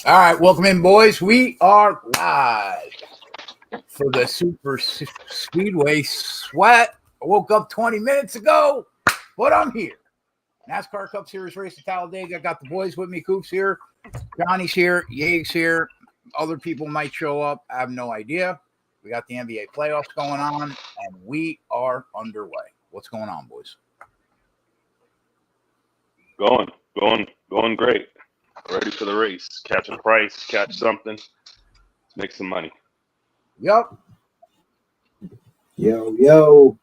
All right, welcome in, boys. We are live for the Superspeedway sweat. I woke up 20 minutes ago, but I'm here. NASCAR Cup Series race at Talladega. I got the boys with me. Coop's here. Johnny's here. Yeag's here. Other people might show up. I have no idea. We got the NBA playoffs going on, and we are underway. What's going on, boys? Going great. Ready for the race. Catch a price, catch something. Let's make some money. Yep. Yo.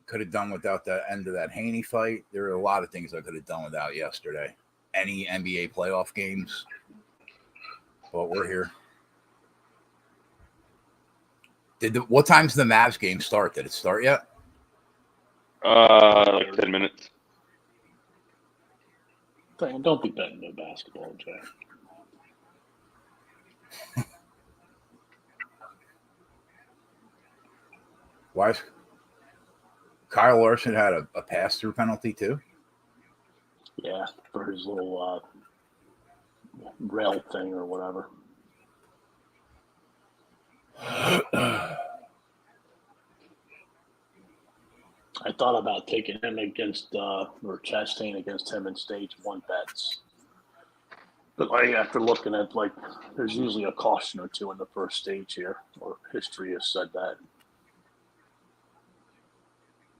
Could have done without the end of that Haney fight. There are a lot of things I could have done without yesterday. Any NBA playoff games. But we're here. What time's the Mavs game start? Did it start yet? Like 10 minutes. Don't be betting no basketball, Jay. Why? Kyle Larson had a pass-through penalty too? Yeah, for his little rail thing or whatever. I thought about taking him against or Chastain against him in stage 1 bets. But after looking at, there's usually a caution or two in the first stage here, or history has said that,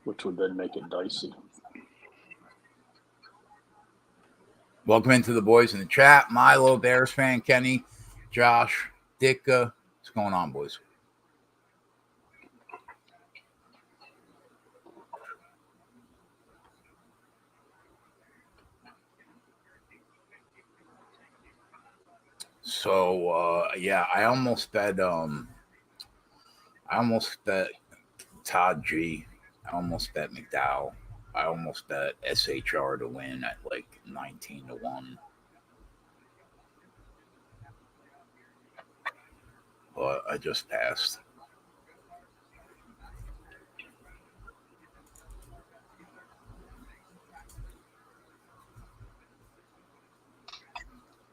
which would then make it dicey. Welcome into the boys in the chat. Milo, Bears fan, Kenny, Josh, Dicka. What's going on, boys? So I almost bet Todd G. I almost bet McDowell. I almost bet SHR to win at 19-1. But I just passed.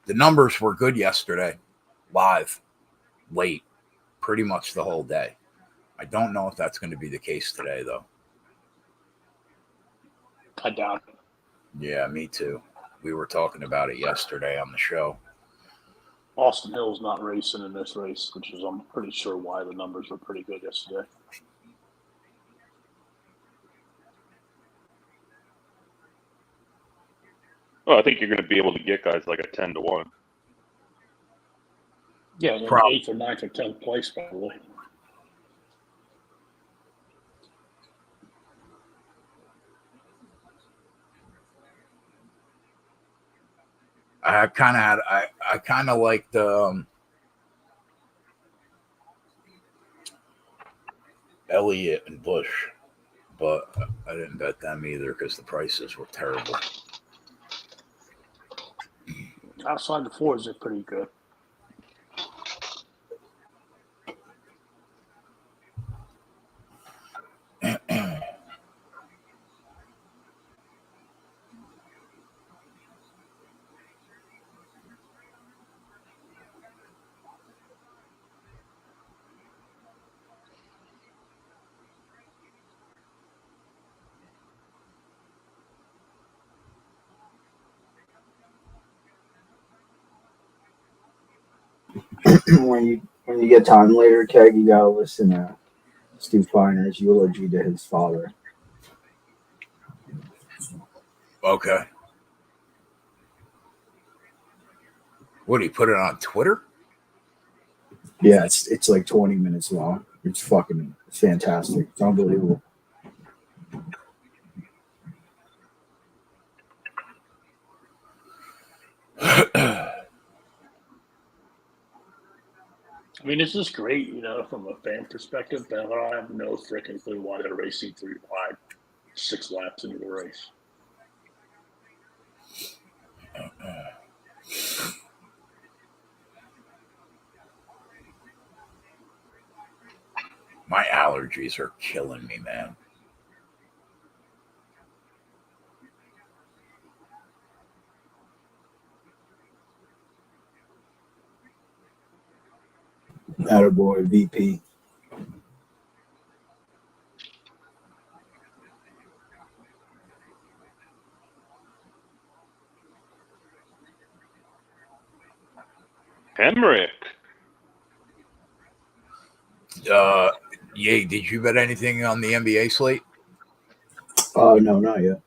The numbers were good yesterday, live, late, pretty much the whole day. I don't know if that's going to be the case today, though. I doubt it. Yeah, me too. We were talking about it yesterday on the show. Austin Hill's not racing in this race, which is, I'm pretty sure, why the numbers were pretty good yesterday. Well, I think you're going to be able to get guys like a 10-1. Yeah, in 8th or 9th or 10th place, probably. I kind of liked Elliott and Bush, but I didn't bet them either because the prices were terrible. Outside the fours, they're pretty good. when you get time later, Keg, you gotta listen to Stu Finer's eulogy to his father. Okay. What, he put it on Twitter? Yeah, it's like 20 minutes long. It's fantastic. It's unbelievable. I mean, this is great, from a fan perspective, but I have no freaking clue why they're racing 3 wide 6 laps into the race. My allergies are killing me, man. Attaboy, VP. Hemrick. Yay, did you bet anything on the NBA slate? Oh, no, not yet.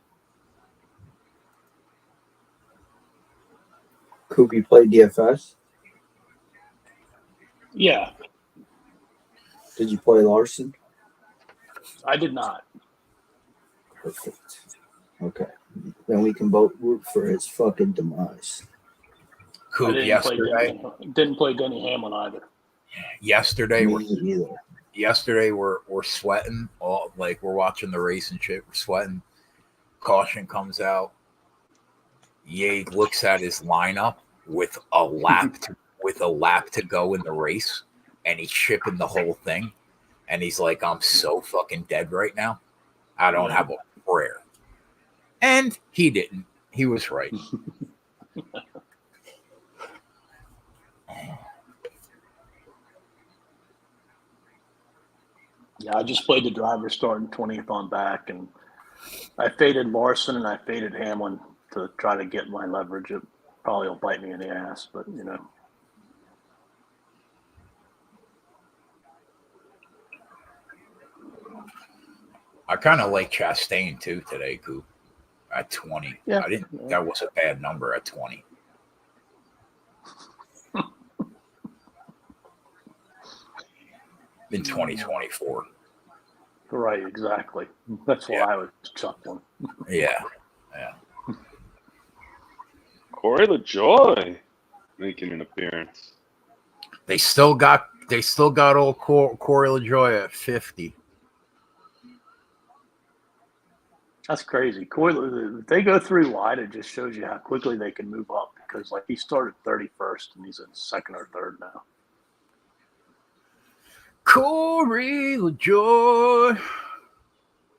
Coop, you played DFS? Yeah, Did you play Larson? I did not. Perfect. Okay. Then we can both root for his fucking demise. I Coop, didn't play Denny Hamlin either. yesterday Me either. we're sweating all like we're watching the race and shit. We're sweating. Caution comes out. Ye looks at his lineup with a lap to go in the race, and he's shipping the whole thing. And he's like, "I'm so fucking dead right now. I don't have a prayer." And he didn't. He was right. Yeah, I just played the driver starting 20th on back, and I faded Larson and I faded Hamlin to try to get my leverage. It probably will bite me in the ass, but you know. I kind of like Chastain too today, Coop. At 20, Yeah, I didn't. That was a bad number at 20. In 2024. Right, exactly. That's why I was chuckling. Yeah. Corey LaJoy making an appearance. They still got old Corey LaJoy at 50. That's crazy. If they go 3 wide, it just shows you how quickly they can move up because, like, he started 31st and he's in second or third now. Corey LaJoy.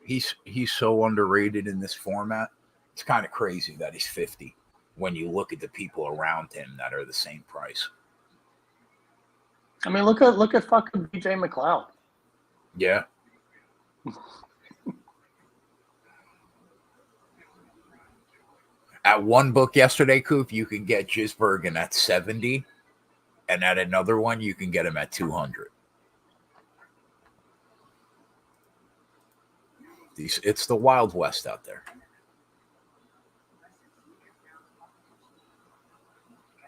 He's so underrated in this format. It's kind of crazy that he's 50 when you look at the people around him that are the same price. I mean, look at fucking BJ McLeod. Yeah. At one book yesterday, Coop, you can get Gisbergen at 70, and at another one, you can get him at 200. It's the Wild West out there.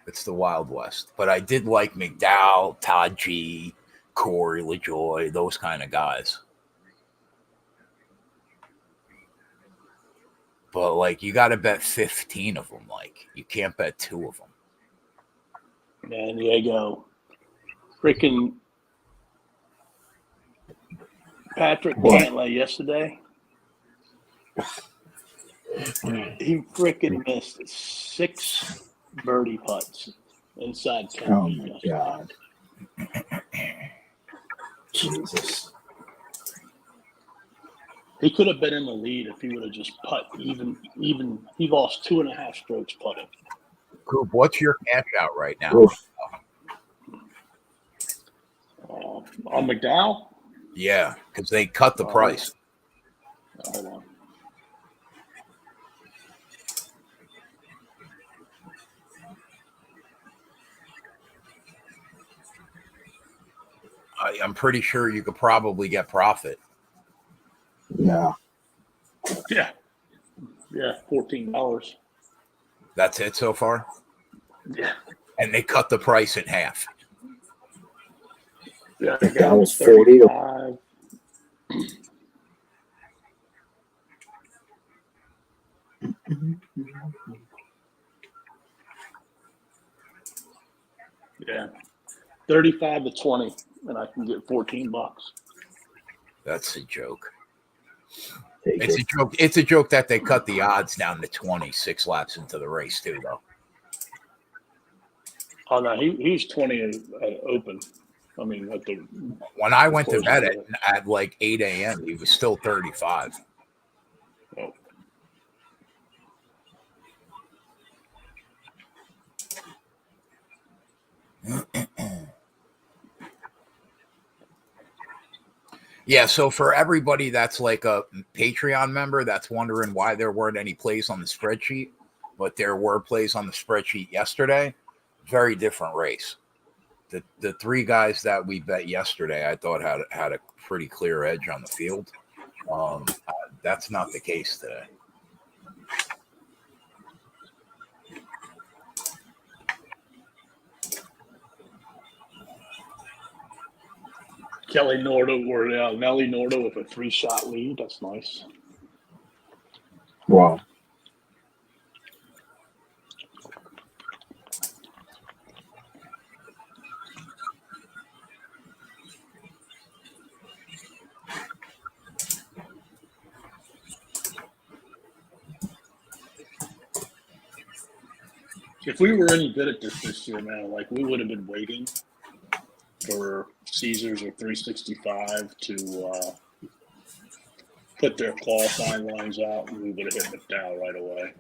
It's the Wild West. But I did like McDowell, Todd G, Corey LaJoy, those kind of guys. But, like, you got to bet 15 of them. Like, you can't bet 2 of them. Man, Diego, freaking Patrick Cantlay yesterday. He freaking missed 6 birdie putts inside 10 Oh, feet my yesterday. God. Jesus. He could have been in the lead if he would have just putt even. He lost 2.5 strokes putting. Coop, what's your cash out right now? Oof. On McDowell? Yeah, because they cut the price. Hold on. I'm pretty sure you could probably get profit. Yeah. Yeah, $14. That's it so far? Yeah. And they cut the price in half. Yeah, That was 40 to 35. Yeah, 35 to 20, and I can get $14. That's a joke. take It's it. a joke. It's a joke that they cut the odds down to 26 laps into the race too, though. Oh no, he's 20 at open. I mean, at the When I went to bed at like 8 a.m., he was still 35. oh. Yeah, so for everybody that's like a Patreon member that's wondering why there weren't any plays on the spreadsheet, but there were plays on the spreadsheet yesterday. Very different race. The three guys that we bet yesterday, I thought had a pretty clear edge on the field. That's not the case today. Nelly Nordo with a 3-shot lead. That's nice. Wow. If we were any good at this year, man, like we would have been waiting for Caesars or 365 to put their qualifying lines out, and we would have hit McDowell right away.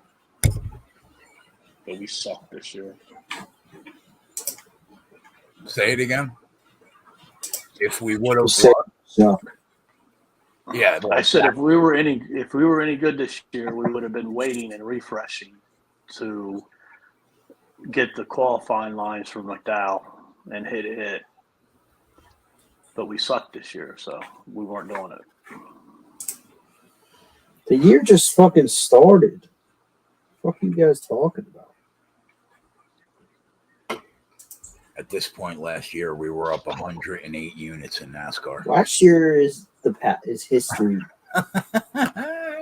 But we suck this year. Say it again. If we would have Suck. Yeah, well, I said if we were any good this year, we would have been waiting and refreshing to get the qualifying lines from McDowell and hit it. But we sucked this year, so we weren't doing it. The year just fucking started. What are you guys talking about? at this point last year, we were up 108 units in NASCAR. Last year is history.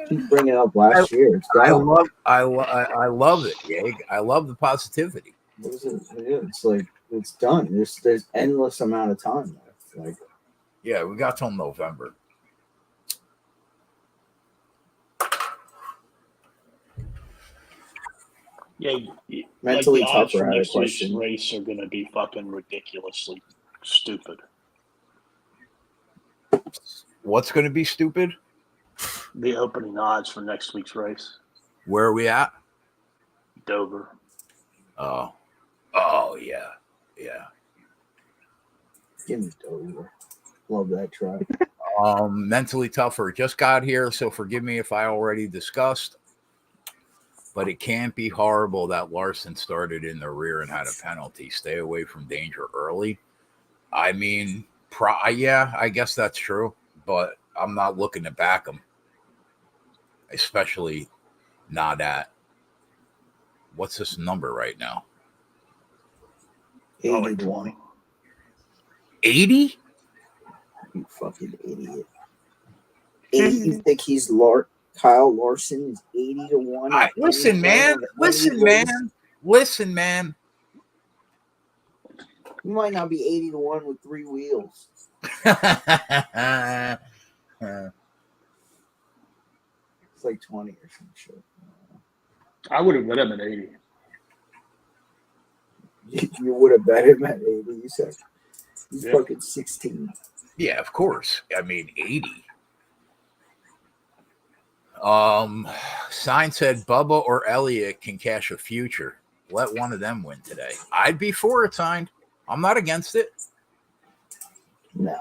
Keep bringing up last year. It's gone. I love it, Yeg. I love the positivity. It's like it's done. There's endless amount of time left. Like, yeah, we got till November. Yeah, mentally like the odds tougher. for I next week's question. race are going to be fucking ridiculously stupid. What's going to be stupid? The opening odds for next week's race. Where are we at? Dover. Oh, yeah. Give me Dover. Love that track. Mentally tougher. Just got here, so forgive me if I already discussed. But it can't be horrible that Larson started in the rear and had a penalty. Stay away from danger early. I mean, yeah, I guess that's true. But I'm not looking to back him. Especially not at, what's this number right now? 81. 80? You fucking idiot. 80, you think he's Kyle Larson is 80 to 1? Listen, man. You might not be 80 to 1 with 3 wheels. It's like 20 or some shit. I would have bet him at 80. You would have bet him at 80, you said. He's fucking 16. Yeah, of course. I mean, 80. Sign said Bubba or Elliott can cash a future. Let one of them win today. I'd be for it, signed. I'm not against it. No.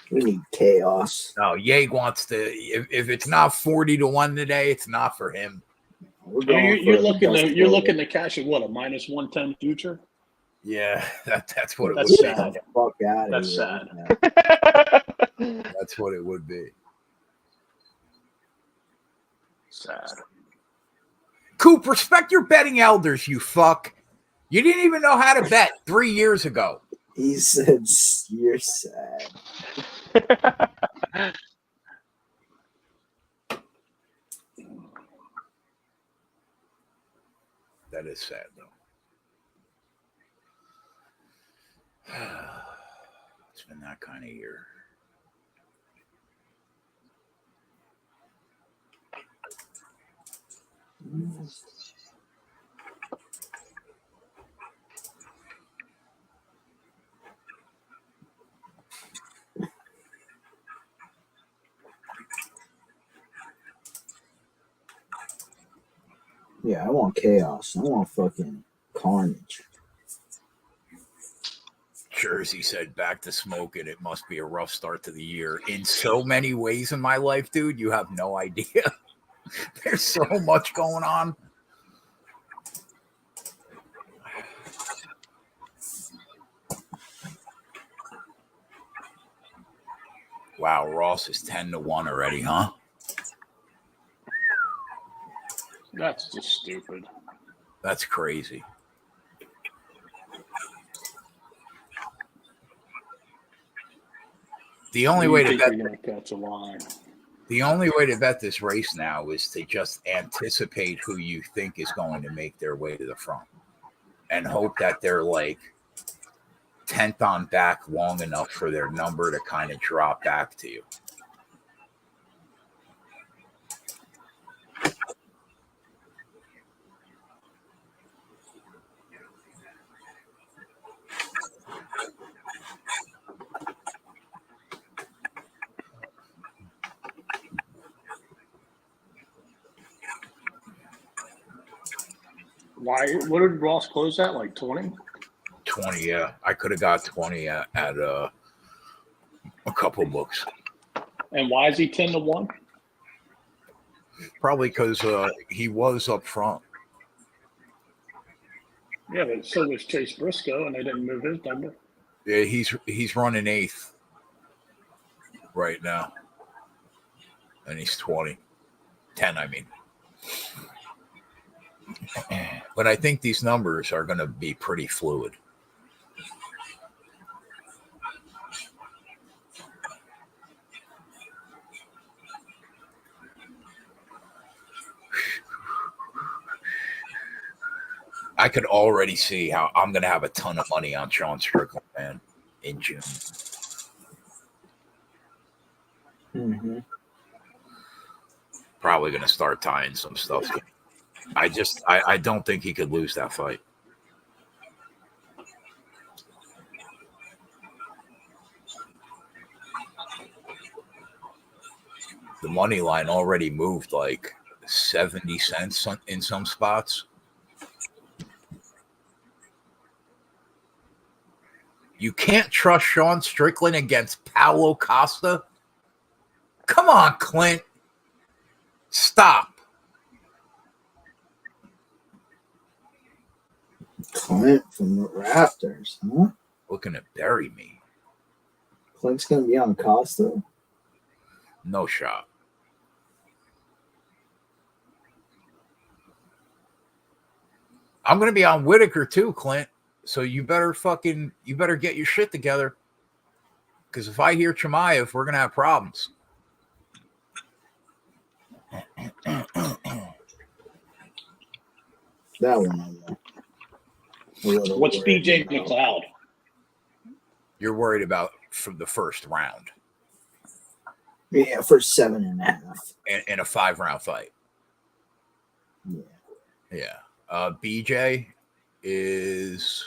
We need chaos. No, Yeg wants to. If it's not 40 to 1 today, it's not for him. You're looking to cash at what, a minus 110 future? Yeah, that's what That's it would sad. be. Fuck out That's here. sad. That's what it would be. Sad. Coop, respect your betting elders, you fuck. You didn't even know how to bet 3 years ago. He said, "You're sad." That is sad, though. It's been that kind of year. Yeah, I want chaos. I want fucking carnage. Jersey said, back to smoking. It must be a rough start to the year. In so many ways in my life, dude, you have no idea. There's so much going on. Wow, Ross is 10-1 already, huh? That's just stupid. That's crazy. The only way to bet you're going to catch a line. The only way to bet this race now is to just anticipate who you think is going to make their way to the front and hope that they're like 10th on back long enough for their number to kind of drop back to you. Why? What did Ross close at? Like 20? 20, yeah. I could have got 20 at a couple books. And why is he 10-1? Probably because he was up front. Yeah, but so was Chase Briscoe, and they didn't move his number. Yeah, he's running 8th right now. And he's 20. 10, I mean. But I think these numbers are going to be pretty fluid. I could already see how I'm going to have a ton of money on Sean Strickland, man, in June. Mm-hmm. Probably going to start tying some stuff. I don't think he could lose that fight. The money line already moved like 70 cents in some spots. You can't trust Sean Strickland against Paulo Costa? Come on, Clint. Stop. Clint from the Raptors, huh? Looking to bury me. Clint's going to be on Costa? No shot. I'm going to be on Whitaker too, Clint. So you better get your shit together. Because if I hear Chimaev, we're going to have problems. That one. What's BJ McLeod? You're worried about from the first round. Yeah, for 7.5. In a 5-round fight. Yeah. Yeah. BJ is...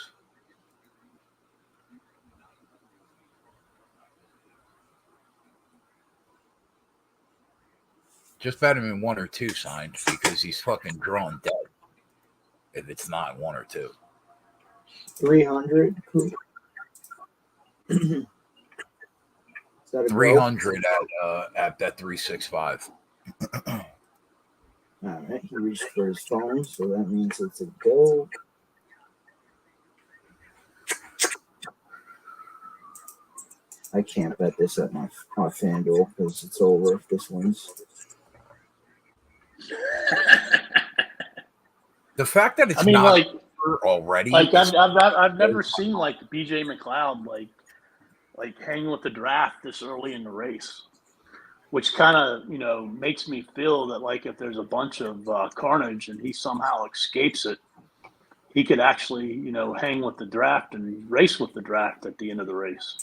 Just bet him in 1 or 2 signed because he's fucking drawn dead if it's not 1 or 2. 300. 300 at that 365. All right, he reached for his phone, so that means it's a go. I can't bet this at my FanDuel because it's over if this wins. The fact that it's not like already. Like I've never seen like BJ McLeod like hang with the draft this early in the race, which kind of makes me feel that like if there's a bunch of carnage and he somehow escapes it, he could actually hang with the draft and race with the draft at the end of the race.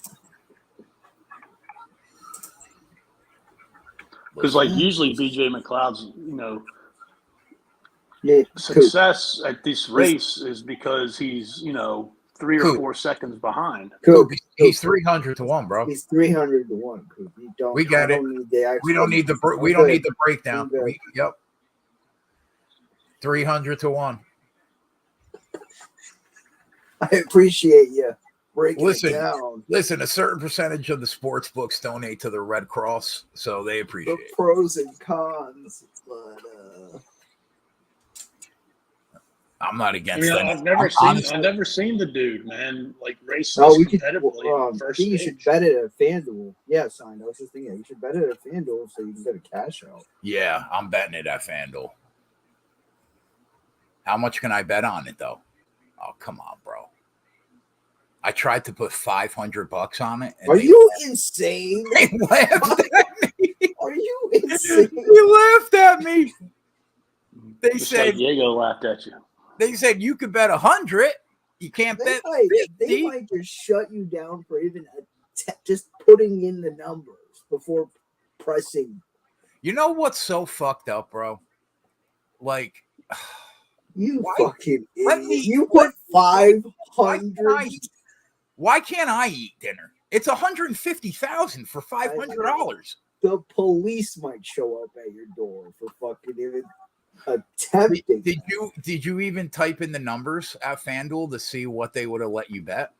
Because like usually BJ McLeod's success at this race is because he's 3 or 4 seconds behind. He's 300 to 1, bro. He's 300 to 1. We get it. We don't need the breakdown. Yep. 300 to 1. I appreciate you. breaking Listen, it down. Listen, a certain percentage of the sports books donate to the Red Cross, so they The appreciate it. pros and cons, but I'm not I against mean, that. I've never seen the dude, man, like race this we could. competitively. I think you should bet it at FanDuel. Yeah, signed. I was just thinking, you should bet it at FanDuel so you can get a cash out. Yeah, I'm betting it at FanDuel. How much can I bet on it though? Oh, come on, bro. I tried to put $500 on it. Are you insane? They laughed at me. Are you insane? They laughed at me. They Just said like Diego laughed at you. They said you could bet 100. You can't bet 50. They might just shut you down for even just putting in the numbers before pressing. You know what's so fucked up, bro? Like, you why, fucking idiot. You put 500. Why can't I eat dinner? It's $150,000 for $500. The police might show up at your door for fucking even attempting. Did you even type in the numbers at FanDuel to see what they would have let you bet?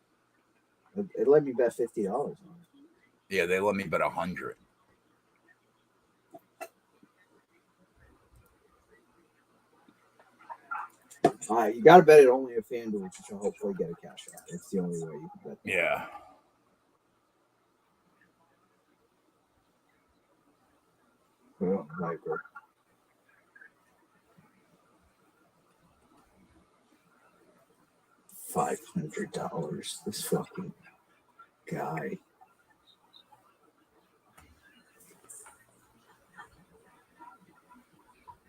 It let me bet $50. Yeah, they let me bet 100. All right, you got to bet it only at FanDuel, which you'll hopefully get a cash out. That's the only way you can bet. Yeah. Oh, Viper. $500. This fucking guy.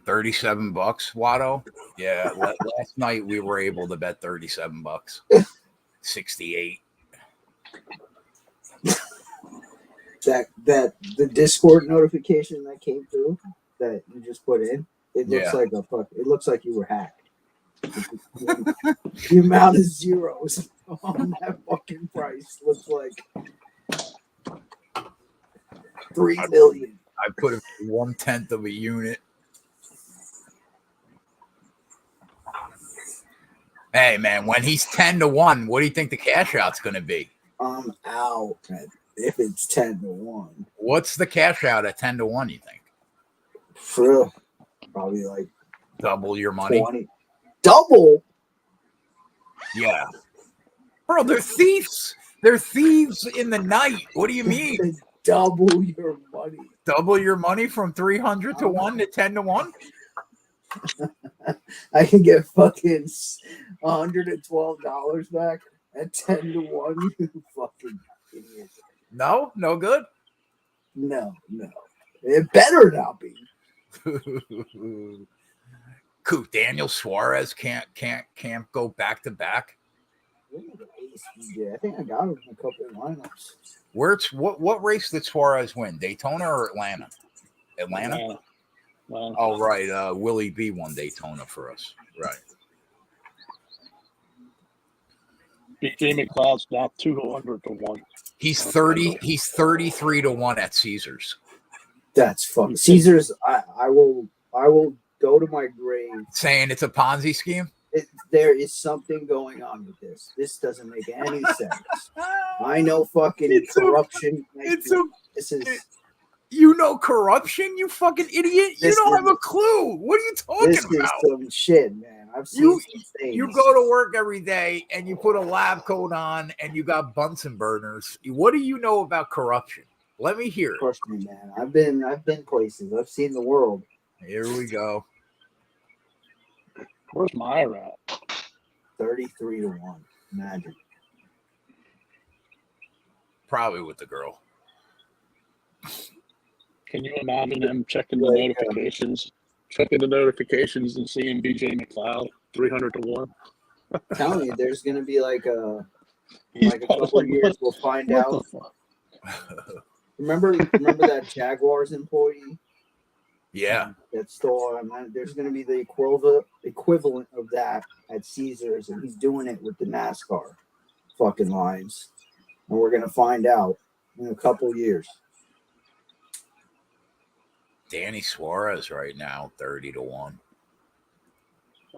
$37, Watto. Yeah, last night we were able to bet $37. 68. That the Discord notification that came through that you just put in, it looks like a fuck. It looks like you were hacked. The amount of zeros on that fucking price looks like 3 million. I put it 1/10 of a unit. Hey man, when he's 10-1, what do you think the cash out's going to be? I'm out if it's 10-1. What's the cash out at 10-1? You think? For probably like double your money. 20. Double? Yeah, bro. They're thieves. They're thieves in the night. What do you mean? Double your money. Double your money from 300 to 1 to 10-1. I can get fucking $112 back at 10-1. You fucking idiot. No good. No. It better not be. Coop, Daniel Suarez can't go back to back. I think I got him in a couple of lineups. What race did Suarez win? Daytona or Atlanta? Atlanta. Oh right, Willie B won Daytona for us. Right. BJ McLeod's now 200-1. He's 30. He's 33-1 at Caesars. That's fun. Caesars. I will go to my grave saying it's a Ponzi scheme. There is something going on with this. This doesn't make any sense. I know fucking corruption. You know corruption, you fucking idiot. You don't have a clue. What are you talking about? This is some shit, man. I've seen some things. You go to work every day and you put a lab coat on and you got Bunsen burners. What do you know about corruption? Let me hear it. Trust me, man. I've been places. I've seen the world. Here we go. Where's Myra at? 33-1. Imagine. Probably with the girl. Can you imagine him checking the notifications? Checking the notifications and seeing BJ McLeod 300-1. I'm telling you, there's gonna be like a couple of years. We'll find out. Remember that Jaguars employee? Yeah. That stole. There's gonna be the equivalent of that at Caesars, and he's doing it with the NASCAR fucking lines, and we're gonna find out in a couple of years. Danny Suarez right now, 30-1.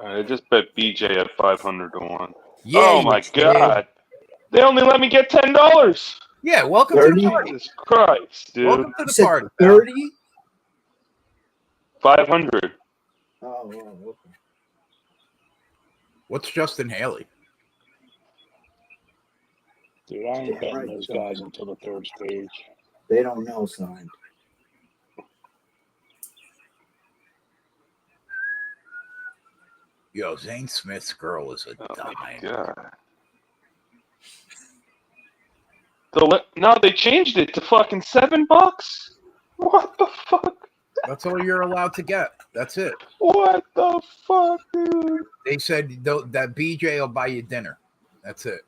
I just bet BJ at 500-1. Yeah, oh my god! They only let me get $10. Yeah, welcome to 30? the party. Jesus Christ, dude. Welcome to You the said party. pal. 30? 500. Oh, okay. What's Justin Haley? Dude, I ain't Damn betting right, those son. guys until the third stage. They don't know, son. Yo, Zane Smith's girl is a Oh my dime. God. No, they changed it to fucking $7. What the fuck? That's all you're allowed to get. That's it. What the fuck, dude? They said that BJ will buy you dinner. That's it.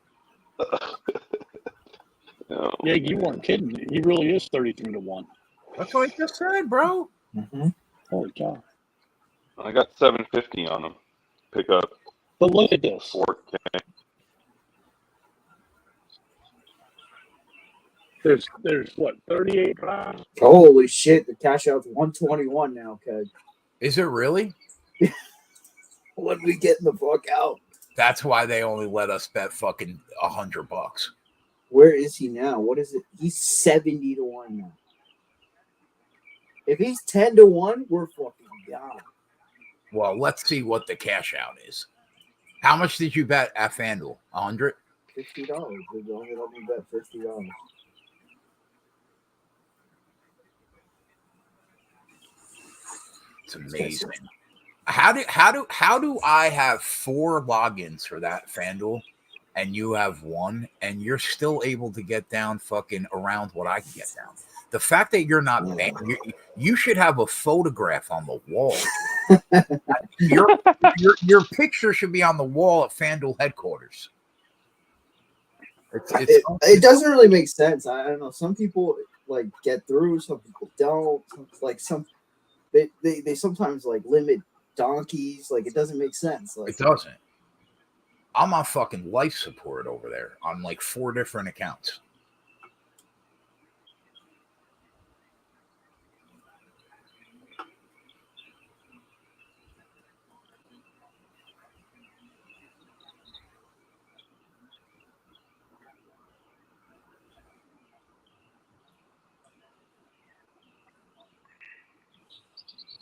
No. Yeah, you weren't kidding. He really is 33 to 1. That's what I just said, bro. Mm-hmm. Holy cow. I got $750 on them. Pick up But look at this. 4K. There's what, 38 rounds? Holy shit, the cash out's 121 now, Ked. Is it really? When we getting the fuck out? That's why they only let us bet fucking $100. Where is he now? What is it? He's 70 to 1 now. If he's 10 to 1, we're fucking gone. Well, let's see what the cash out is. How much did you bet at FanDuel? 100? $50. They only let me bet $50. It's amazing. How do I have 4 logins for that FanDuel and you have 1 and you're still able to get down fucking around what I can get down? The fact that you're not banned, you should have a photograph on the wall. your picture should be on the wall at FanDuel headquarters. It doesn't really make sense. I don't know. Some people like get through, some people don't. Like they sometimes like limit donkeys. Like it doesn't make sense. Like It doesn't. I'm on fucking life support over there on like 4 different accounts.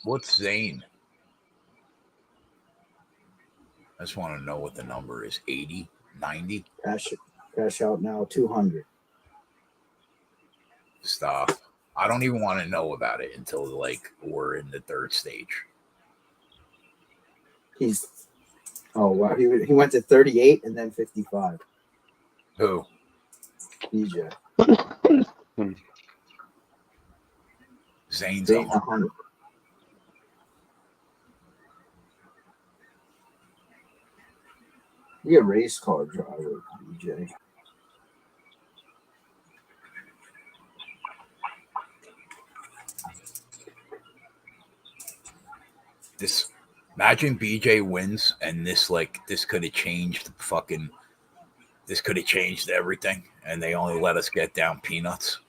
What's Zane? I just want to know what the number is. 80, 90? cash out now 200. Stop. I don't even want to know about it until like we're in the third stage. Oh wow, he went to 38 and then 55. Who? DJ. Zane's Zane 100. 100. Be a race car driver, DJ. This, imagine BJ wins and this could have changed this could have changed everything and they only let us get down peanuts.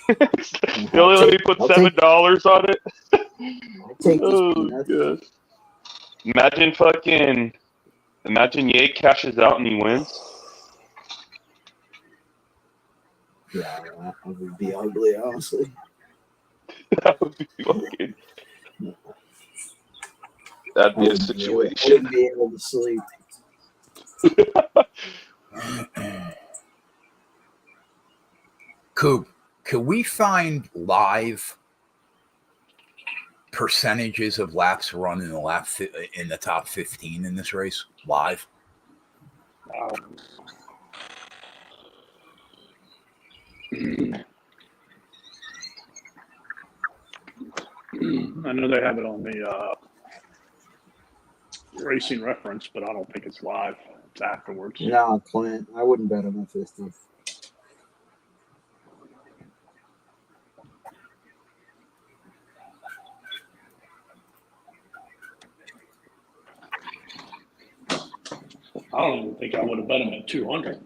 They only let me put $7 on it. I'll take these peanuts. God. Imagine Ye cashes out and he wins. Yeah, that would be ugly, honestly. That would be fucking. That'd be a situation. I wouldn't be able to sleep. Coop, could we find live percentages of laps run in the top 15 in this race live? I know they have it on the racing reference, but I don't think it's live. It's afterwards. No, Clint, I wouldn't bet him at 50. I don't even think I would have bet him at 200.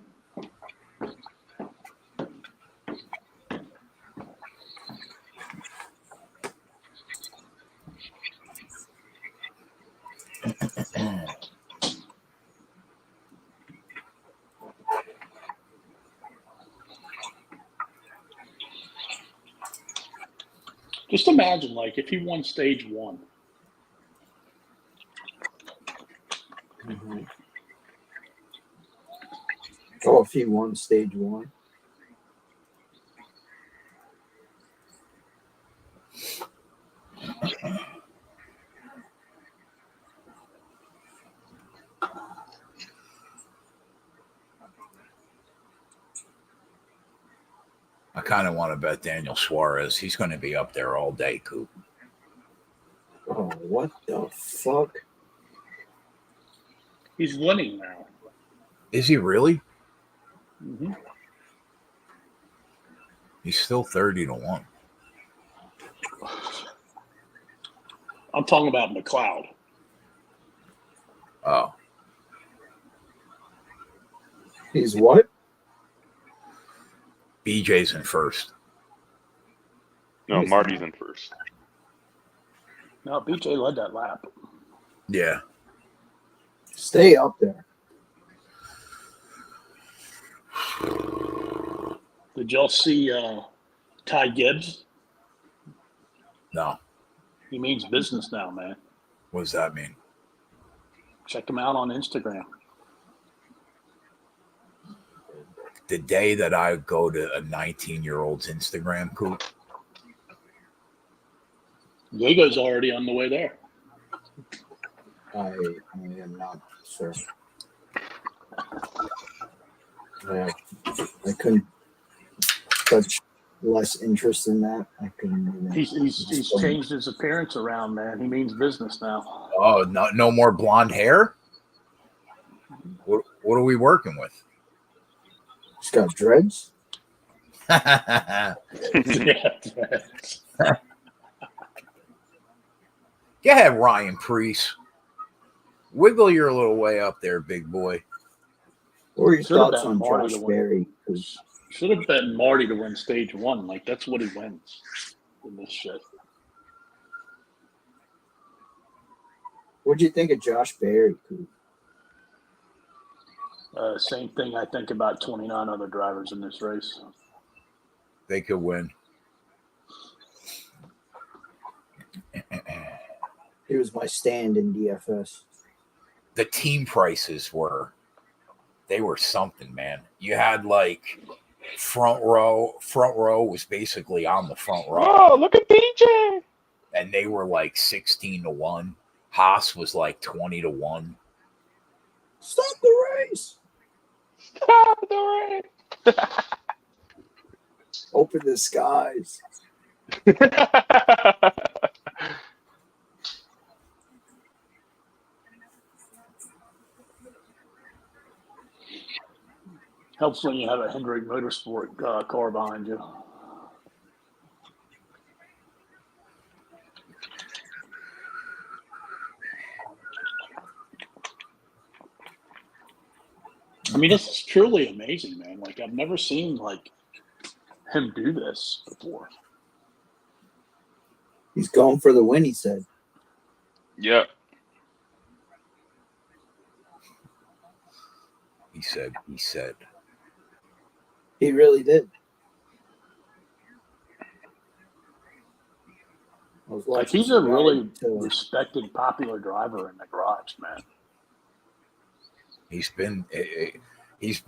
Just imagine, like, if he won stage one. Mm-hmm. Oh, if he won stage one. I kind of want to bet Daniel Suarez. He's going to be up there all day, Coop. Oh, what the fuck? He's winning now. Is he really? Mm-hmm. He's still 30-1. I'm talking about McLeod. Oh. He's what? BJ's in first. No, Marty's in first. No, BJ led that lap. Yeah. Stay up there. Did y'all see Ty Gibbs? No. He means business now, man. What does that mean? Check him out on Instagram. The day that I go to a 19-year-old's Instagram, Coop, Lugo's already on the way there. I am not, sir. Yeah, I couldn't touch less interest in that. I couldn't even. He's changed his appearance around, man. He means business now. oh, no more blonde hair? What are we working with? He's got dreads. Yeah. Go ahead, Ryan Priest. Wiggle your little way up there, big boy. What were your Should've thoughts bet on Marty Josh to win. Berry? Should have bet Marty to win stage one. Like, that's what he wins in this shit. What'd you think of Josh Berry? Same thing I think about 29 other drivers in this race. They could win. He was my stand in DFS. The team prices were something, man. You had like front row was basically on the front row. Oh, look at BJ. And they were like 16-1. Haas was like 20-1. Stop the race. Stop the race. Open the skies. Helps when you have a Hendrick Motorsport car behind you. I mean, this is truly amazing, man. Like, I've never seen, like, him do this before. He's going for the win, he said. Yep. He said. He really did. Like, he's a really respected, popular driver in the garage, man. He's been. Okay. Is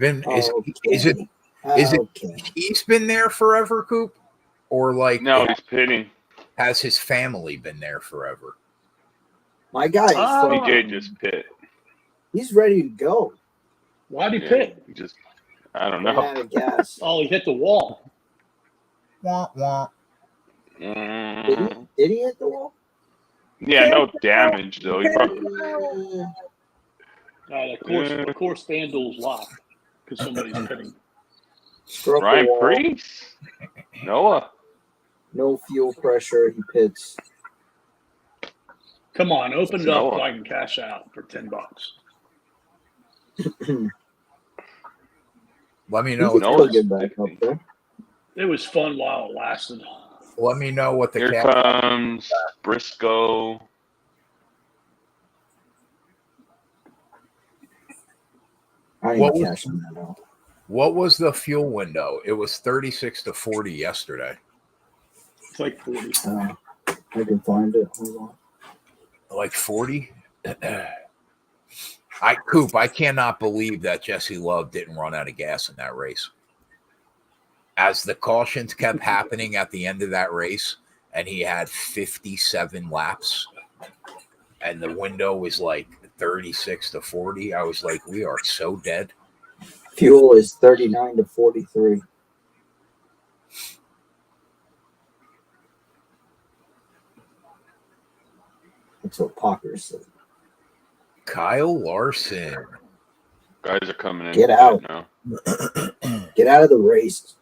it? He's been there forever, Coop, or like No, he's pitting. Has his family been there forever? My guy is BJ just pit. He's ready to go. Why'd he pit? He just, I don't Ran know. out of gas. Oh, he hit the wall. Wah, wah. Mm. Did he hit the wall? Yeah, no damage though. He probably, Of course, FanDuel's locked because somebody's pitting. Struck Ryan the wall. Priest, Noah. No fuel pressure. He pits. Come on, open it up Noah. so I can cash out for $10. Let me know. He's No, still get back up there. It was fun while it lasted. Let me know what the Here cap. comes Briscoe. I What ain't was- cashing that out. What was the fuel window? It was 36 to 40 yesterday. It's like 40. I can find it. Hold on. Like 40. I cannot believe that Jesse Love didn't run out of gas in that race. As the cautions kept happening at the end of that race, and he had 57 laps, and the window was like 36 to 40, I was like, we are so dead. Fuel is 39 to 43. That's what Parker said. Kyle Larson. Guys are coming in. Get out. Now. Get out of the race.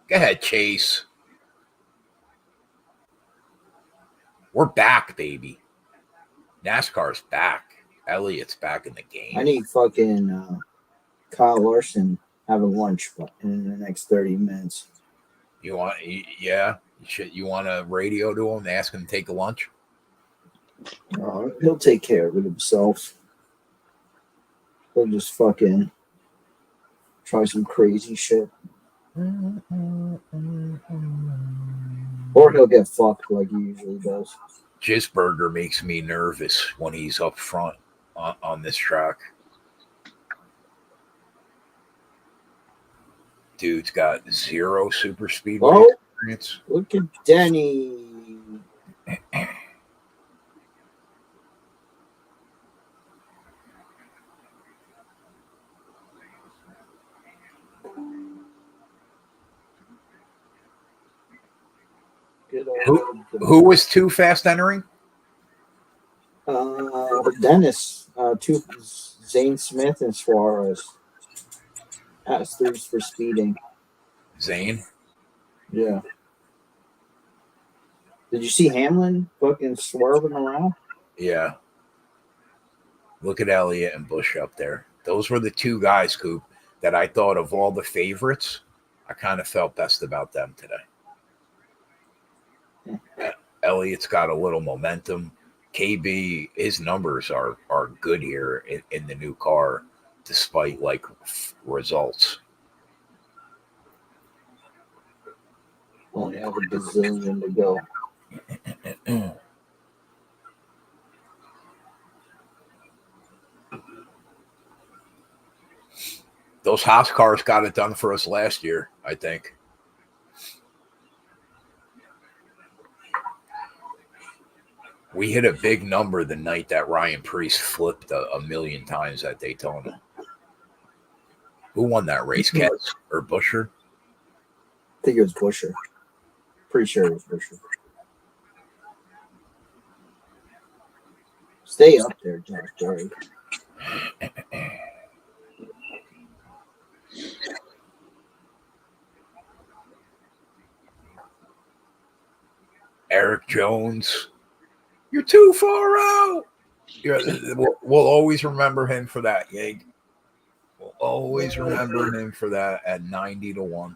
Go ahead, Chase. We're back, baby. NASCAR's back. Elliot's back in the game. I need fucking Kyle Larson having lunch in the next 30 minutes. You want? Yeah. You want a radio to him? Ask him to take a lunch. He'll take care of it himself. He'll just fucking try some crazy shit. Or he'll get fucked like he usually does. Gisberger makes me nervous when he's up front on this track. Dude's got 0 Superspeedway experience. Look at Denny. Who was too fast entering? Dennis, Zane Smith and Suarez. That's 3 for speeding. Zane? Yeah. Did you see Hamlin fucking swerving around? Yeah. Look at Elliott and Busch up there. Those were the 2 guys, Coop, that I thought of all the favorites. I kind of felt best about them today. Elliott's got a little momentum. KB, his numbers are good here in the new car, despite like results. Only have a bazillion to go. Those Haas cars got it done for us last year, I think. We hit a big number the night that Ryan Preece flipped a million times at Daytona. Who won that race, Katz or Busher? I think it was Busher. Pretty sure it was Busher. Stay up there, Josh Berry. Eric Jones. You're too far out. We'll always remember him for that, Yeg. We'll always remember him for that at 90 to 1.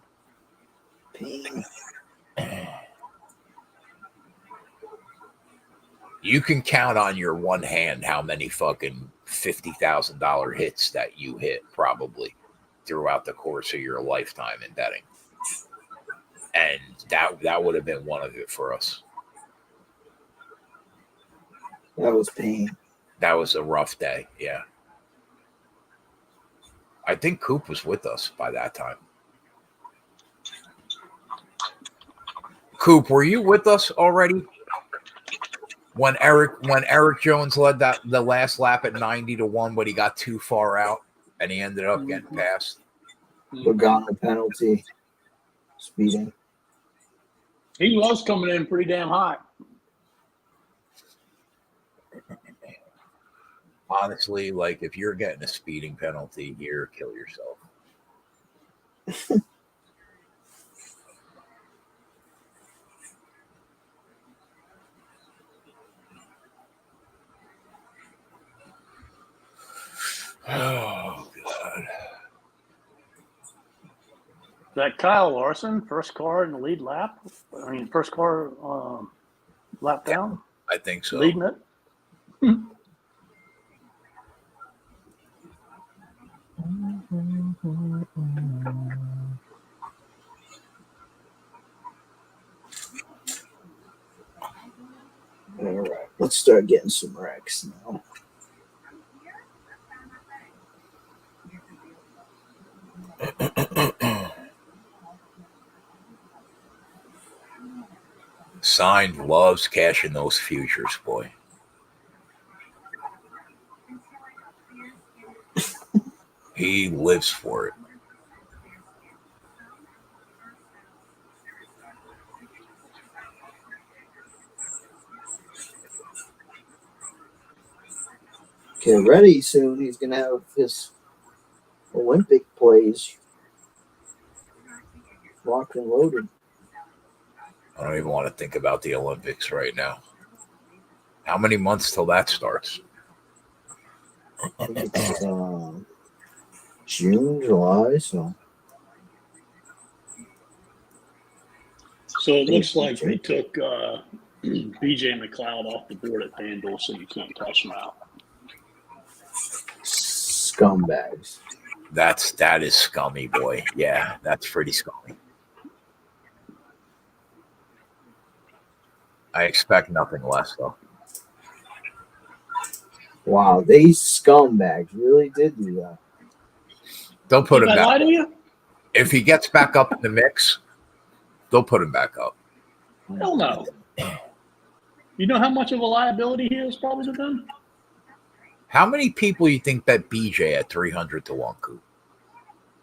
You can count on your one hand how many fucking $50,000 hits that you hit probably throughout the course of your lifetime in betting. And that would have been one of it for us. That was pain. That was a rough day, yeah. I think Coop was with us by that time. Coop, were you with us already? When Eric Jones led the last lap at 90 to 1, but he got too far out and he ended up getting past. Logano penalty. Speeding. He was coming in pretty damn hot. Honestly, like if you're getting a speeding penalty here, kill yourself. Oh God. That Kyle Larson, first car in the lead lap. I mean, first car lap down. I think so. Leading it. Let's start getting some wrecks now. Signed loves cashing those futures, boy. He lives for it. Get ready soon. He's going to have his Olympic plays locked and loaded. I don't even want to think about the Olympics right now. How many months till that starts? I think it's June, July, so. So it looks like they took BJ McLeod off the board at FanDuel, so you can't cash him out. Scumbags. That is scummy, boy. Yeah, that's pretty scummy. I expect nothing less, though. Wow, these scumbags really did do that. They'll put him Did I lie back. to you? If he gets back up in the mix, they'll put him back up. Hell no. You know how much of a liability he is probably to them? How many people you think bet BJ at 300 to 1, Coop?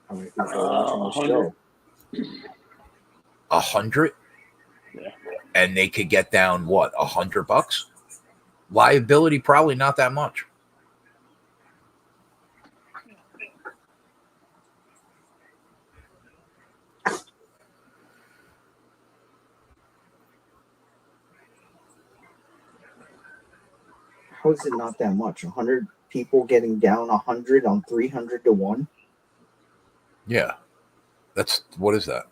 How many people are watching the 100. show? 100? Yeah. And they could get down, what, $100? Liability, probably not that much. How is it not that much? 100 people getting down 100 on 300 to 1? Yeah. What is that?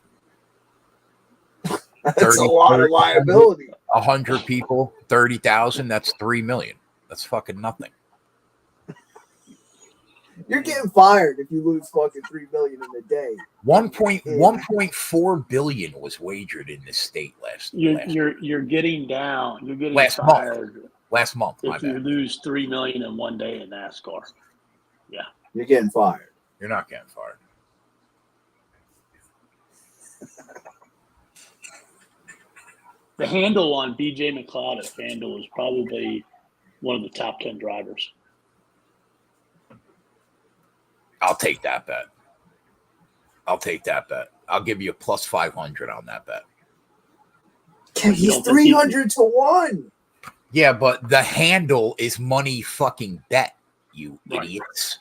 That's a lot of liability. 100 people, 30,000, that's 3 million. That's fucking nothing. You're getting fired if you lose fucking 3 million in a day. 1.4 billion was wagered in this state last You're getting down. You're getting last fired month. Last month, my if you bad. lose 3 million in one day in NASCAR. Yeah. You're getting fired. You're not getting fired. The handle on BJ McLeod at FanDuel is probably one of the top 10 drivers. I'll take that bet. I'll give you a plus 500 on that bet. Yeah, he's 300 to 1. Yeah, but the handle is money fucking bet, you Right. idiots.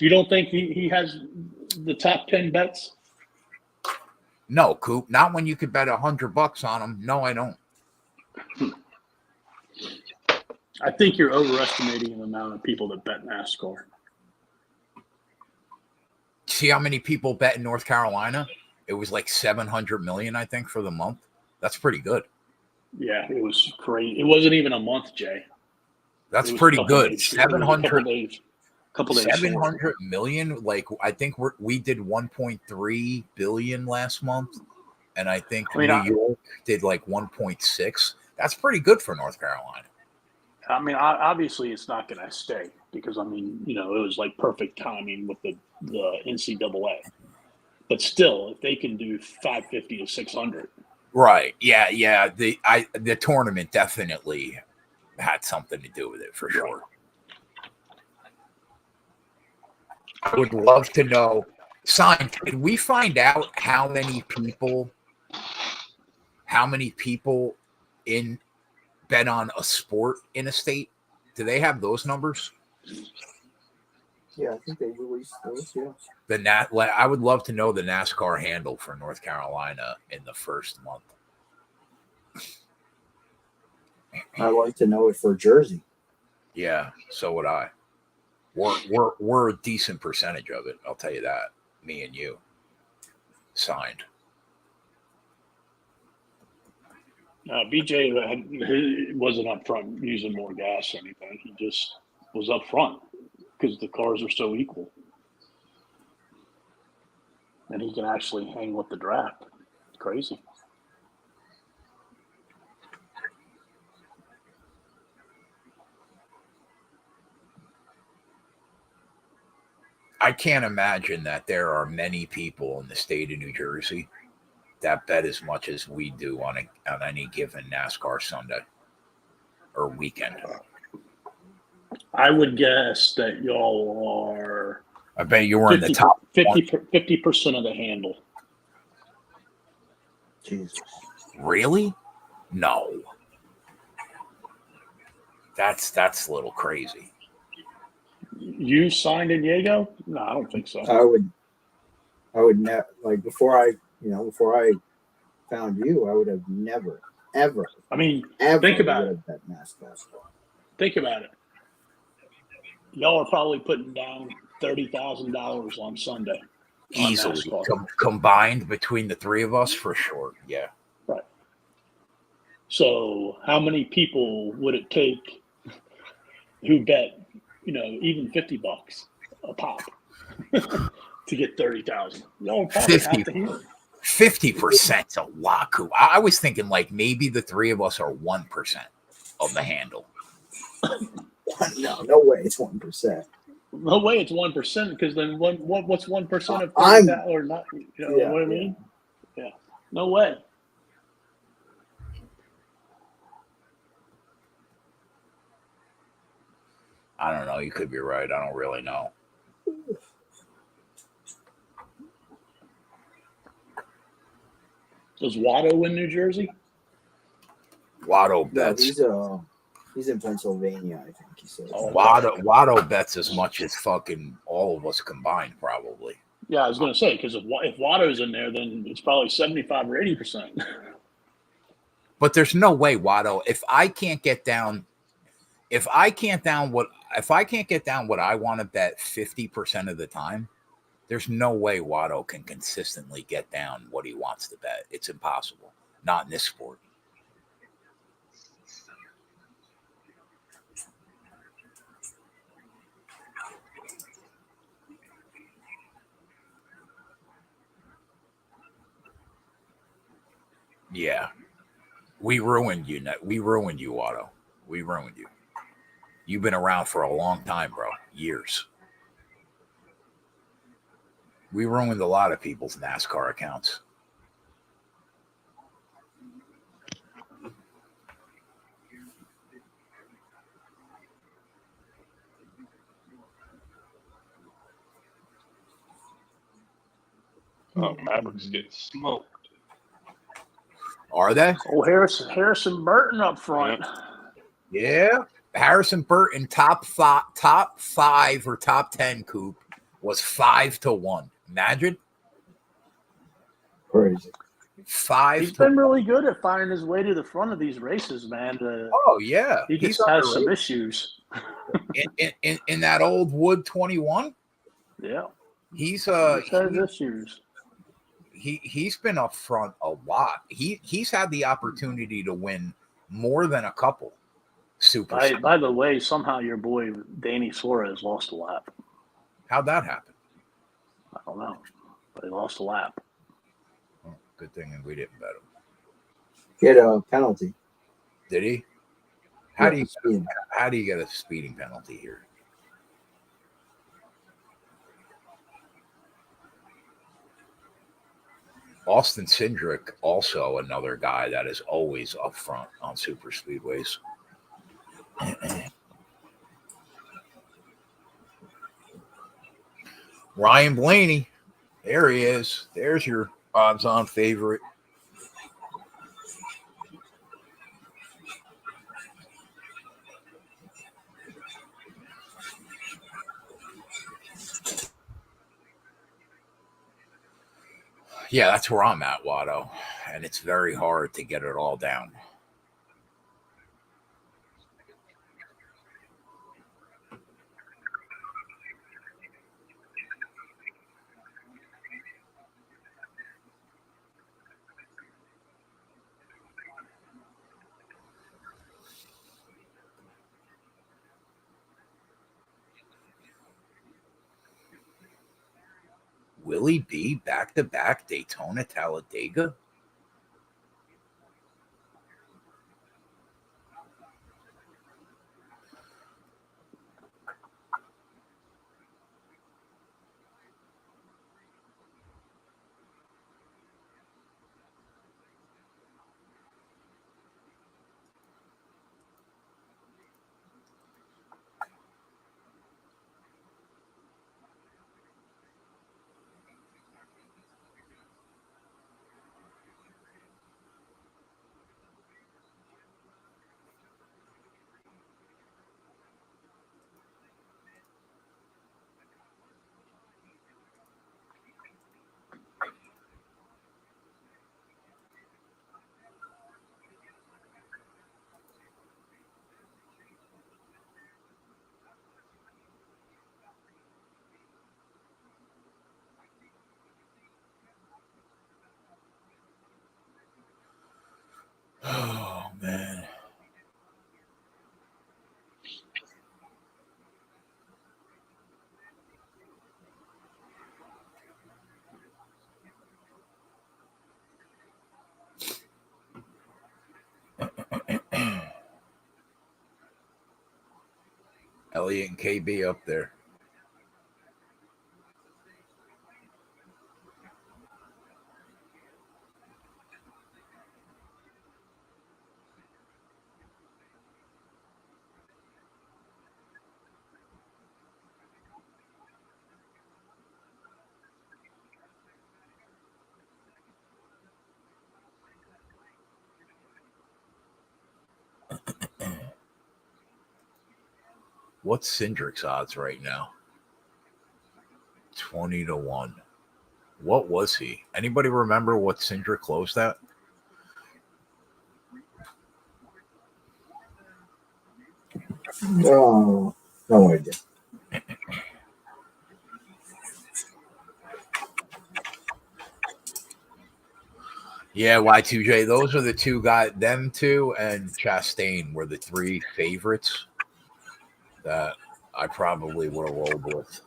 You don't think he has the top 10 bets? No, Coop, not when you could bet $100 on him. No, I don't. I think you're overestimating the amount of people that bet NASCAR. See how many people bet in North Carolina? It was like 700 million, I think, for the month. That's pretty good. Yeah, it was crazy. It wasn't even a month, Jay. That's pretty good. Days. 700 couple days 700 million. Like, I think we did 1.3 billion last month, and I think New York did like 1.6. That's pretty good for North Carolina. I mean, obviously it's not going to stay because, I mean, it was like perfect timing with the NCAA. But still, if they can do 550 to 600. Right. Yeah. The tournament definitely had something to do with it for sure. I would love to know. Sign, can we find out how many people in bet on a sport in a state? Do they have those numbers? Yeah, I think they released those, yeah. I would love to know the NASCAR handle for North Carolina in the first month. I'd like to know it for Jersey. Yeah, so would I. We're a decent percentage of it, I'll tell you that. Me and you. Signed. BJ wasn't up front using more gas or anything. He just was up front because the cars are so equal. And he can actually hang with the draft. It's crazy. I can't imagine that there are many people in the state of New Jersey that bet as much as we do on any given NASCAR Sunday or weekend. I would guess that y'all are I bet you were in the top 50% of the handle. Jesus. Really? No. That's a little crazy. You signed in Diego? No, I don't think so. I would never, like, before I found you, I would have never, ever. I mean, ever think about it. Bet NASCAR. Think about it. Y'all are probably putting down $30,000 on Sunday. Easily combined between the three of us, for sure. Yeah. Right. So how many people would it take who bet, even $50 a pop to get 30,000? Y'all probably have to hear. 50%'s a lot. I was thinking like maybe the three of us are 1% of the handle. No way, it's 1%. No way, it's 1%, because then what's 1% of 30,000 or not? You know what I mean? Yeah. No way. I don't know. You could be right. I don't really know. Does Watto in New Jersey? Watto bets. No, he's in Pennsylvania, I think he said. Oh, Watto bets as much as fucking all of us combined, probably. Yeah, I was going to say, because if Watto's in there, then it's probably 75 or 80%. But there's no way, Watto. If I can't get down what I want to bet 50% of the time, there's no way Watto can consistently get down what he wants to bet. It's impossible. Not in this sport. Yeah. We ruined you, Watto. We ruined you. You've been around for a long time, bro. Years. We ruined a lot of people's NASCAR accounts. Oh, Mavericks getting smoked. Are they? Oh, Harrison Burton up front. Yeah. Harrison Burton, top five or top 10 coupe was 5-1. Imagine. Crazy. He's been really good at finding his way to the front of these races, man. Oh yeah, he just has some issues. in that old Wood 21. Yeah, he has issues. He's been up front a lot. He's had the opportunity to win more than a couple. By the way, somehow your boy Danny Suarez lost a lap. How'd that happen? I don't know, but he lost a lap. Oh, good thing we didn't bet him. He had a penalty. Did he? How do you get a speeding penalty here? Austin Cindric, also another guy that is always up front on super speedways. Ryan Blaney, there he is. There's your odds-on favorite. Yeah, that's where I'm at, Watto. And it's very hard to get it all down. Will he be back-to-back Daytona Talladega? Oh, man. Elliot and KB up there. What's Cindric's odds right now? 20-1. What was he? Anybody remember what Cindric closed at? Oh, no idea. Yeah, Y2J. Those are the two guys. Them two and Chastain were the three favorites that I probably would have rolled with.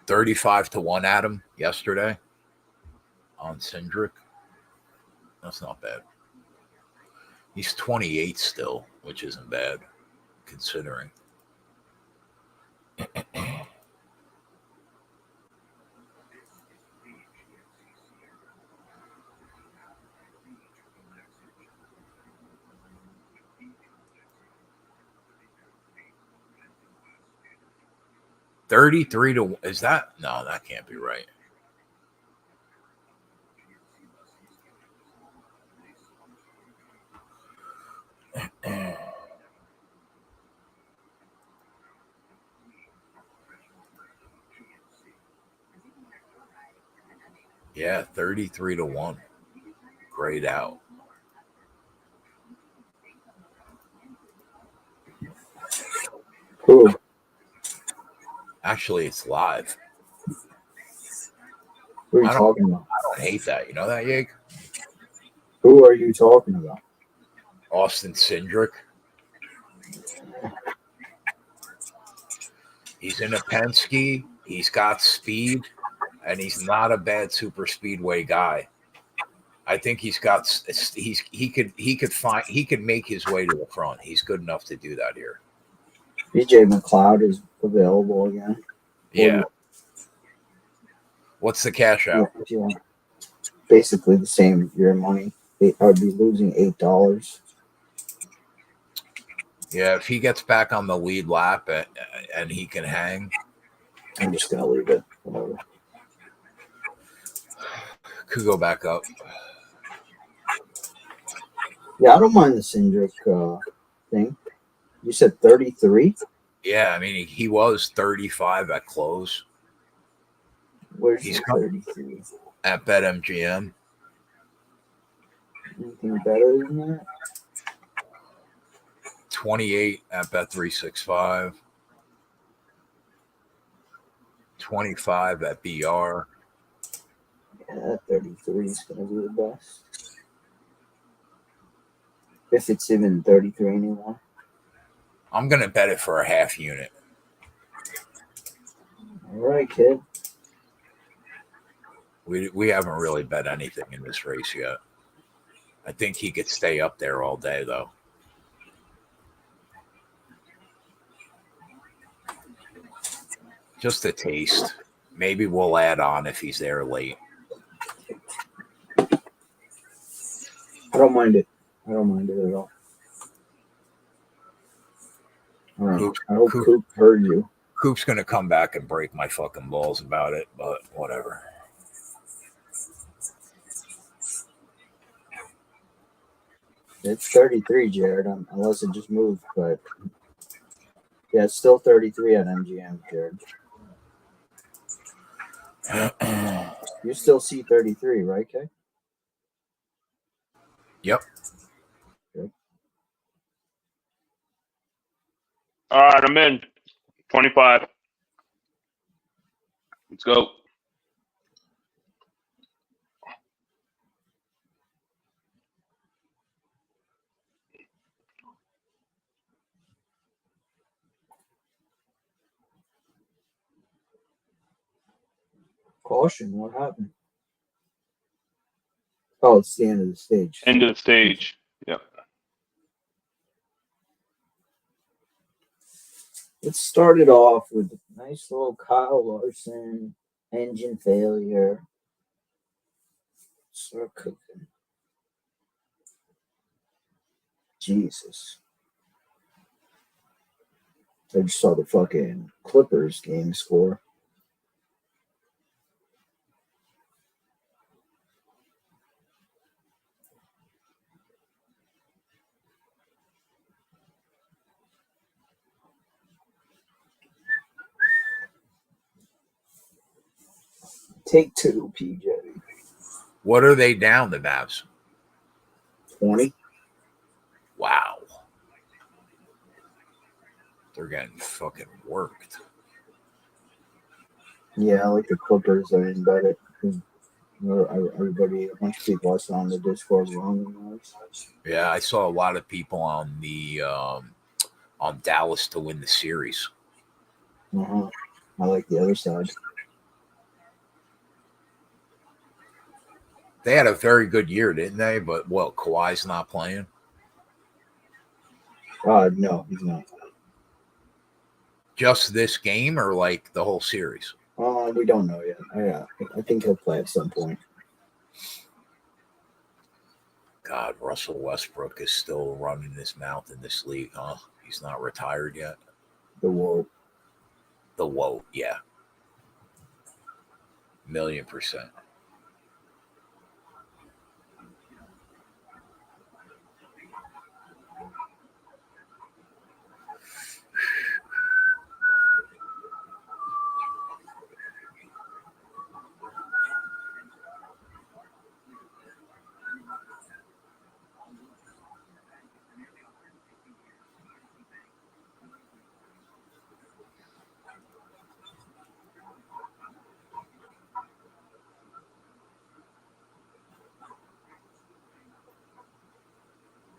$35-1 Adam yesterday on Cindric. That's not bad. He's 28 still, which isn't bad considering. $33 is that? No, that can't be right. Yeah, 33-1. Grayed out. Who? Actually, it's live. Who are you I talking about? don't hate that. You know that, Yig? Who are you talking about? Austin Cindric. He's in a Penske. He's got speed, and he's not a bad super speedway guy. I think he could make his way to the front. He's good enough to do that here. BJ McLeod is available again. Yeah. What's the cash out? Yeah. Basically the same your money. I would be losing $8. Yeah, if he gets back on the lead lap and he can hang, I'm just gonna leave it. Whatever. could go back up. Yeah, I don't mind the Cindric thing. You said 33? Yeah, I mean he was 35 at close. Where's He's 33? At BetMGM. Anything better than that? 28 at Bet365. 25 at BR. Yeah, 33 is gonna be the best. If it's even 33 anymore. I'm gonna bet it for a half unit. All right, kid. We haven't really bet anything in this race yet. I think he could stay up there all day though. Just a taste. Maybe we'll add on if he's there late. I don't mind it. I don't mind it at all. All right. I hope Coop heard you. Coop's gonna come back and break my fucking balls about it, but whatever. It's 33, Jared, unless it just moved, but yeah, it's still 33 at MGM, Jared. You still see 33, right, Kay? Yep. All right, I'm in. 25. Let's go. Caution, what happened? Oh, it's the end of the stage. End of the stage. Yep. It started off with a nice little Kyle Larson engine failure. Start cooking. Jesus. I just saw the fucking Clippers game score. Take two, PJ. What are they down, the Mavs? 20. Wow. They're getting fucking worked. Yeah, I like the Clippers. I didn't bet it. Everybody, a bunch of people I saw on the Discord wrong. Yeah, I saw a lot of people on the on Dallas to win the series. I like the other side. They had a very good year, didn't they? But well, Kawhi's not playing. No, he's not. Just this game or like the whole series? We don't know yet. I think he'll play at some point. God, Russell Westbrook is still running his mouth in this league, huh? He's not retired yet. The Wolf. The woe, yeah. 1,000,000%.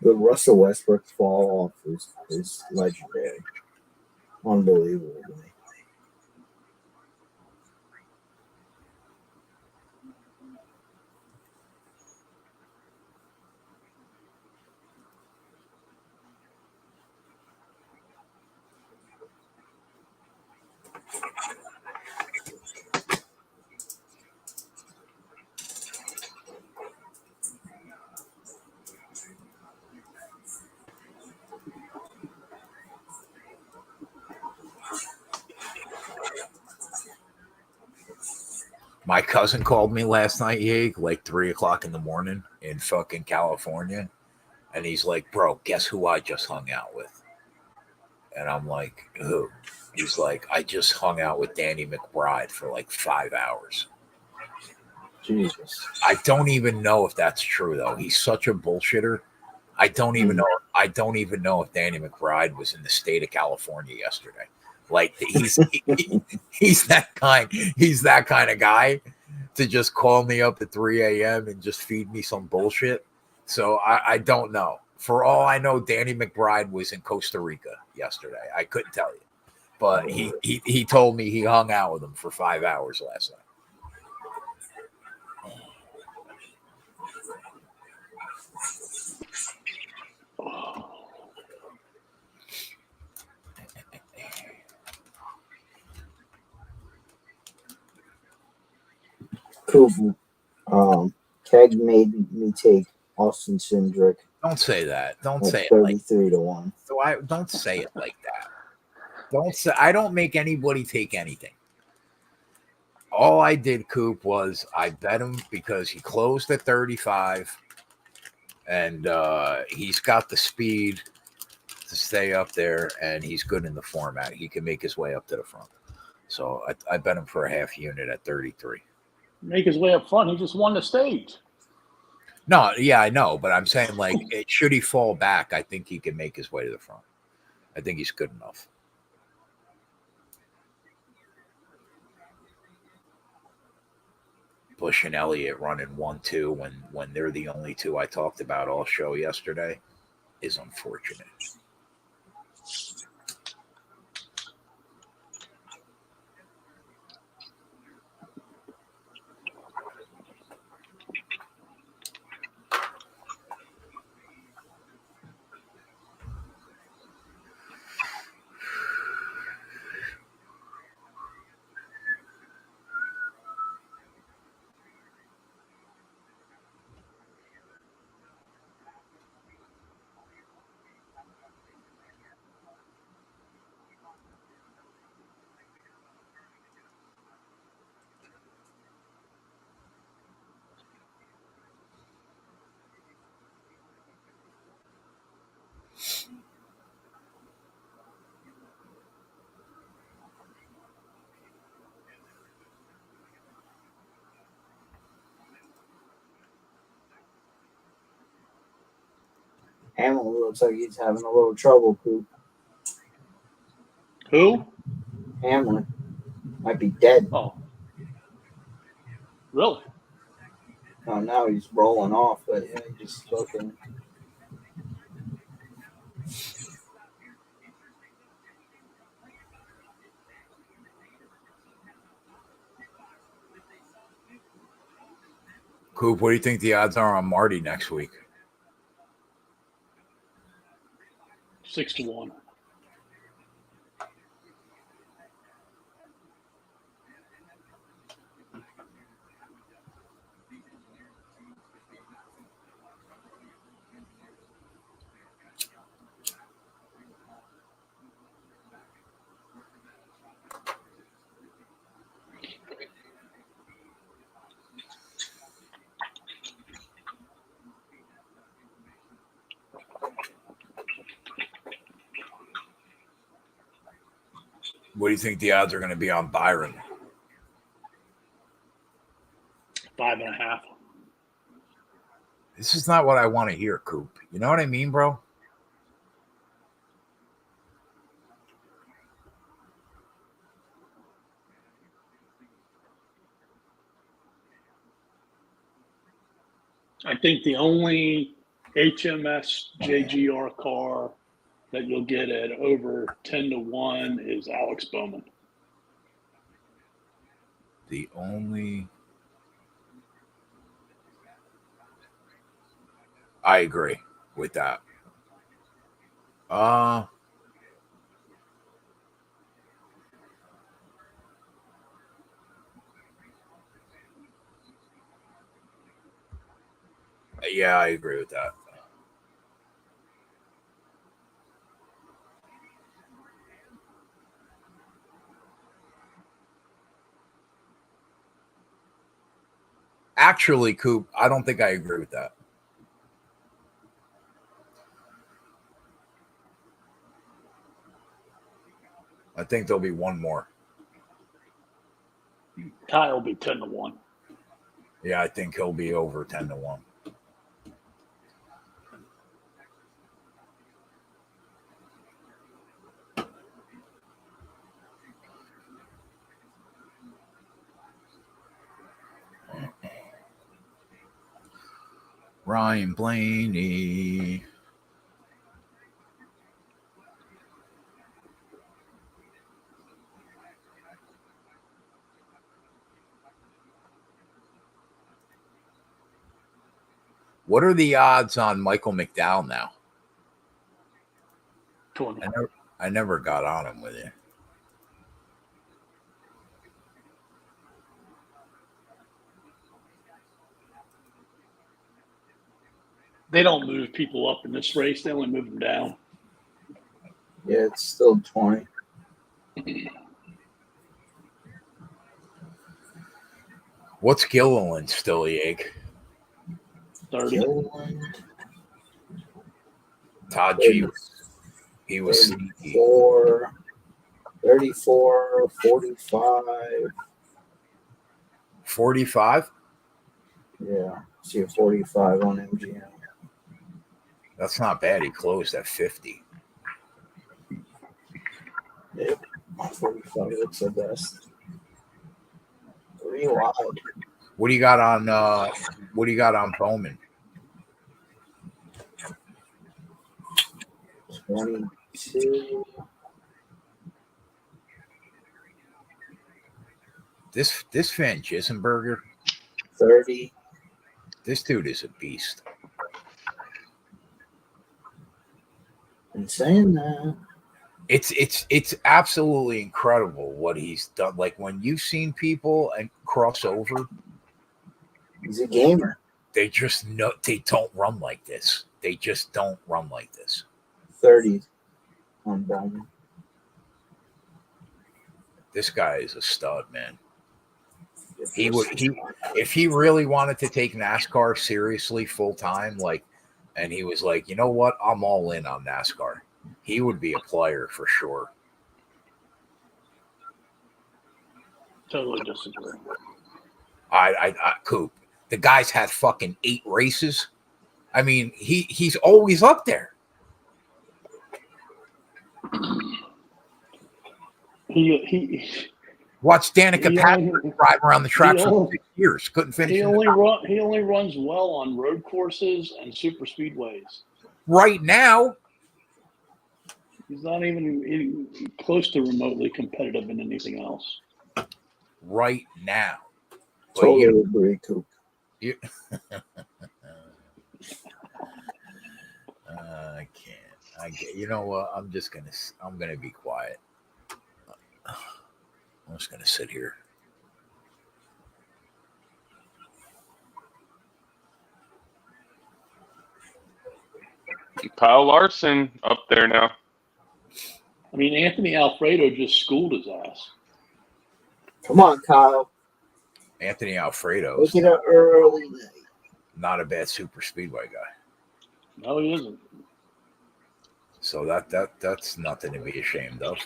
The Russell Westbrook fall off is legendary. Unbelievable to me. My cousin called me last night, Yeg, like 3:00 in the morning in fucking California. And he's like, bro, guess who I just hung out with? And I'm like, who? He's like, I just hung out with Danny McBride for like 5 hours. Jesus. I don't even know if that's true though. He's such a bullshitter. I don't even know. I don't even know if Danny McBride was in the state of California yesterday. Like he's that kind. He's that kind of guy to just call me up at 3 a.m. and just feed me some bullshit. So I don't know. For all I know, Danny McBride was in Costa Rica yesterday. I couldn't tell you, but he told me he hung out with him for 5 hours last night. Coop, Keg made me take Austin Cindric. Don't say that. Don't say it 33 to 1. So don't say it like that. Don't say. I don't make anybody take anything. All I did, Coop, was I bet him because he closed at 35, and he's got the speed to stay up there, and he's good in the format. He can make his way up to the front. So I bet him for a half unit at 33. Make his way up front. He just won the stage. No, yeah, I know, but I'm saying like, should he fall back, I think he can make his way to the front. I think he's good enough. Bush and Elliott running 1-2 when they're the only two I talked about all show yesterday is unfortunate. Hamilton looks like he's having a little trouble, Coop. Who? Hamlin might be dead. Oh. Really? Oh, now he's rolling off, but yeah, he just fucking. Coop, what do you think the odds are on Marty next week? 6-1. What do you think the odds are going to be on Byron? 5.5. This is not what I want to hear, Coop. You know what I mean, bro? I think the only HMS JGR car that you'll get at over 10-1 is Alex Bowman. The only. I agree with that. Yeah, I agree with that. Actually, Coop, I don't think I agree with that. I think there'll be one more. Kyle will be 10-1. Yeah, I think he'll be over 10-1. Ryan Blaney. What are the odds on Michael McDowell now? 20. I never got on him with you. They don't move people up in this race. They only move them down. Yeah, it's still 20. What's Gilliland still, Yeg? 30. Todd G. He was sneaky. 34, 34, 45. 45? Yeah, see a 45 on MGM. That's not bad. He closed at 50. Yep, 45 looks the best. 3 wide. What do you got on Bowman? 22. This Van Gissenberger, 30. this dude is a beast. And saying that, It's absolutely incredible what he's done. Like when you've seen people and cross over, he's a gamer. they just know they don't run like this. They just don't run like this. 30 on Bowman. This guy is a stud, man. If he really wanted to take NASCAR seriously full time, and he was like, you know what, I'm all in on NASCAR, he would be a player for sure. Totally disagree. I Coop, the guy's had fucking 8 races. I mean, he's always up there. He Watch Danica He Patrick only- drive around the track he for only- 6 years. Couldn't finish he in the only top. he only runs well on road courses and super speedways. Right now. He's not even close to remotely competitive in anything else. Right now. But Totally agree, Coop. I can't. You know what? I'm gonna be quiet. I'm just gonna sit here. Kyle Larson up there now. I mean, Anthony Alfredo just schooled his ass. Come on, Kyle. Anthony Alfredo Look at an early day. not a bad super speedway guy. No, he isn't. So that's nothing to be ashamed of.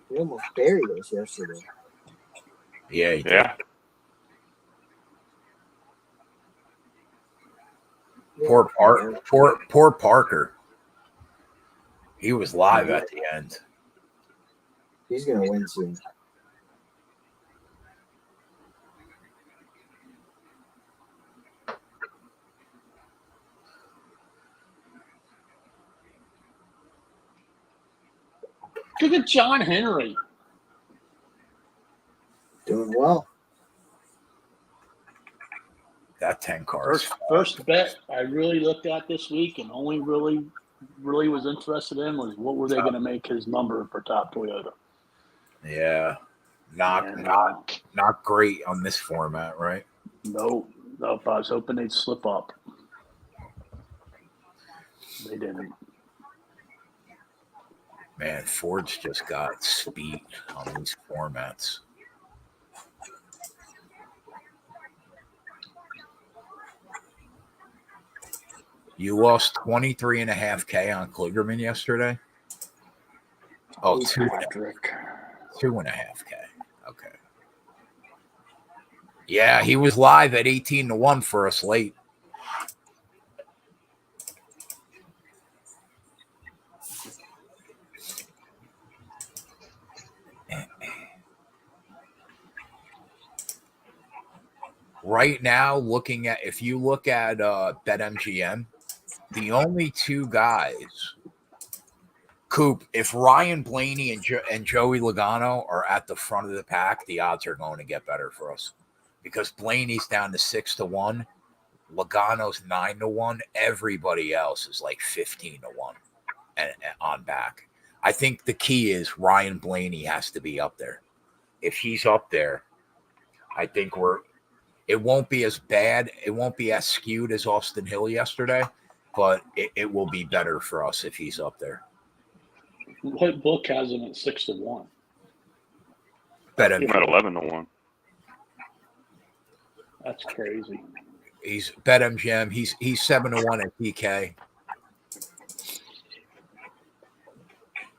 He almost buried us yesterday. Yeah, he did. Yeah. Poor Parker. He was live at the end. He's going to win soon. Look at John Henry. Doing well. That 10 cars. First bet I really looked at this week and only really was interested in was what were they going to make his number for top Toyota. Yeah. Not great on this format, right? No, I was hoping they'd slip up. They didn't. Man, Ford's just got speed on these formats. You lost 23.5K on Kligerman yesterday? Oh, Patrick. 2.5K. Okay. Yeah, he was live at 18-1 for us late. Right now, if you look at BetMGM, the only 2 guys, Coop, if Ryan Blaney and Joey Logano are at the front of the pack, the odds are going to get better for us because Blaney's down to 6-1, Logano's 9-1, everybody else is like 15-1 and on back. I think the key is Ryan Blaney has to be up there. If he's up there, I think it won't be as bad. It won't be as skewed as Austin Hill yesterday, but it will be better for us if he's up there. What book has him at 6-1? Bet I'm him at 11-1. That's crazy. He's BetMGM. He's 7-1 at PK.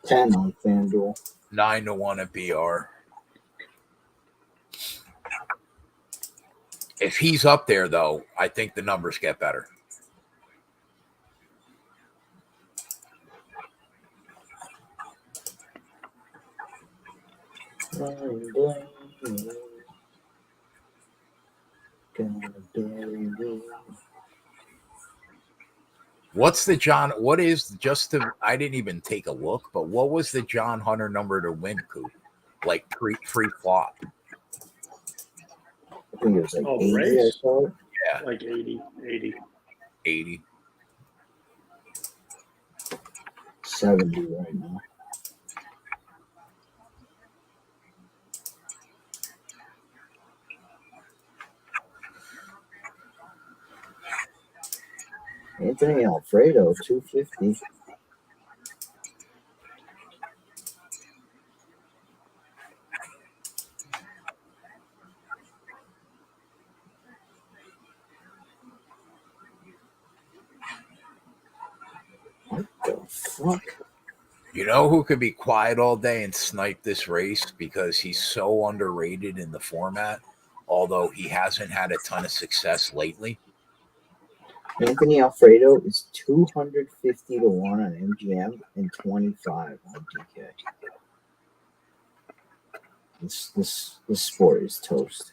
10 on FanDuel. 9-1 at BR. If he's up there, though, I think the numbers get better. What's the John? What is just the? I didn't even take a look, but what was the John Hunter number to win, Coop? Like free flop. I think it was like 80, race? I saw it. Yeah. Like 80. 80. 70 right now. Anthony Alfredo, 250. What the fuck? You know who could be quiet all day and snipe this race because he's so underrated in the format, although he hasn't had a ton of success lately? Anthony Alfredo is 250 to 1 on MGM and 25 on DK. This sport is toast.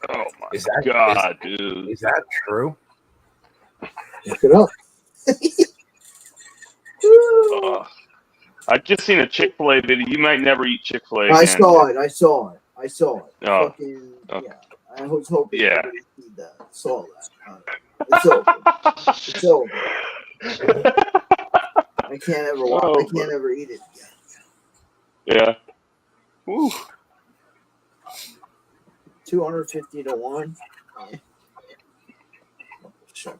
Oh my Is that god, dude! Is that true? Look it up. I just seen a Chick-fil-A video. You might never eat Chick-fil-A again. I saw it. Oh. Fucking, Okay. yeah. I was hoping Yeah. you would see that. Saw that. It's over. It's over. I can't ever watch. I can't ever eat it again. Yeah. Woo. 250 to 1. Shut up.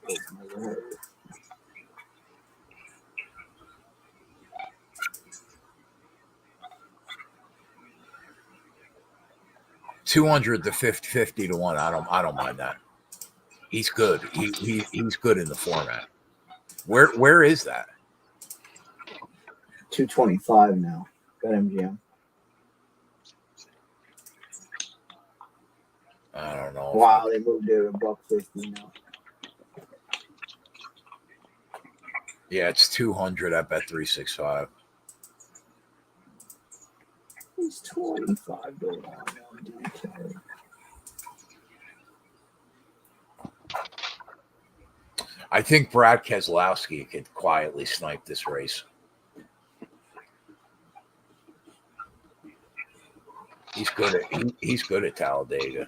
200 to 50 to 1. I don't mind that. He's good. He's good in the format. Where is that? 225 now. Got MGM. I don't know. Wow, they moved it to $1.50 now. Yeah, it's 200 at Bet365. He's 25 to 1 on DK. I think Brad Keselowski could quietly snipe this race. He's good at Talladega.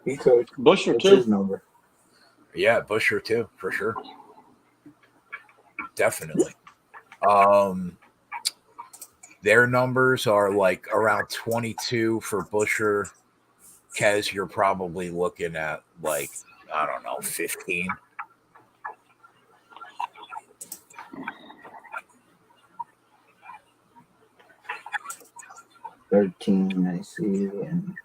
He could. Busher, What's too. his number? Yeah, Busher too, for sure. Definitely. Their numbers are like around 22 for Busher. Kez, you're probably looking at like, I don't know, 15. $13, I see. And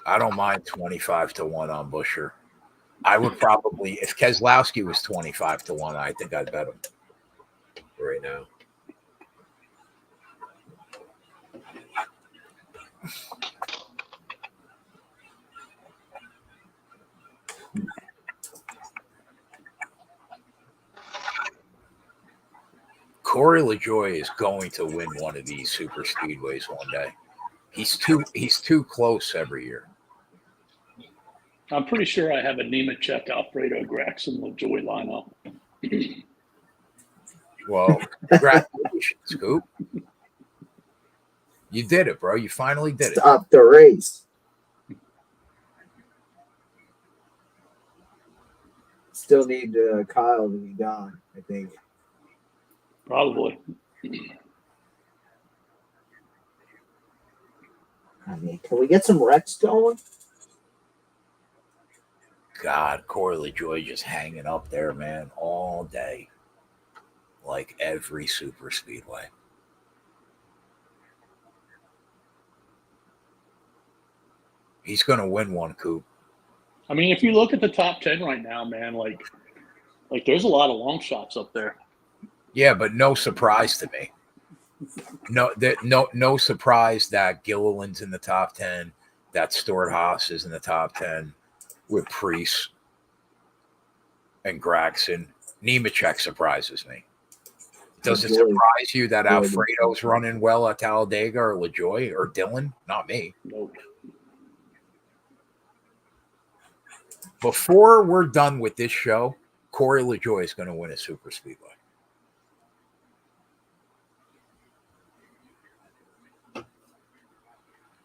I don't mind 25 to 1 on Busher. I would probably, if Keselowski was 25 to 1, I think I'd bet him right now. Corey LaJoie is going to win one of these super speedways one day. He's too close every year. I'm pretty sure I have a Nemechek, Alfredo, Graxon, LaJoy lineup. Well, congratulations, Scoop. You did it, bro. You finally did it. stop the race. Still need Kyle to be gone, I think. Probably. I mean, can we get some Rex going? God, Corey LaJoie just hanging up there, man, all day. Like every super speedway. He's going to win one, Coop. I mean, if you look at the top 10 right now, man, like there's a lot of long shots up there. Yeah, but no surprise to me. No surprise that Gilliland's in the top 10, that Stuart Haas is in the top 10 with Priest and Gragson. Nemechek surprises me. Does it surprise you that Alfredo's running well at Talladega or LaJoy or Dylan? Not me. Nope. Before we're done with this show, Corey LaJoy is going to win a Superspeedway.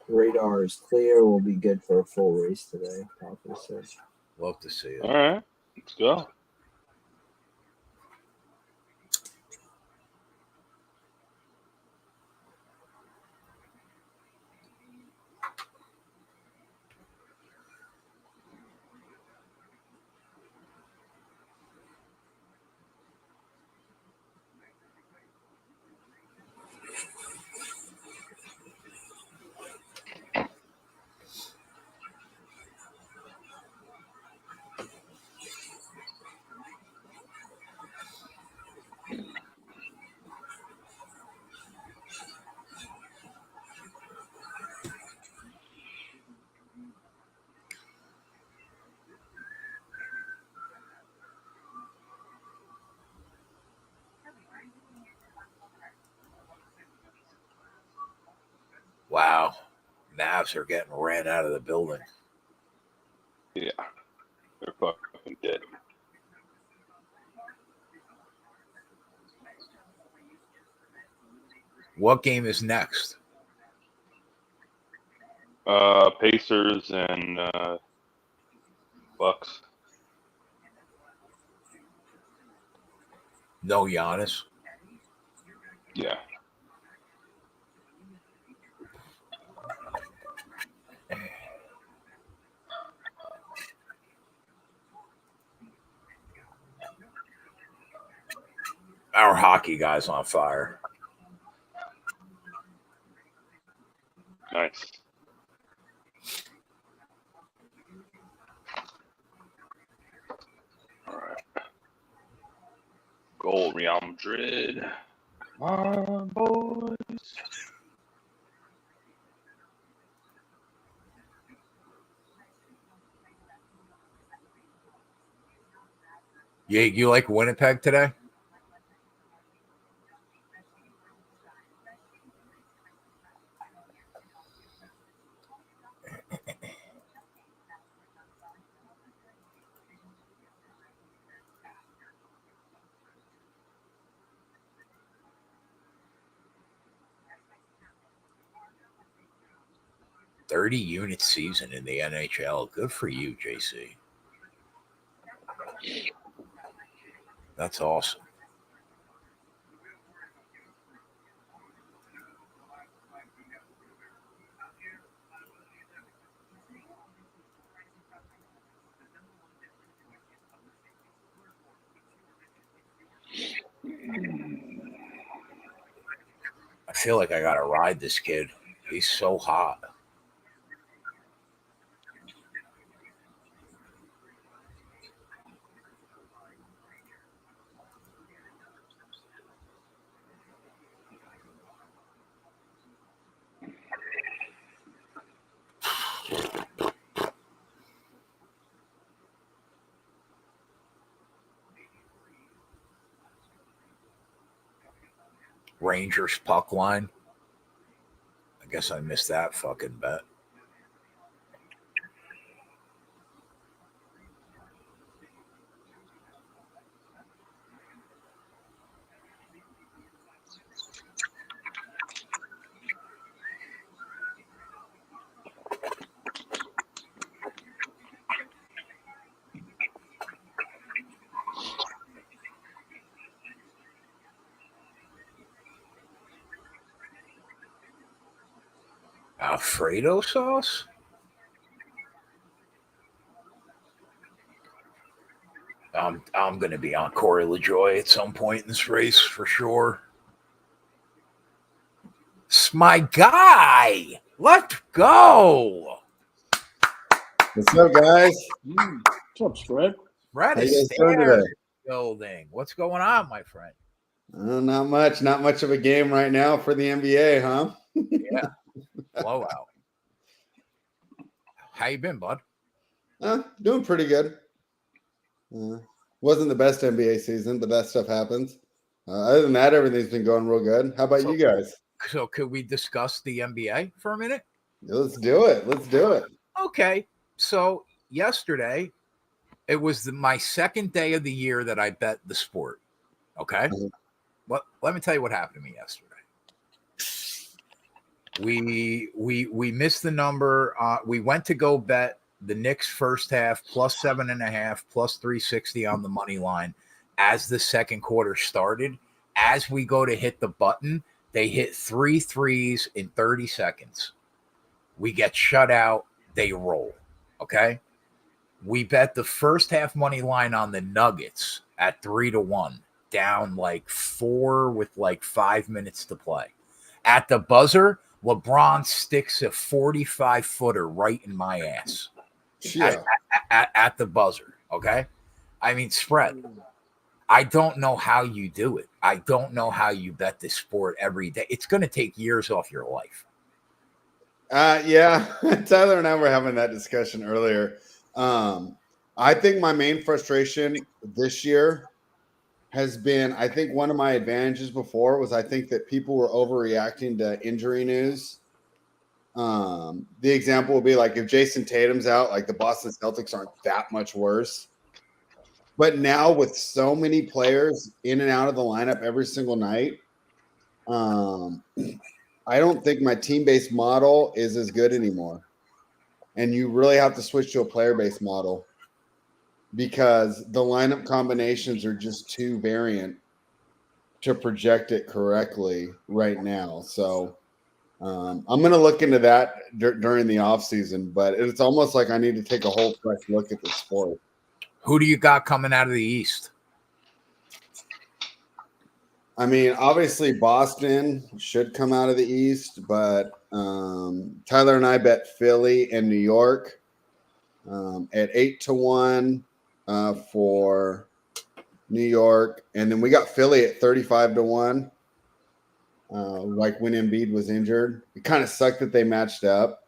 Radar is clear. We'll be good for a full race today. Love to see it. All right, let's go. Wow. Mavs are getting ran out of the building. Yeah, they're fucking dead. What game is next? Pacers and Bucks. No Giannis. Yeah. Our hockey guy's on fire. Nice. All right. Goal, Real Madrid. Come on, boys. You like Winnipeg today? $30-unit season in the NHL. Good for you, JC. That's awesome. I feel like I got to ride this kid. He's so hot. Rangers puck line. I guess I missed that fucking bet. Alfredo sauce? I'm going to be on Corey LaJoy at some point in this race for sure. It's my guy. Let's go. What's up, guys? What's up, Spread? Brad How you is guys doing there in today? the building. What's going on, my friend? Not much. Not much of a game right now for the NBA, huh? Yeah, blowout. How you been, bud? Doing pretty good. Wasn't the best NBA season, but that stuff happens. Other than that, everything's been going real good. How about you guys? So could we discuss the NBA for a minute? Let's do it. Let's do it. Okay. So yesterday, it was my second day of the year that I bet the sport. Okay. Mhm. Let me tell you what happened to me yesterday. We missed the number. We went to go bet the Knicks first half plus 7.5 plus 360 on the money line as the second quarter started. As we go to hit the button, they hit 3 threes in 30 seconds. We get shut out. They roll. Okay. We bet the first half money line on the Nuggets at 3-1, down like 4 with like 5 minutes to play. At the buzzer, LeBron sticks a 45-footer right in my ass. Yeah. At the buzzer. Okay. I mean, Spread. I don't know how you do it. I don't know how you bet this sport every day. It's going to take years off your life. Yeah. Tyler and I were having that discussion earlier. I think my main frustration this year has been, I think one of my advantages before was I think that people were overreacting to injury news. The example would be like if Jason Tatum's out, like the Boston Celtics aren't that much worse. But now with so many players in and out of the lineup every single night, I don't think my team-based model is as good anymore. And you really have to switch to a player-based model because the lineup combinations are just too variant to project it correctly right now. So I'm going to look into that during the offseason, but it's almost like I need to take a whole fresh look at the sport. Who do you got coming out of the East? I mean, obviously Boston should come out of the East, but Tyler and I bet Philly and New York at 8-1 for New York, and then we got Philly at 35-1. Like when Embiid was injured, it kind of sucked that they matched up.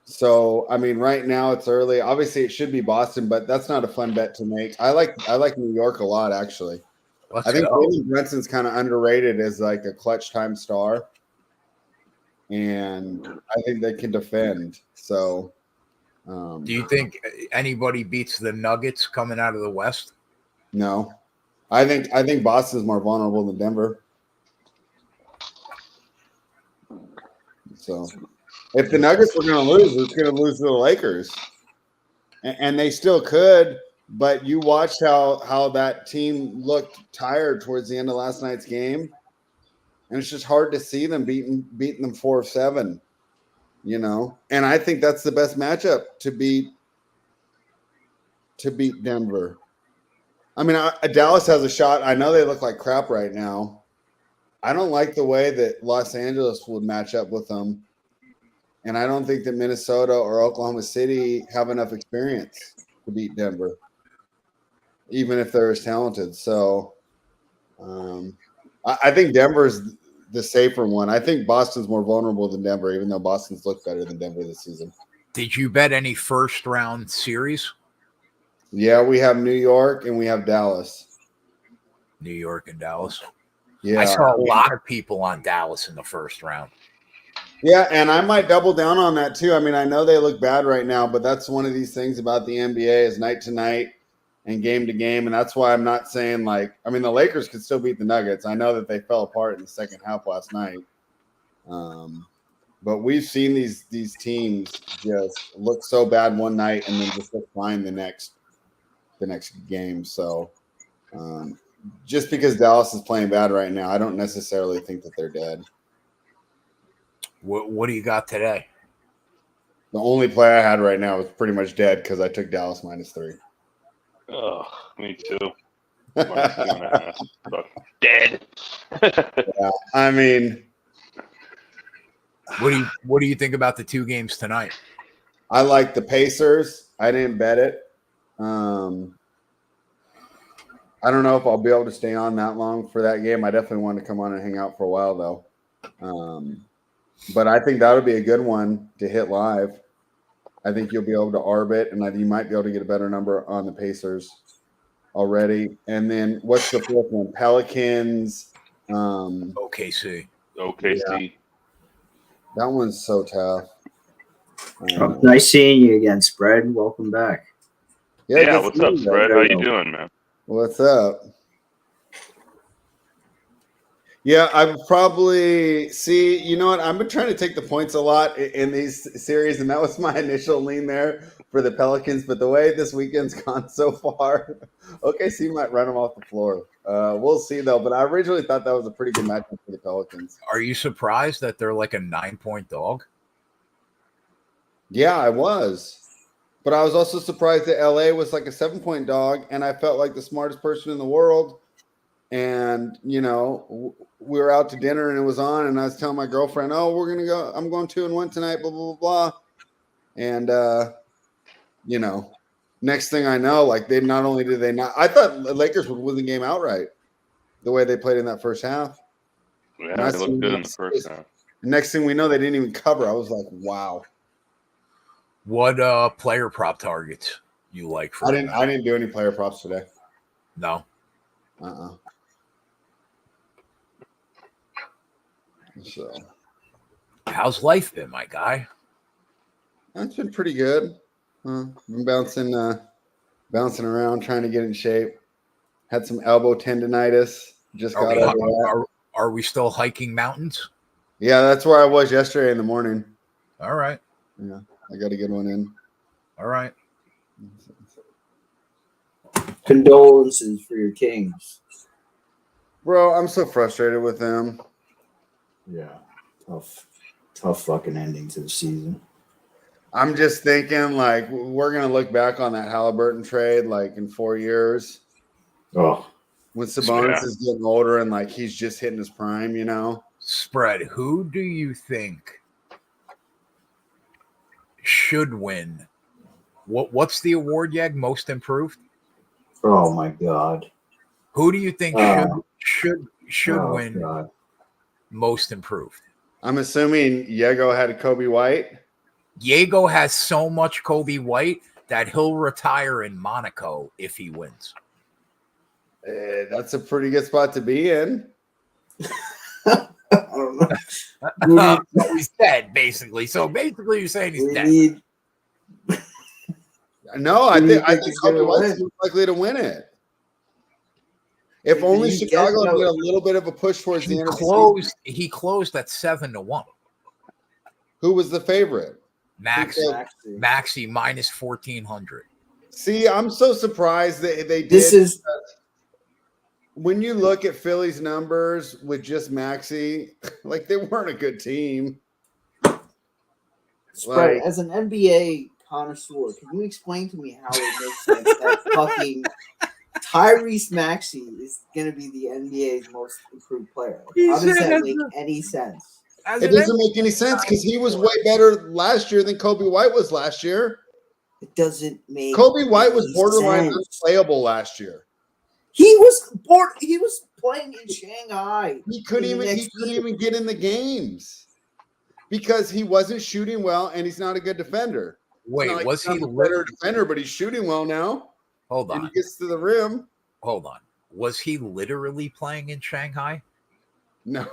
So I mean, right now it's early. Obviously, it should be Boston, but that's not a fun bet to make. I like New York a lot, actually. I think Jalen Brunson's kind of underrated as like a clutch time star, and I think they can defend. So, do you think anybody beats the Nuggets coming out of the West? No, I think Boston's more vulnerable than Denver. So, if the Nuggets were going to lose, it's going to lose to the Lakers, and they still could. But you watched how that team looked tired towards the end of last night's game, and it's just hard to see them beating them 4-7. You know, and I think that's the best matchup to beat Denver. I mean, Dallas has a shot. I know they look like crap right now. I don't like the way that Los Angeles would match up with them. And I don't think that Minnesota or Oklahoma City have enough experience to beat Denver, even if they're as talented. So I think Denver's the safer one. I think Boston's more vulnerable than Denver, even though Boston's looked better than Denver this season. Did you bet any first round series? Yeah, we have New York and we have Dallas. New York and Dallas. Yeah, I saw a lot of people on Dallas in the first round. Yeah, and I might double down on that too. I mean, I know they look bad right now, but that's one of these things about the NBA is night to night and game to game, and that's why I'm not saying like – I mean, the Lakers could still beat the Nuggets. I know that they fell apart in the second half last night. But we've seen these teams just look so bad one night and then just look fine the next game. So just because Dallas is playing bad right now, I don't necessarily think that they're dead. What do you got today? The only play I had right now is pretty much dead because I took Dallas -3. Oh, me too. -2.5. Dead. Yeah, I mean, What do you think about the two games tonight? I like the Pacers I didn't bet it. I don't know if I'll be able to stay on that long for that game. I definitely want to come on and hang out for a while, though. But I think that would be a good one to hit live. I think you'll be able to arb it, and you might be able to get a better number on the Pacers already. And then what's the fourth one? Pelicans. OKC. OKC. Yeah. That one's so tough. Nice seeing you again, Spread. Welcome back. Yeah, what's up, Spread? How you doing, man? What's up? Yeah, I would probably see. You know what? I've been trying to take the points a lot in these series, and that was my initial lean there for the Pelicans. But the way this weekend's gone so far, OKC might run them off the floor. We'll see, though. But I originally thought that was a pretty good matchup for the Pelicans. Are you surprised that they're like a 9-point dog? Yeah, I was. But I was also surprised that LA was like a 7-point dog, and I felt like the smartest person in the world. And, you know, we were out to dinner and it was on, and I was telling my girlfriend, oh, we're going to go, I'm going 2-1 tonight, blah, blah, blah, blah. And, you know, next thing I know, like they not only did they not, I thought the Lakers would win the game outright the way they played in that first half. Yeah, they looked good in the first half. Next thing we know, they didn't even cover. I was like, wow. What player prop targets you like for I didn't do any player props today. No. So how's life been, my guy? It's been pretty good. Been bouncing around, trying to get in shape. Had some elbow tendonitis. Just got over that. Are we still hiking mountains? Yeah, that's where I was yesterday in the morning. All right. Yeah, I got to get one in. All right. Condolences for your Kings. Bro, I'm so frustrated with them. Yeah, tough fucking ending to the season. I'm just thinking, like, we're going to look back on that Halliburton trade, like, in 4 years. Oh. When Sabonis is getting older and, like, he's just hitting his prime, you know? Spread, who do you think should win? What's the award, Yeg? Most improved? Oh, my God. Who do you think should win God. most improved? I'm assuming Diego had Kobe White. Diego has so much Kobe White that he'll retire in Monaco if he wins. That's a pretty good spot to be in. I don't know. He's dead, basically. So basically, you're saying he's dead. No, I think Kobe White's likely to win it. If only Chicago did a little bit of a push towards the end of the season. He closed at 7-1. Who was the favorite? Maxi minus 1,400. See, I'm so surprised that they did. When you look at Philly's numbers with just Maxi, like they weren't a good team. Spread, as an NBA connoisseur, can you explain to me how it makes sense that fucking Tyrese Maxey is going to be the NBA's most improved player? How does that make any sense? It doesn't make any sense because he was way better last year than Kobe White was last year. It doesn't make Kobe White was borderline unplayable last year. He was playing in Shanghai. He couldn't even get in the games because he wasn't shooting well and he's not a good defender. Wait, like was he a better defender? But he's shooting well now. Hold on, and he gets to the rim. Hold on, was he literally playing in Shanghai? No,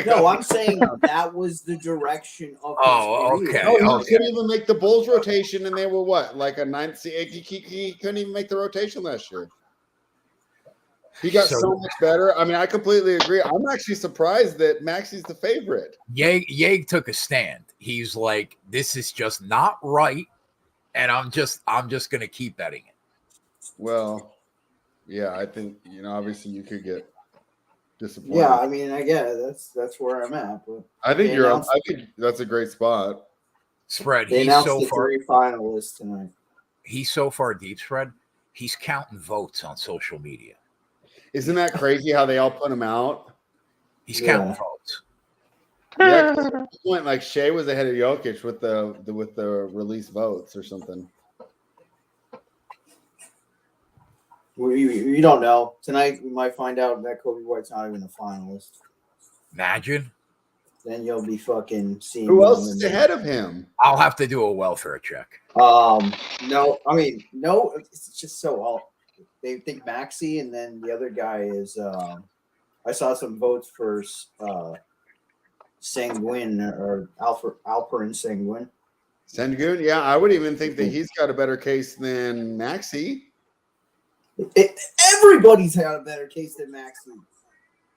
no, I'm saying that was the direction of. Okay. No, he couldn't even make the Bulls rotation, and they were what, like a ninth seed? He couldn't even make the rotation last year. He got so much better. I mean, I completely agree. I'm actually surprised that Maxi's the favorite. Yeg took a stand. He's like, this is just not right, and I'm just gonna keep betting it. Well, yeah, I think obviously you could get disappointed. Yeah, I mean, I get it. That's where I'm at. But I think I think that's a great spot. Spread. They announced the 3 finalists tonight. He's so far deep, Spread. He's counting votes on social media. Isn't that crazy how they all put him out? He's counting votes. Yeah, at one point, like Shea was ahead of Jokic with the release votes or something. We don't know. Tonight we might find out that Kobe White's not even a finalist. Imagine. Then you'll be fucking seeing. Who else is ahead of him? I'll have to do a welfare check. No. I mean, no. It's just so all. They think Maxi, and then the other guy is. I saw some votes for Sanguin or Alperin Sanguin. Sengun? Yeah, I would even think that he's got a better case than Maxi. Everybody's had a better case than Maxi.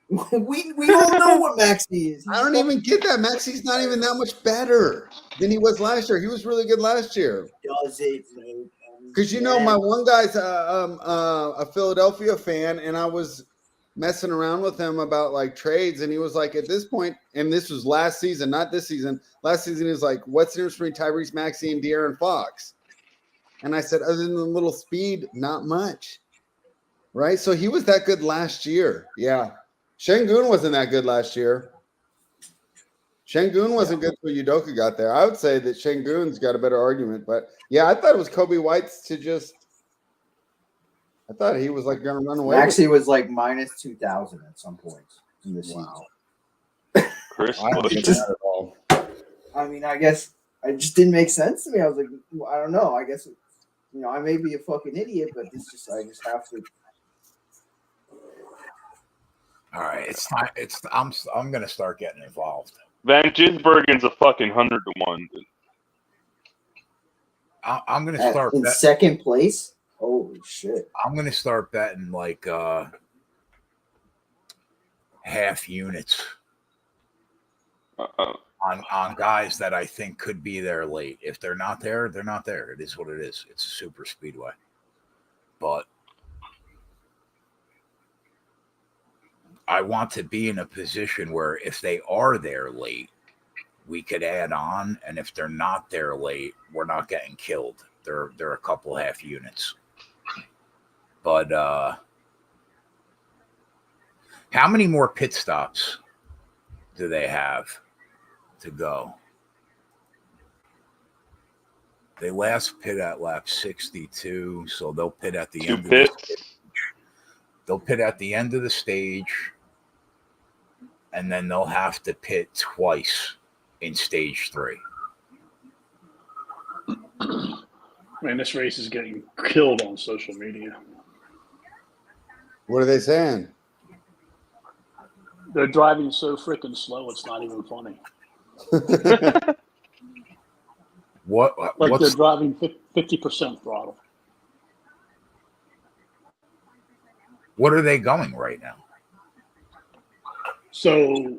We all know what Maxi is. I don't even get that. Maxi's not even that much better than he was last year. He was really good last year. Does it? Because my one guy's a Philadelphia fan, and I was messing around with him about like trades, and he was like, at this point, and this was last season, not this season. Last season, he was like, what's the difference between Tyrese Maxey and De'Aaron Fox? And I said, other than the little speed, not much. Right? So he was that good last year. Yeah. Şengün wasn't that good last year. Şengün wasn't good till Udoka got there. I would say that Şengün's got a better argument, but yeah, I thought it was Kobe White's to just. I thought he was like going to run away. Maxi was like minus 2,000 at some point in the season. Chris, I mean, I guess it just didn't make sense to me. I was like, I don't know. I guess I may be a fucking idiot, but I just have to. All right, it's time. I'm gonna start getting involved. Van Gisbergen's a fucking 100 to 1. I'm gonna start in second place. Holy shit! I'm gonna start betting like half units on guys that I think could be there late. If they're not there, they're not there. It is what it is. It's a super speedway, but I want to be in a position where if they are there late, we could add on, and if they're not there late, we're not getting killed. They're a couple half units. But how many more pit stops do they have to go? They last pit at lap 62, so they'll pit at the end. They'll pit at the end of the stage, and then they'll have to pit twice in stage 3. Man, this race is getting killed on social media. What are they saying? They're driving so freaking slow, it's not even funny. They're driving 50% throttle. What are they going right now? So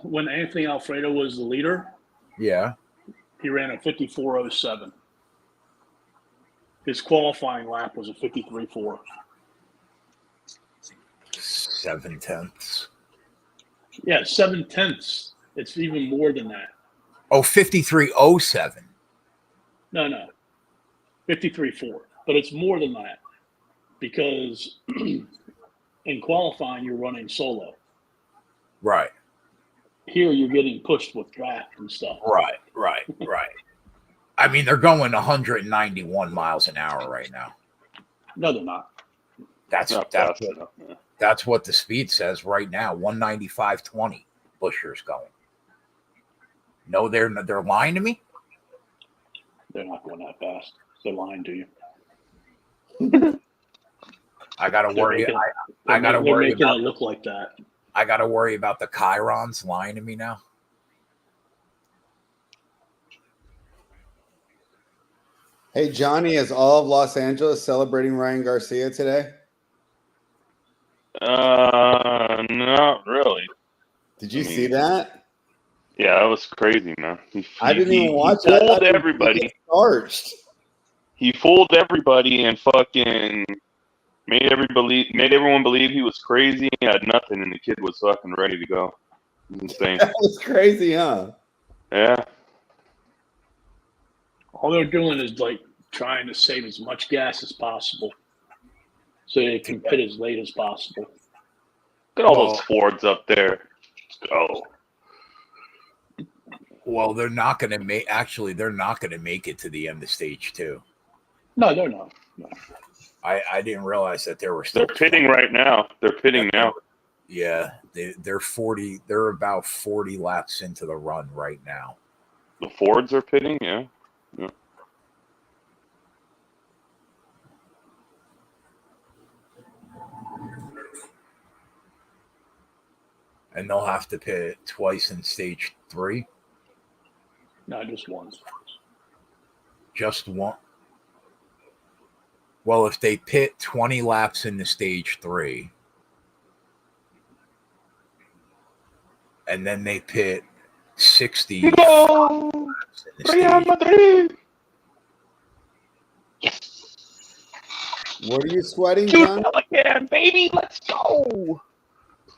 when Anthony Alfredo was the leader, yeah, he ran a 54.07. His qualifying lap was a 53.4. 0.7. Yeah, 0.7. It's even more than that. Oh, 53.07. No. 53.4. But it's more than that because in qualifying, you're running solo. Right. Here, you're getting pushed with draft and stuff. Right. I mean, they're going 191 miles an hour right now. No, they're not. That's what the speed says right now. 195.20. Buscher's going. No, they're lying to me. They're not going that fast. They're lying to you. I gotta worry. I gotta worry making about it look like that. I gotta worry about the Chirons lying to me now. Hey, Johnny, is all of Los Angeles celebrating Ryan Garcia today? Not really. Did you see that? Yeah, that was crazy, man. I didn't even watch it. He fooled everybody. He fooled everybody and fucking made everyone believe he was crazy and had nothing, and the kid was fucking ready to go. It was insane. That was crazy, huh? Yeah. All they're doing is like trying to save as much gas as possible so they can pit as late as possible. Look at all those Fords up there. Let's go. Well, they're not going to make. Actually, they're not going to make it to the end of stage 2. No, they're not. No. I didn't realize that there were They're still pitting right now. They're pitting now. Yeah, they're 40. They're about 40 laps into the run right now. The Fords are pitting, yeah. And they'll have to pit twice in stage 3. No, just once. Just one. Well, if they pit 20 laps into stage 3, and then they pit 60 No! laps into Real stage. Madrid! What are you sweating, Jude John? Bellingham, baby, let's go!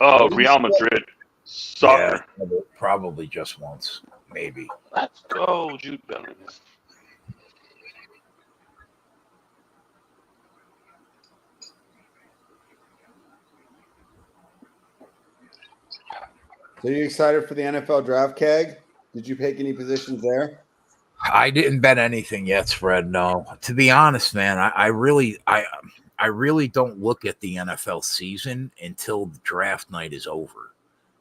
Oh, What are you Real Madrid. Soccer. Yeah, probably just once, maybe. Let's go, Jude Bellingham. So you excited for the NFL draft, Keg? Did you pick any positions there? I didn't bet anything yet, Fred. No, to be honest, man, I really don't look at the NFL season until the draft night is over,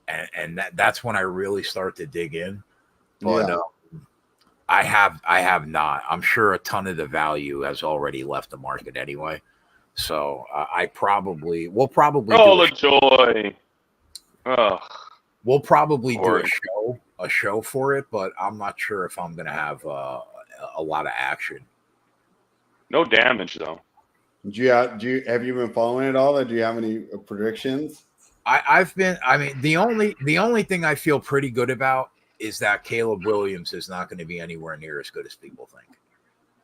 and that's when I really start to dig in. But I have not. I'm sure a ton of the value has already left the market anyway. So we'll probably Oh, the joy. Ugh. We'll probably do a show for it, but I'm not sure if I'm going to have a lot of action. No damage though. Have you been following it all? Or do you have any predictions? I've been. I mean, the only thing I feel pretty good about is that Caleb Williams is not going to be anywhere near as good as people think.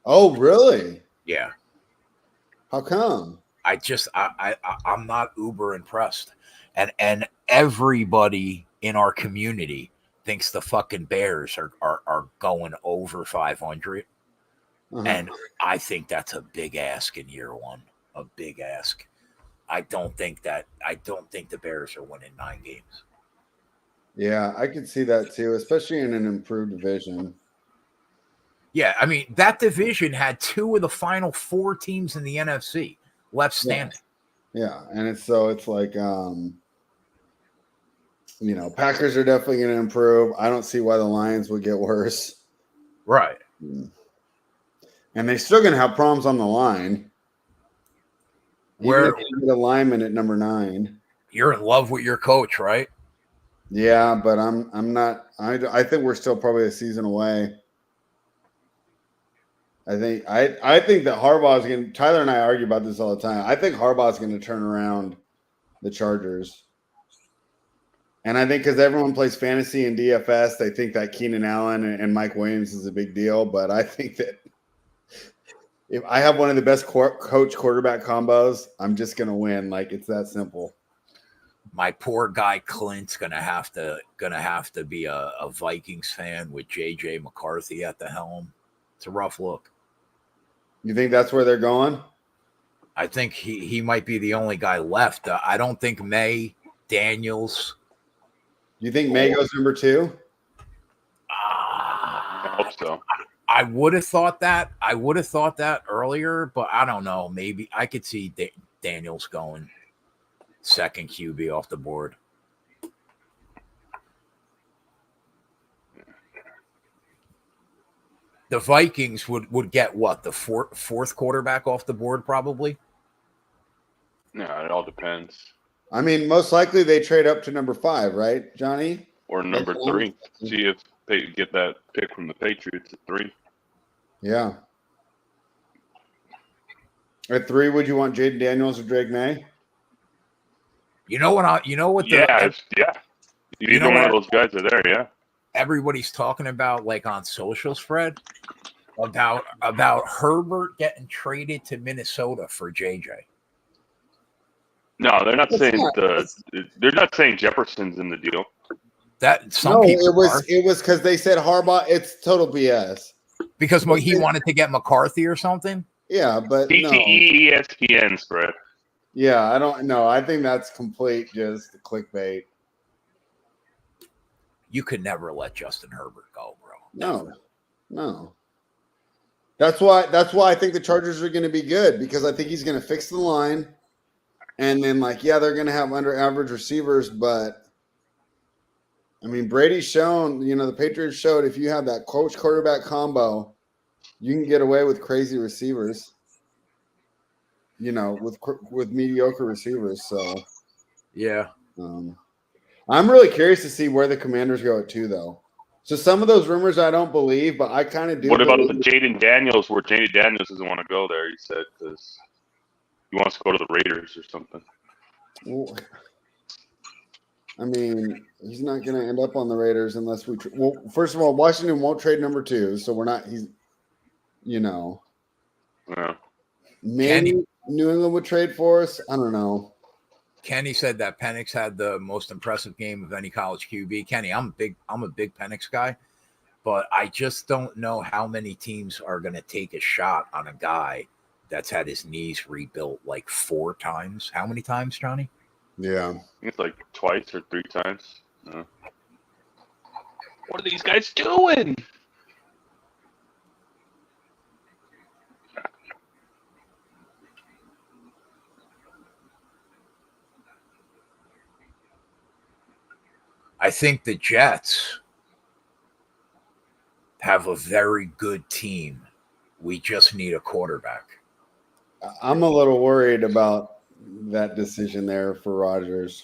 Oh, really? Yeah. How come? I'm not uber impressed, and everybody in our community thinks the fucking Bears are going over 500, and I think that's a big ask in year one. A big ask. I don't think the Bears are winning 9 games. Yeah, I could see that too, especially in an improved division. Yeah, I mean, that division had 2 of the final 4 teams in the NFC left standing. Yeah, and it's like Packers are definitely going to improve. I don't see why the Lions would get worse. Right. And they're still going to have problems on the line. Where even if you get a lineman at number 9. You're in love with your coach, right? Yeah, but I'm not. I think we're still probably a season away. I think that Harbaugh's going to. Tyler and I argue about this all the time. I think Harbaugh's going to turn around the Chargers. And I think because everyone plays fantasy and DFS, they think that Keenan Allen and Mike Williams is a big deal. But I think that if I have one of the best coach quarterback combos, I'm just going to win. Like, it's that simple. My poor guy Clint's gonna have to be a Vikings fan with JJ McCarthy at the helm. It's a rough look. You think that's where they're going? I think he might be the only guy left. I don't think Daniels. You think May goes number 2? I hope so. I would have thought that. Earlier, but I don't know. Maybe I could see Daniels going second QB off the board. The Vikings would get what, the fourth quarterback off the board probably? No, it all depends. I mean, most likely they trade up to number 5, right, Johnny? Or number 3. See if they get that pick from the Patriots at 3. Yeah. At 3, would you want Jaden Daniels or Drake May? You know what? Yeah. Either one of those guys are there. Yeah. Everybody's talking about, like on social spread, about Herbert getting traded to Minnesota for JJ. No, they're not saying they're not saying Jefferson's in the deal. It was because they said Harbaugh. It's total BS. Because he wanted to get McCarthy or something. Yeah, but PTE ESPN spread. Yeah, I don't know. I think that's complete just clickbait. You could never let Justin Herbert go, bro. No. That's why I think the Chargers are going to be good, because I think he's going to fix the line, and then they're going to have under average receivers, but I mean Brady's shown, the Patriots showed if you have that coach quarterback combo, you can get away with crazy receivers. With mediocre receivers. So Yeah. I'm really curious to see where the Commanders go at 2, though. So some of those rumors I don't believe, but I kind of do. What about the Jaden Daniels, where Jaden Daniels doesn't want to go there? He said because he wants to go to the Raiders or something. Well, I mean, he's not going to end up on the Raiders unless we. Well, first of all, Washington won't trade number 2, so we're not. He's, Yeah. Maybe New England would trade for us. I don't know. Kenny said that Penix had the most impressive game of any college QB. Kenny, I'm a big Penix guy, but I just don't know how many teams are going to take a shot on a guy that's had his knees rebuilt 4 times. How many times, Johnny? Yeah. It's twice or 3 times. What are these guys doing? I think the Jets have a very good team. We just need a quarterback. I'm a little worried about that decision there for Rodgers.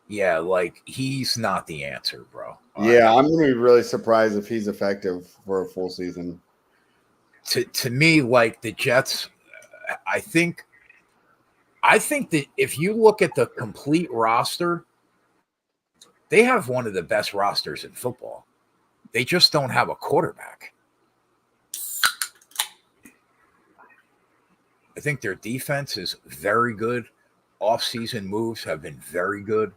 Yeah, he's not the answer, bro. Yeah, I'm going to be really surprised if he's effective for a full season. To me, the Jets, I think that if you look at the complete roster, they have one of the best rosters in football. They just don't have a quarterback. I think their defense is very good. Off-season moves have been very good.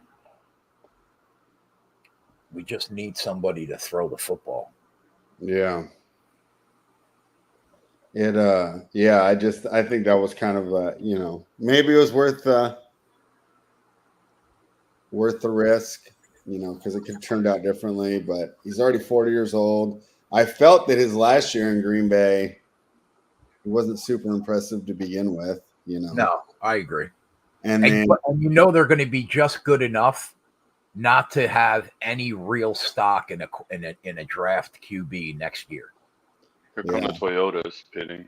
We just need somebody to throw the football. Yeah. I think that was kind of maybe it was worth the risk, because it could have turned out differently, but he's already 40 years old. I felt that his last year in Green Bay, it wasn't super impressive to begin with, No, I agree. And they're going to be just good enough not to have any real stock in a draft QB next year. Here come the Toyotas pitting.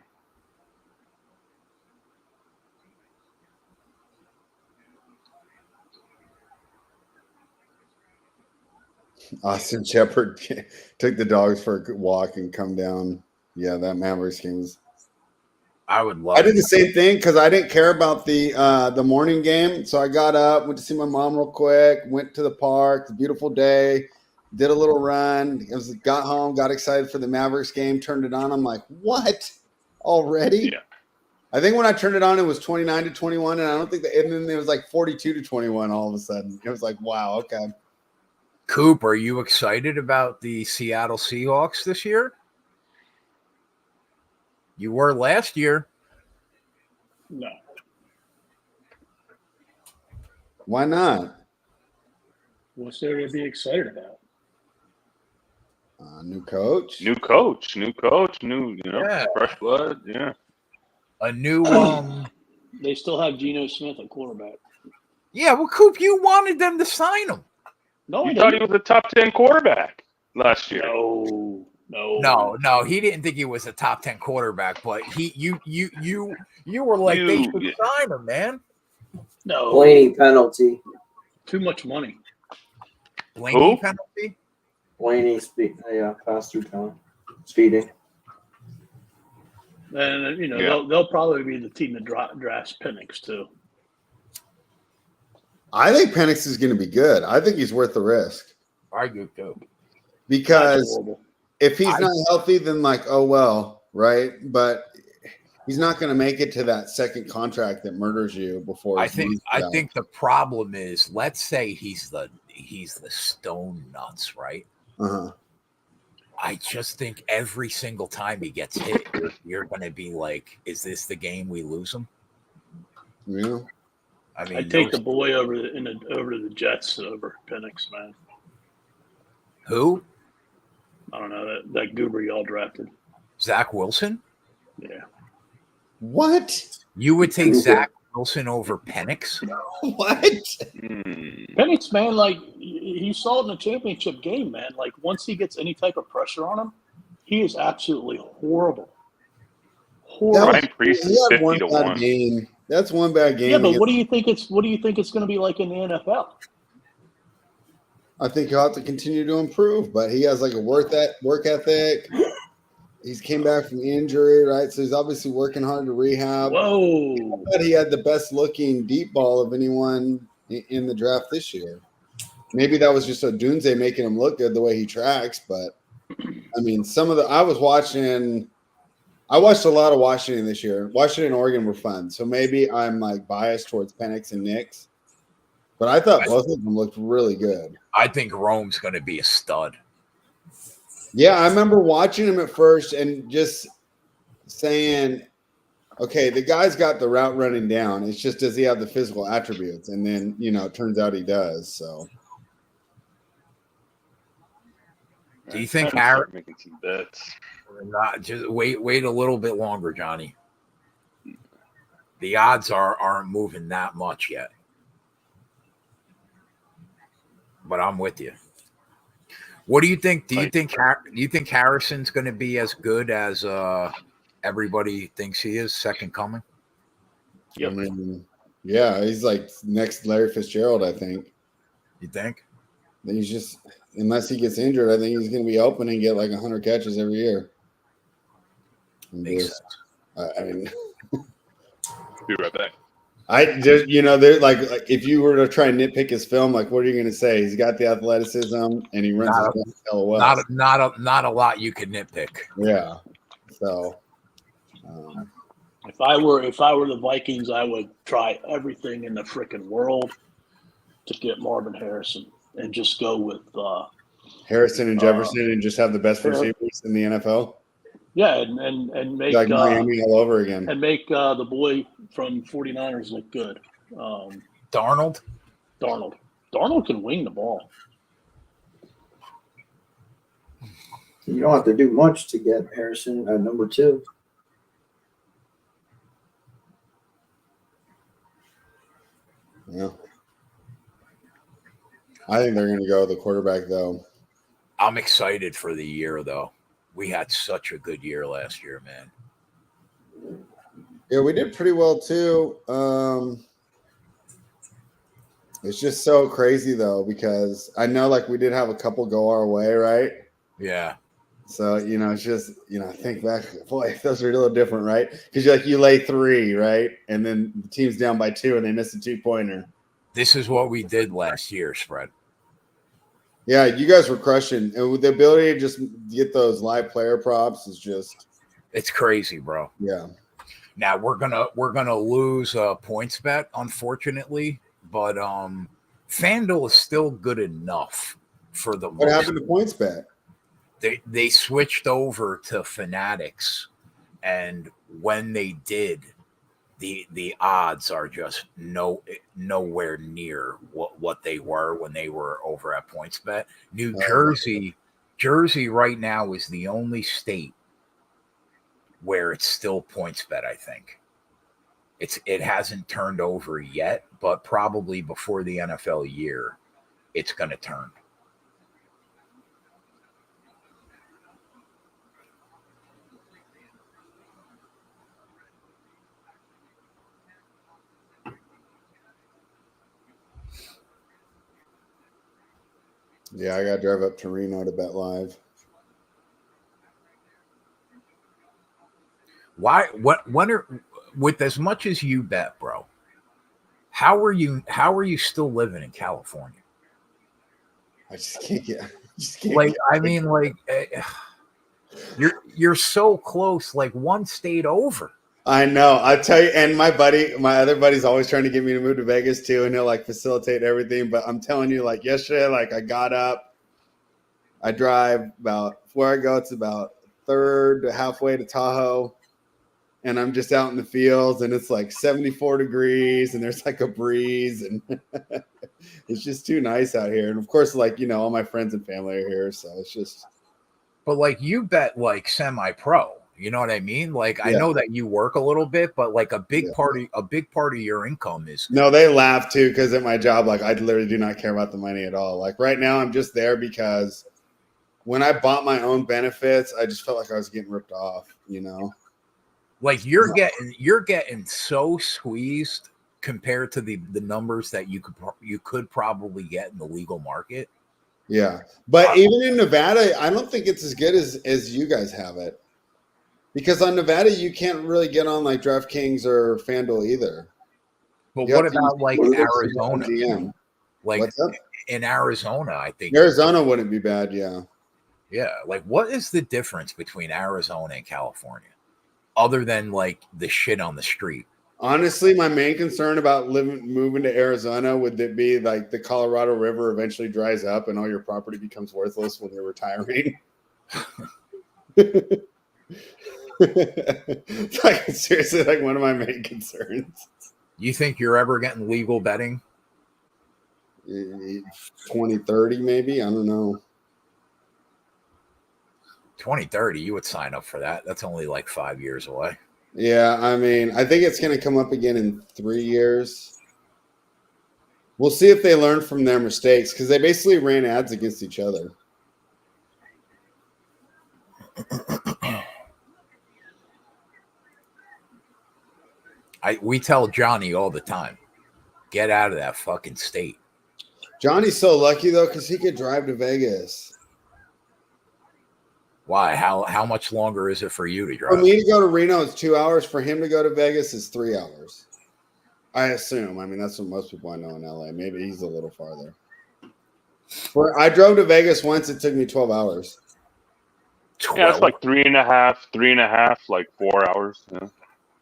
Austin Shepard took the dogs for a walk and come down. Yeah, that Mavericks game was. I would love. I did the same thing because I didn't care about the morning game, so I got up, went to see my mom real quick, went to the park. It's a beautiful day. Did a little run. Got home, got excited for the Mavericks game. Turned it on. I'm like, what? Already? Yeah. I think when I turned it on, it was 29-21, and I don't think and then it was 42-21 all of a sudden. It was like, wow, okay. Coop, are you excited about the Seattle Seahawks this year? You were last year. No. Why not? What's there to be excited about? New coach, new fresh blood. Yeah. A new They still have Geno Smith at quarterback. Yeah, well, Coop, you wanted them to sign him. No, you thought he was a top 10 quarterback last year. No, he didn't think he was a top 10 quarterback, but you were like, they should sign him, man. No. Blaney penalty. Too much money. Blaney penalty? Blaney pass through time. Speeding. And they'll probably be the team that drafts Penix too. I think Penix is going to be good. I think he's worth the risk. I do too. Because if he's not healthy, then oh well, right? But he's not going to make it to that second contract that murders you before. I think the problem is, let's say he's the stone nuts, right? Uh-huh. I just think every single time he gets hit, you're going to be like, is this the game we lose him? Yeah. I mean, I'd take the boy over to the Jets over Penix, man. Who? I don't know, that goober y'all drafted. Zach Wilson? Yeah. What? You would take Zach Wilson over Penix? What? Penix, man, like you saw it in the championship game, man. Like once he gets any type of pressure on him, he is absolutely horrible. Ryan Priest is He had 50 to bad 1. game. That's one bad game. Yeah, but what do you think it's going to be like in the NFL? I think he'll have to continue to improve, but he has like a work ethic. He's came back from injury, right? So he's obviously working hard to rehab. Whoa! But he had the best looking deep ball of anyone in the draft this year. Maybe that was just Odunze making him look good the way he tracks, but I mean, I watched a lot of Washington this year. Washington and Oregon were fun. So maybe I'm like biased towards Penix and Nix. But I thought both of them looked really good. I think Rome's going to be a stud. Yeah, I remember watching him at first and just saying, okay, the guy's got the route running down. It's just, does he have the physical attributes? And then, it turns out he does. So, do you think Start making some bets? Not just wait a little bit longer, Johnny. The odds aren't moving that much yet. But I'm with you. What do you think? Do you think Harrison's going to be as good as everybody thinks he is? Second coming. Yep. I mean, yeah, he's like next Larry Fitzgerald. I think. You think? He's just, unless he gets injured, I think he's going to be open and get like 100 catches every year. Makes sense. I mean, Be right back. I just, they're like if you were to try and nitpick his film, like what are you going to say? He's got the athleticism and he runs hell well. Not a lot you can nitpick. Yeah. So, if I were the Vikings, I would try everything in the freaking world to get Marvin Harrison and just go with Harrison and Jefferson and just have the best receivers in the NFL. Yeah, and make like Miami all over again. And make the boy from 49ers look good. Darnold can wing the ball. You don't have to do much to get Harrison at number 2. Yeah. I think they're going to go the quarterback, though. I'm excited for the year, though. We had such a good year last year, man. Yeah, we did pretty well, too. It's just so crazy, though, because I know, like, we did have a couple go our way, right? Yeah. So, it's just, think back, boy, those are a little different, right? Because you lay 3, right? And then the team's down by 2 and they miss a 2-pointer. This is what we did last year, Spread. Yeah, you guys were crushing. And with the ability to just get those live player props is just, it's crazy, bro. Yeah. Now we're gonna lose a points bet, unfortunately, but FanDuel is still good enough for the What happened to points bet? They switched over to Fanatics, and when they did, the odds are just nowhere near what they were when they were over at PointsBet. Jersey right now is the only state where it's still PointsBet. I think it hasn't turned over yet, but probably before the NFL year, it's going to turn. Yeah, I got to drive up to Reno to bet live. Why? With as much as you bet, bro? How are you still living in California? I just can't get. You're so close, like one state over. I know. I tell you, and my other buddy's always trying to get me to move to Vegas too, and he'll like facilitate everything. But I'm telling you, like yesterday, like I got up, I drive about where I go. It's about third to halfway to Tahoe, and I'm just out in the fields, and it's like 74 degrees, and there's like a breeze, and it's just too nice out here. And of course, like all my friends and family are here, so it's just. But like you bet like semi-pro. You know what I mean? Like I know that you work a little bit, but like a big part of your income is No, they laugh too because at my job, like I literally do not care about the money at all. Like right now, I'm just there because when I bought my own benefits, I just felt like I was getting ripped off. You know, like you're getting so squeezed compared to the numbers that you could probably get in the legal market. Yeah, but even in Nevada, I don't think it's as good as you guys have it. Because on Nevada, you can't really get on like DraftKings or FanDuel either. But what about like Arizona? GM. Like in Arizona, I think Arizona wouldn't be bad. Yeah. Yeah. Like, what is the difference between Arizona and California, other than like the shit on the street? Honestly, my main concern about moving to Arizona would it be like the Colorado River eventually dries up and all your property becomes worthless when you're retiring. It's like seriously like one of my main concerns. You think you're ever getting legal betting? 2030 maybe, I don't know. 2030, you would sign up for that. That's only like 5 years away. Yeah, I mean, I think it's going to come up again in 3 years. We'll see if they learn from their mistakes because they basically ran ads against each other. We tell Johnny all the time, get out of that fucking state. Johnny's so lucky though because he could drive to Vegas. Why? How much longer is it for you to drive? For me to go to Reno is 2 hours. For him to go to Vegas is 3 hours. I assume. I mean, that's what most people I know in LA. Maybe he's a little farther. I drove to Vegas once. It took me 12 hours. 12? Yeah, it's like 3.5, like 4 hours.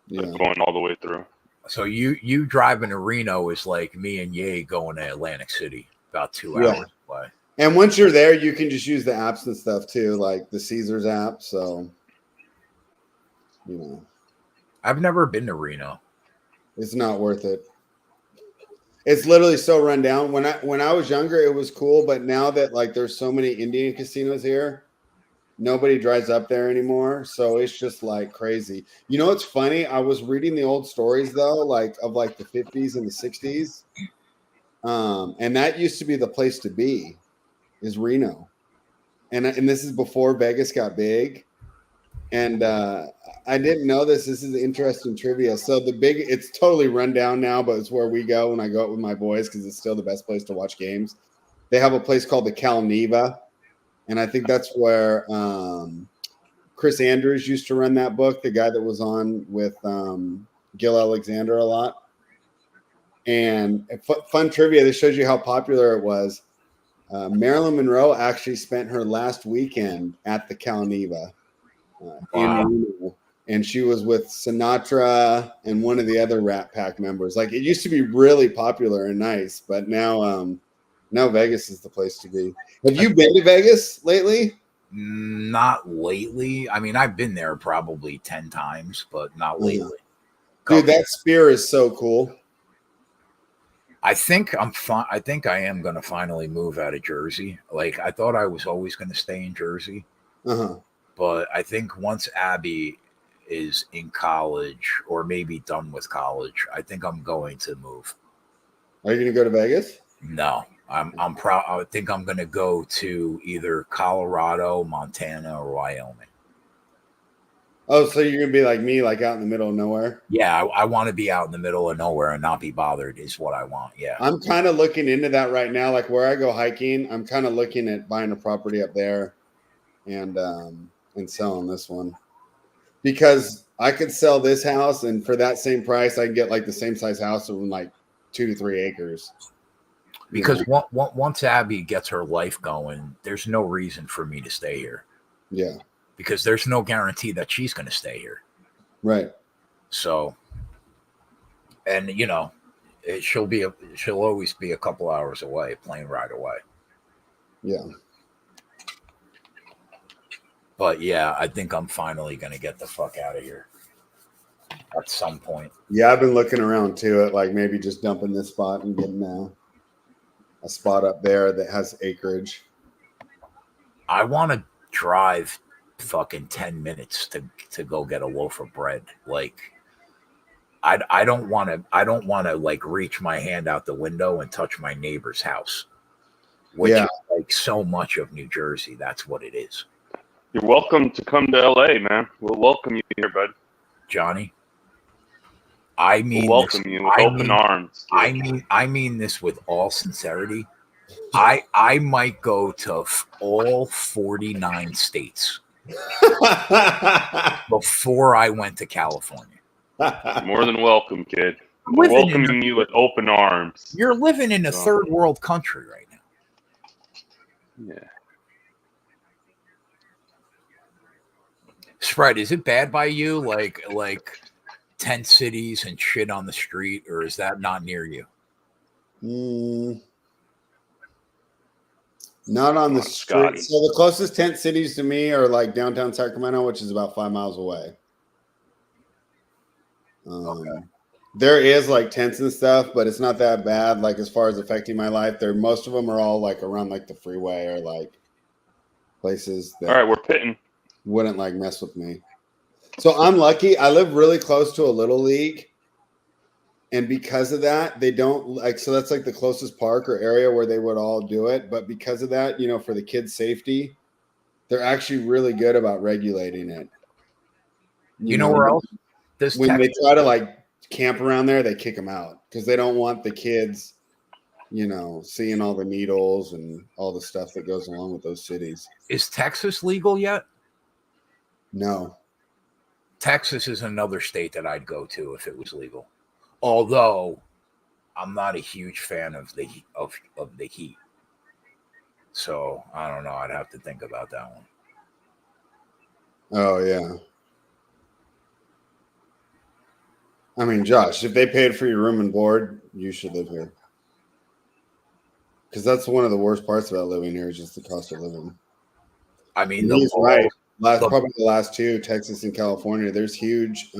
Yeah. Going all the way through. So you driving to Reno is like me and Ye going to Atlantic City, about 2 hours away. And once you're there, you can just use the apps and stuff too, like the Caesars app. So, you know, I've never been to Reno. It's not worth it. It's literally so run down. When I was younger, it was cool, but now that like there's so many Indian casinos here, nobody drives up there anymore. So it's just like crazy. You know what's funny? I was reading the old stories though, like of like the 50s and the 60s. And that used to be the place to be, is Reno. And this is before Vegas got big. And I didn't know this. This is interesting trivia. So it's totally run down now, but it's where we go when I go out with my boys because it's still the best place to watch games. They have a place called the Cal Neva. And I think that's where Chris Andrews used to run that book, the guy that was on with Gil Alexander a lot. And fun trivia, this shows you how popular it was. Marilyn Monroe actually spent her last weekend at the Cal Neva in Reno, and she was with Sinatra and one of the other Rat Pack members. Like it used to be really popular and nice, but now Vegas is the place to be. Have you been to Vegas lately? Not lately. I mean, I've been there probably 10 times, but not lately. Dude, that Sphere is so cool. I think I think I am going to finally move out of Jersey. Like I thought I was always going to stay in Jersey. But I think once Abby is in college or maybe done with college, I think I'm going to move. Are you going to go to Vegas? No, I'm proud. I think I'm going to go to either Colorado, Montana, or Wyoming. Oh, so you're going to be like me, like out in the middle of nowhere? Yeah, I want to be out in the middle of nowhere and not be bothered is what I want. Yeah. I'm kind of looking into that right now. Like where I go hiking, I'm kind of looking at buying a property up there and selling this one. Because I could sell this house and for that same price, I can get like the same size house in like 2 to 3 acres. Because once Abby gets her life going, there's no reason for me to stay here. Yeah. Because there's no guarantee that she's going to stay here. Right. So, and you know, she'll always be a couple hours away, plane ride away. Yeah. But yeah, I think I'm finally going to get the fuck out of here at some point. Yeah, I've been looking around too at like maybe just dumping this spot and getting a spot up there that has acreage. I want to drive fucking 10 minutes to go get a loaf of bread. Like, I don't want to like reach my hand out the window and touch my neighbor's house, which is like so much of New Jersey. That's what it is. You're welcome to come to LA, man. We'll welcome you here, bud. Johnny, I mean, we'll welcome you with open arms. Kid. I mean this with all sincerity. I might go to all 49 states before I went to California. More than welcome, kid. We're welcoming you with open arms. You're living in a third world country right now. Yeah. Spread, is it bad by you? Like tent cities and shit on the street, or is that not near you? Not on the street. So the closest tent cities to me are like downtown Sacramento, which is about 5 miles away. Okay. There is like tents and stuff, but it's not that bad. Like as far as affecting my life, most of them are all like around like the freeway or like places that all right, we're pitting. Wouldn't like mess with me. So I'm lucky. I live really close to a little league. And because of that, they don't like, so that's like the closest park or area where they would all do it. But because of that, you know, for the kids' safety, they're actually really good about regulating it. You know where else? When they try to like camp around there, they kick them out because they don't want the kids, you know, seeing all the needles and all the stuff that goes along with those cities. Is Texas legal yet? No. Texas is another state that I'd go to if it was legal. Although I'm not a huge fan of the heat. So I don't know. I'd have to think about that one. Oh, yeah. I mean, Josh, if they paid for your room and board, you should live here. Because that's one of the worst parts about living here is just the cost of living. I mean, he's right. Probably the last two, Texas and California, there's huge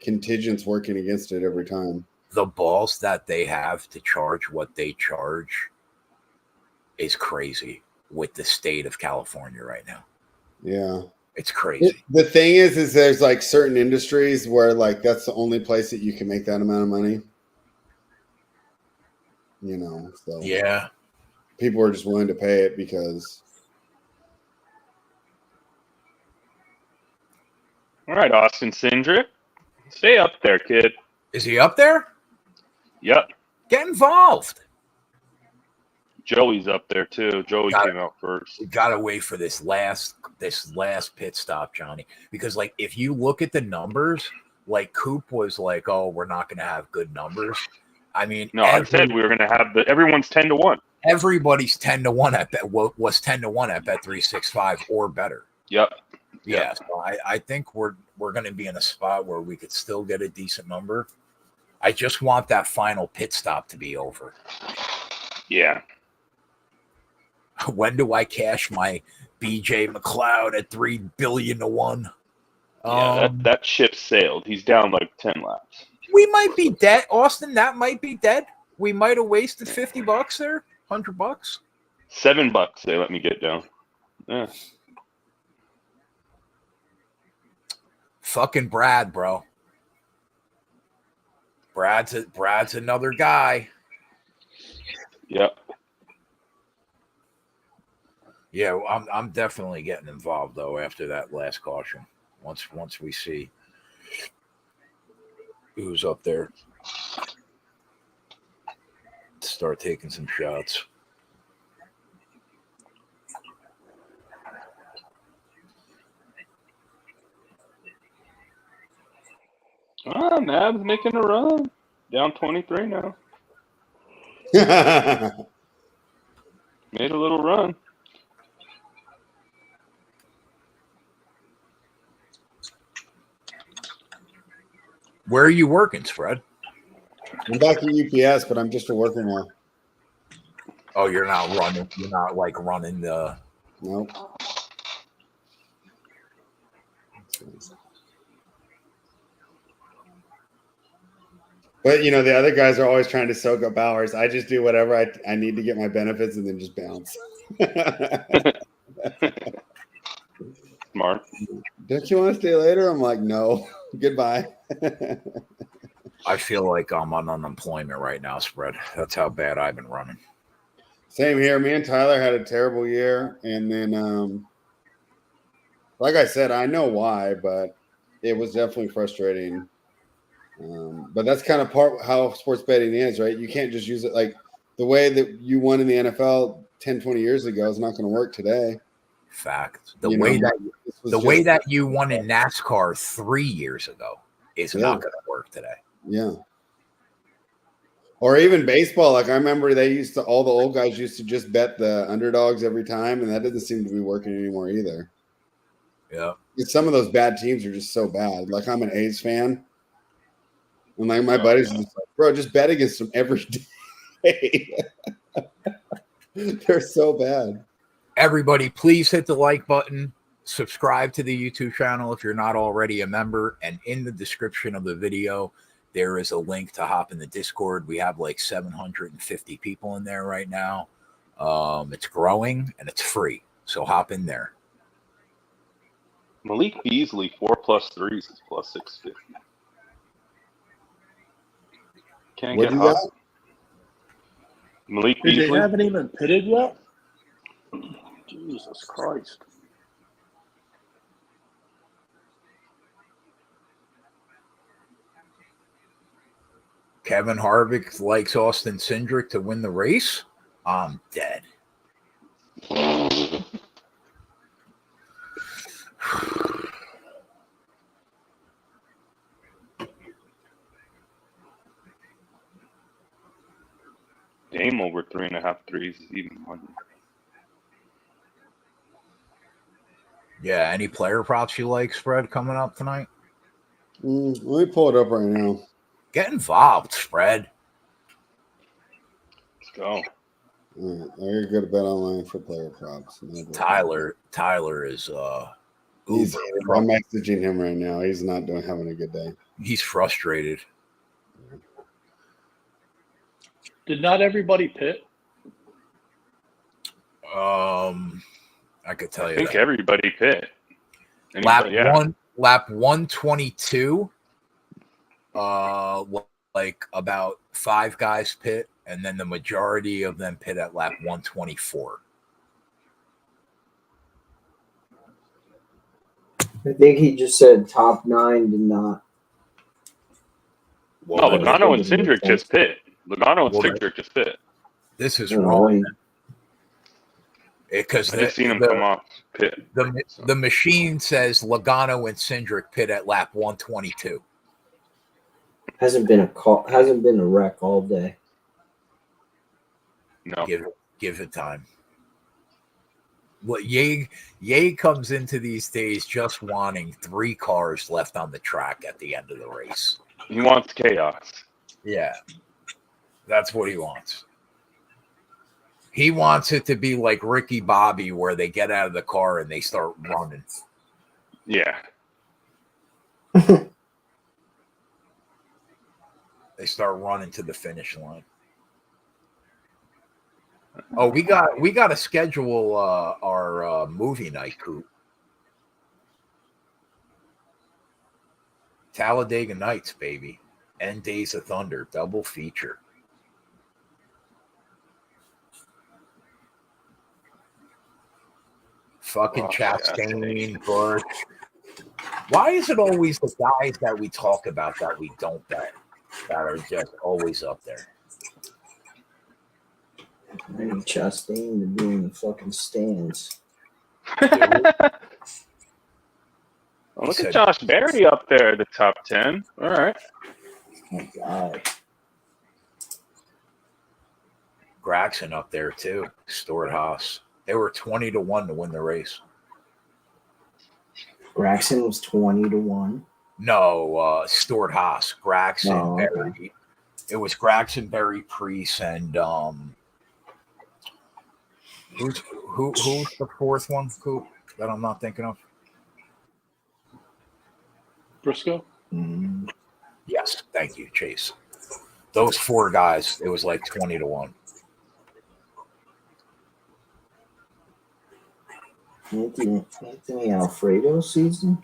contingents working against it every time. The balls that they have to charge what they charge is crazy with the state of California right now. Yeah. It's crazy. The thing is there's like certain industries where like that's the only place that you can make that amount of money. You know, so yeah. People are just willing to pay it because. All right, Austin Cindric. Stay up there, kid. Is he up there? Yep. Get involved. Joey's up there too. Joey came out first. We gotta wait for this last pit stop, Johnny. Because like if you look at the numbers, like Coop was like, "Oh, we're not gonna have good numbers." I mean, no, I said we were gonna have everyone's 10-1. Everybody's 10-1 at bet was 10-1 at Bet365 or better. Yep. Yeah, so I think we're gonna be in a spot where we could still get a decent number. I just want that final pit stop to be over. Yeah. When do I cash my BJ McLeod at $3 billion to 1? Yeah, that ship sailed. He's down like 10 laps. We might be dead, Austin. That might be dead. We might have wasted $50 there, $100. $7 they let me get down. Yeah. Fucking Brad, bro. Brad's another guy. Yep. Yeah, I'm definitely getting involved though after that last caution. Once we see who's up there, start taking some shots. Nab's making a run. Down 23 now. Made a little run. Where are you working, Fred? I'm back at UPS, but I'm just a worker now. Oh, you're not running. You're not like running the. Nope. But, you know, the other guys are always trying to soak up hours. I just do whatever I need to get my benefits and then just bounce. smart. Don't you want to stay later? I'm like, no. Goodbye. I feel like I'm on unemployment right now, Spread. That's how bad I've been running. Same here. Me and Tyler had a terrible year. And then, like I said, I know why, but it was definitely frustrating. But that's kind of part how sports betting is, right? You can't just use it like the way that you won in the NFL 10, 20 years ago is not going to work today. Fact. The way that you won in NASCAR 3 years ago is not going to work today. Yeah. Or even baseball. Like I remember all the old guys used to just bet the underdogs every time, and that doesn't seem to be working anymore either. Yeah. Some of those bad teams are just so bad. Like I'm an A's fan. And like my buddies are just like, bro, just bet against them every day. They're so bad. Everybody, please hit the like button. Subscribe to the YouTube channel if you're not already a member. And in the description of the video, there is a link to hop in the Discord. We have like 750 people in there right now. It's growing and it's free. So hop in there. Malik Beasley, 4+3s is +650. Can't What get do you hot. got? Malik Dude, Beasley. they haven't even pitted yet? Jesus Christ. Kevin Harvick likes Austin Cindric to win the race. I'm dead. Dame over 3.5 threes is even money. Yeah, any player props you like, Spread, coming up tonight? Let me pull it up right now. Get involved, Spread. Let's go. All right, I gotta go to bet online for player props. Tyler is I'm messaging him right now. He's not having a good day. He's frustrated. Did not everybody pit? I could tell I you think that. everybody pit. Lap 122. Like about 5 guys pit, and then the majority of them pit at lap 124. I think he just said top 9 did not. No, Logano and Cindric just pit. Logano and Cindric just pit. This is wrong. Because I just seen him come off pit. The machine says Logano and Cindric pit at lap 122. Hasn't been a wreck all day. No. Give it time. What Ye comes into these days just wanting 3 cars left on the track at the end of the race. He wants chaos. Yeah. That's what he wants. He wants it to be like Ricky Bobby, where they get out of the car and they start running. Yeah. They start running to the finish line. Oh, we got to schedule our movie night, Coop. Talladega Nights, baby, and Days of Thunder, double feature. Fucking Chastain, Bush. Why is it always the guys that we talk about that we don't bet that are just always up there? I need Chastain to be in the fucking stands. Well, look at Josh Berry up there at the top 10. All right. Oh, my God. Graxon up there, too. Stuart Haas. They were 20-1 to win the race. Graxon was 20-1. No, Stuart Haas. Graxon, okay. Berry. It was Graxon, Berry, Priest, and who's the fourth one, Coop, that I'm not thinking of? Briscoe? Mm. Yes, thank you, Chase. Those 4 guys, it was like 20-1. Anthony Alfredo season?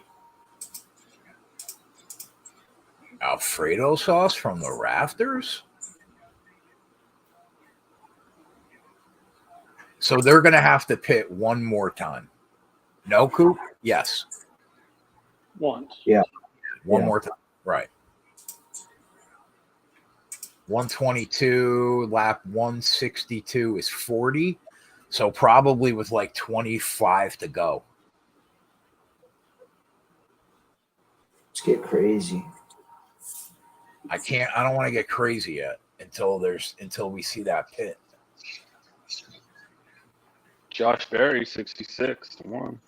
Alfredo sauce from the rafters? So they're going to have to pit one more time. No, Coop? Yes. Once. Yeah. One more time. Right. 122, lap 162 is 40. So probably with like 25 to go. Let's get crazy. I don't want to get crazy yet until we see that pit. Josh Berry, 66 to 1.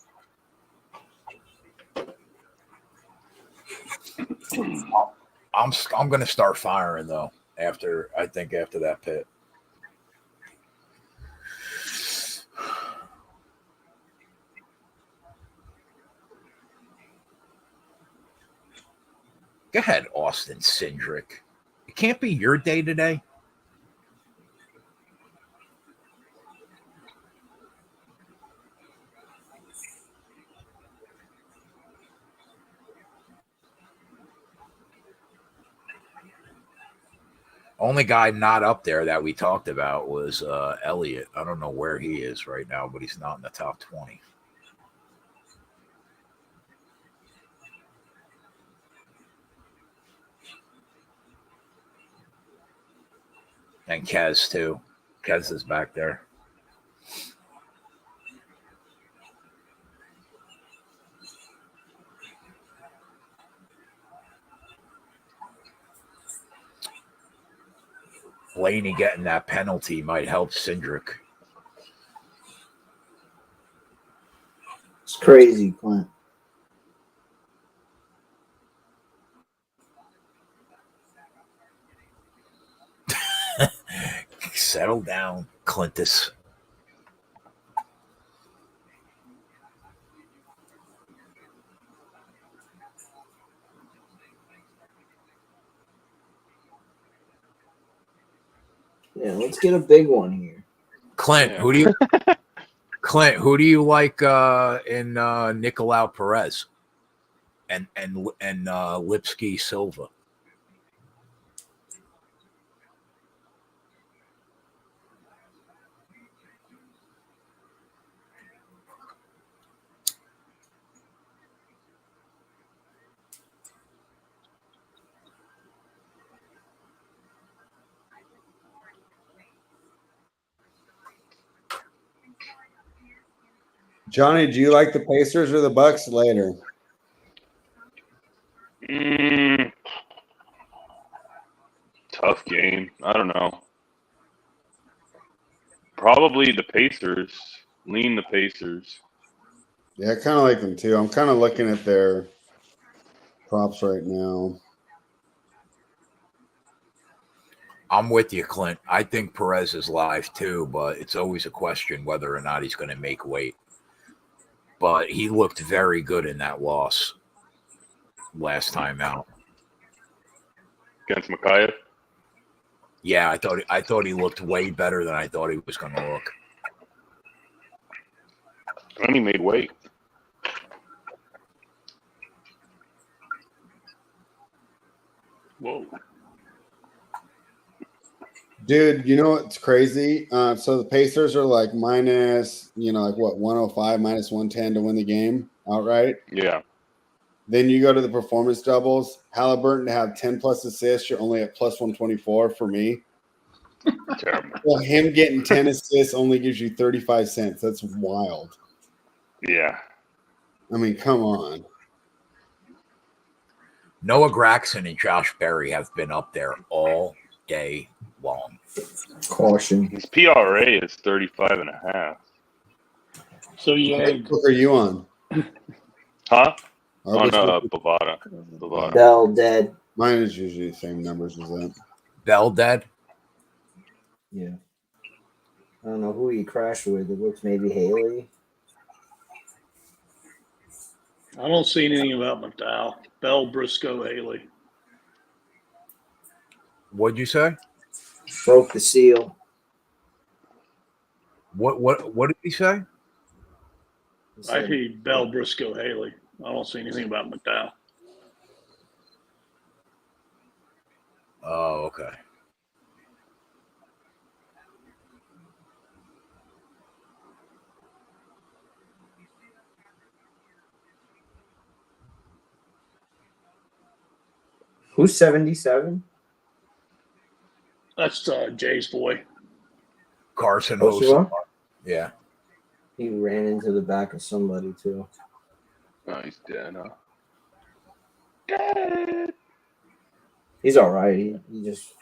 I'm going to start firing though after that pit. Go ahead, Austin Cindric. It can't be your day today. Only guy not up there that we talked about was Elliott. I don't know where he is right now, but he's not in the top 20. And Kez, too. Kez is back there. Blaney getting that penalty might help Cindric. It's crazy, Clint. Settle down, Clintus. Yeah, let's get a big one here. Clint, who do you like in Nicolau Perez and Lipsky Silva? Johnny, do you like the Pacers or the Bucks later? Tough game. I don't know. Probably the Pacers. Lean the Pacers. Yeah, I kind of like them too. I'm kind of looking at their props right now. I'm with you, Clint. I think Perez is live too, but it's always a question whether or not he's going to make weight. But he looked very good in that loss last time out. Against Makayev? Yeah, I thought he looked way better than I thought he was going to look. And he made weight. Whoa. Dude, you know what's crazy? So the Pacers are like minus, like what, 105, minus 110 to win the game outright. Yeah. Then you go to the performance doubles. Halliburton to have 10 plus assists, you're only at plus 124 for me. Terrible. Well, him getting 10 assists only gives you 35 cents. That's wild. Yeah. I mean, come on. Noah Gregson and Josh Berry have been up there all day long. Caution. His PRA is 35.5. So you What had book are you on? Huh? Or On which book? Bovada. Bell dead. Mine is usually the same numbers as that. Bell dead? Yeah. I don't know who he crashed with. It looks maybe Haley. I don't see anything about McDowell. Bell, Briscoe, Haley. What'd you say? Broke the seal. What did he say? I hate Bell, Briscoe, Haley. I don't see anything about McDowell. Oh, okay. Who's 77? That's Jay's boy. Carson Joshua? Hosa. Yeah. He ran into the back of somebody too. Oh, he's dead, huh? He's all right. He just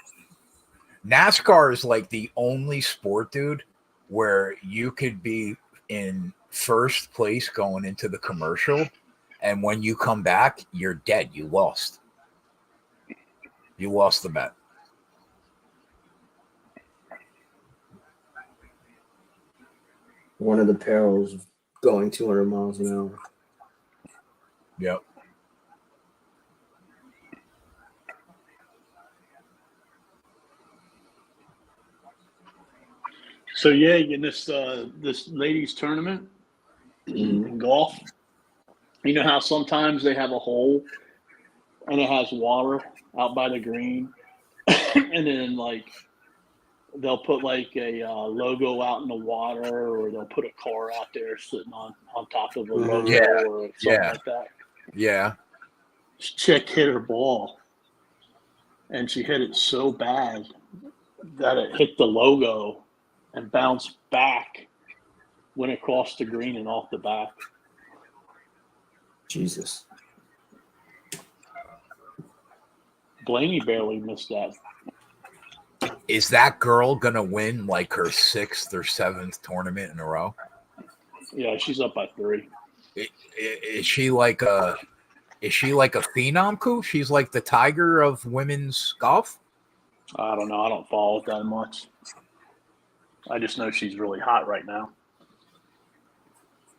NASCAR is like the only sport, dude, where you could be in first place going into the commercial, and when you come back, you're dead. You lost. You lost the bet. one of the perils of going 200 miles an hour. Yep. So yeah, in this ladies tournament in golf, you know how sometimes they have a hole and it has water out by the green, and then like they'll put like a logo out in the water, or they'll put a car out there sitting on top of a logo Yeah. or something Yeah. like that. Yeah. This chick hit her ball, and she hit it so bad that it hit the logo and bounced back, went across the green and off the back. Jesus. Blaney barely missed that. Is that girl gonna win like her 6th or 7th tournament in a row? Yeah, she's up by 3. Is she like a phenom, Coop? She's like the Tiger of women's golf? I don't know. I don't follow it that much. I just know she's really hot right now.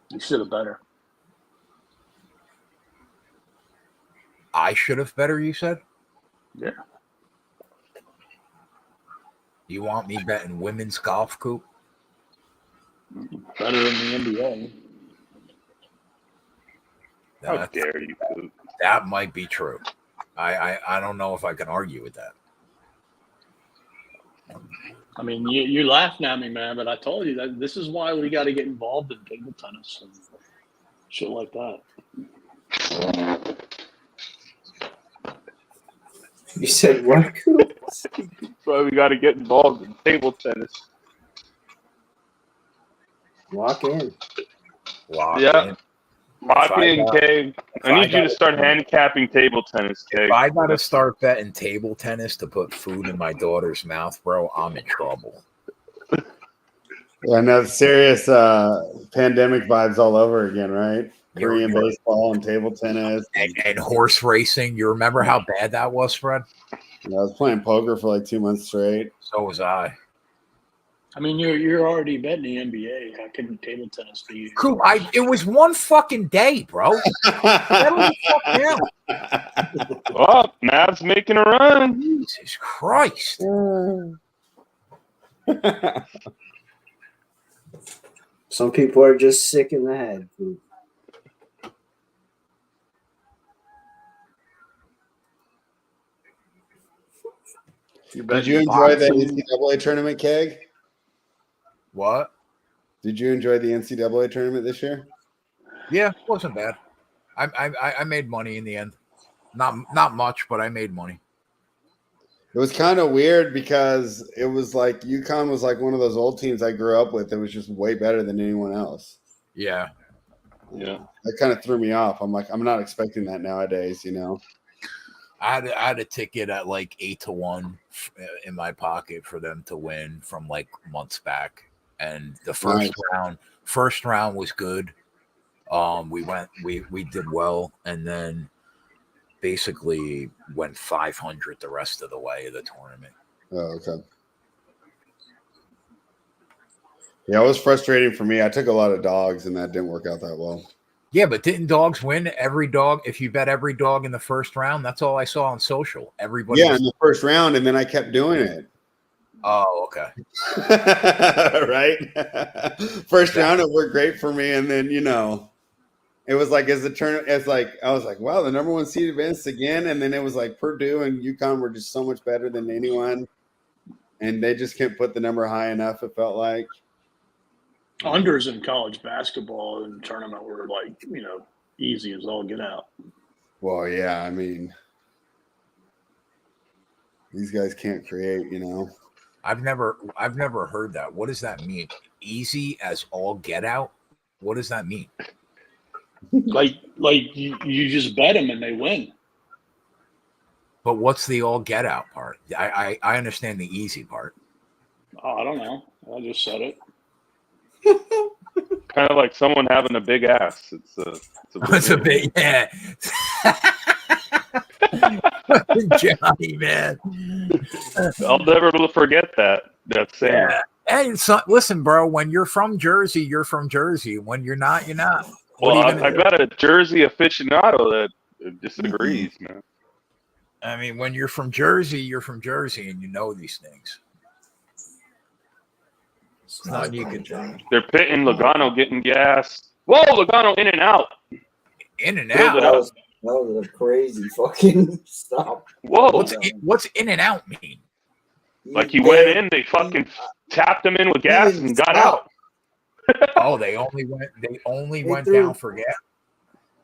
You should have bet her. I should have better, you said? Yeah. You want me betting women's golf, Coop? Better in the NBA. How dare you, Coop? That might be true. I don't know if I can argue with that. I mean, you're laughing at me, man, but I told you that this is why we got to get involved in table tennis and shit like that. You said what? That's why we got to get involved in table tennis. Lock in. Yeah. Lock in, Keg. I need you to start handicapping table tennis, Keg. If I got to start betting table tennis to put food in my daughter's mouth, bro, I'm in trouble. I know, serious pandemic vibes all over again, right? Korean baseball and table tennis. And horse racing. You remember how bad that was, Fred? Yeah, I was playing poker for like 2 months straight. So was I. I mean, you're already betting the NBA. How can table tennis be? Coop, it was one fucking day, bro. Settle the fuck down. Oh, Mav's making a run. Jesus Christ. Some people are just sick in the head. Did you enjoy the NCAA tournament, Keg? What? Did you enjoy the NCAA tournament this year? Yeah, it wasn't bad. I made money in the end. Not much, but I made money. It was kind of weird because it was like UConn was like one of those old teams I grew up with that was just way better than anyone else. Yeah. Yeah. That kind of threw me off. I'm like, I'm not expecting that nowadays, you know. I had a ticket at like 8-1 in my pocket for them to win from like months back, and the first round was good. We did well, and then basically went 500 the rest of the way of the tournament. Oh, okay. Yeah, it was frustrating for me. I took a lot of dogs, and that didn't work out that well. Yeah, but didn't dogs win every dog? If you bet every dog in the first round, that's all I saw on social. Everybody. Yeah, in the first round, and then I kept doing it. Oh, okay. Right? First round, it worked great for me, and then, you know, It was like as the turn, it's like I was like, wow, the number one seed advanced again, and then it was like Purdue and UConn were just so much better than anyone, and they just can't put the number high enough. It felt like Unders in college basketball and tournament were like, easy as all get out. well, yeah, I mean, these guys can't create, I've never heard that. What does that mean? Easy as all get out? What does that mean? Like you just bet them and they win. But what's the all get out part? I understand the easy part. Oh, I don't know. I just said it. Kind of like someone having a big ass. It's a big, yeah. Johnny, man. I'll never forget that saying. Yeah. Hey, so, listen, bro. When you're from Jersey, you're from Jersey. When you're not, you're not. Well, I got a Jersey aficionado that disagrees, man. I mean, when you're from Jersey, you're from Jersey, and you know these things. It's not you good, can- Johnny. They're pitting Logano getting gas. Whoa, Logano in and out. In and Build it out. up. That was a crazy fucking stop. Whoa. What's in and out mean? Like he went in, they fucking tapped him in with gas and got out. Oh, they only went threw- down for gas.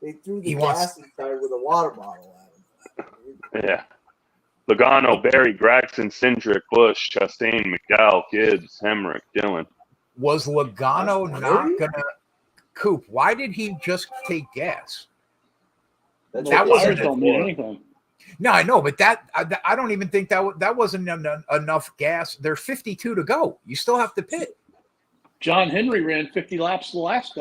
They threw the He wants- gas inside with a water bottle at him. Yeah. Logano, Barry, Gregson, Cindric, Bush, Chastain, McDowell, Gibbs, Hemrick, Dillon. Was Logano That's not weird. gonna Coop? Why did he just take gas? That's That what wasn't they it. don't mean anything. No, I know, but I don't even think that wasn't enough gas. There's 52 to go. You still have to pit. John Henry ran 50 laps the last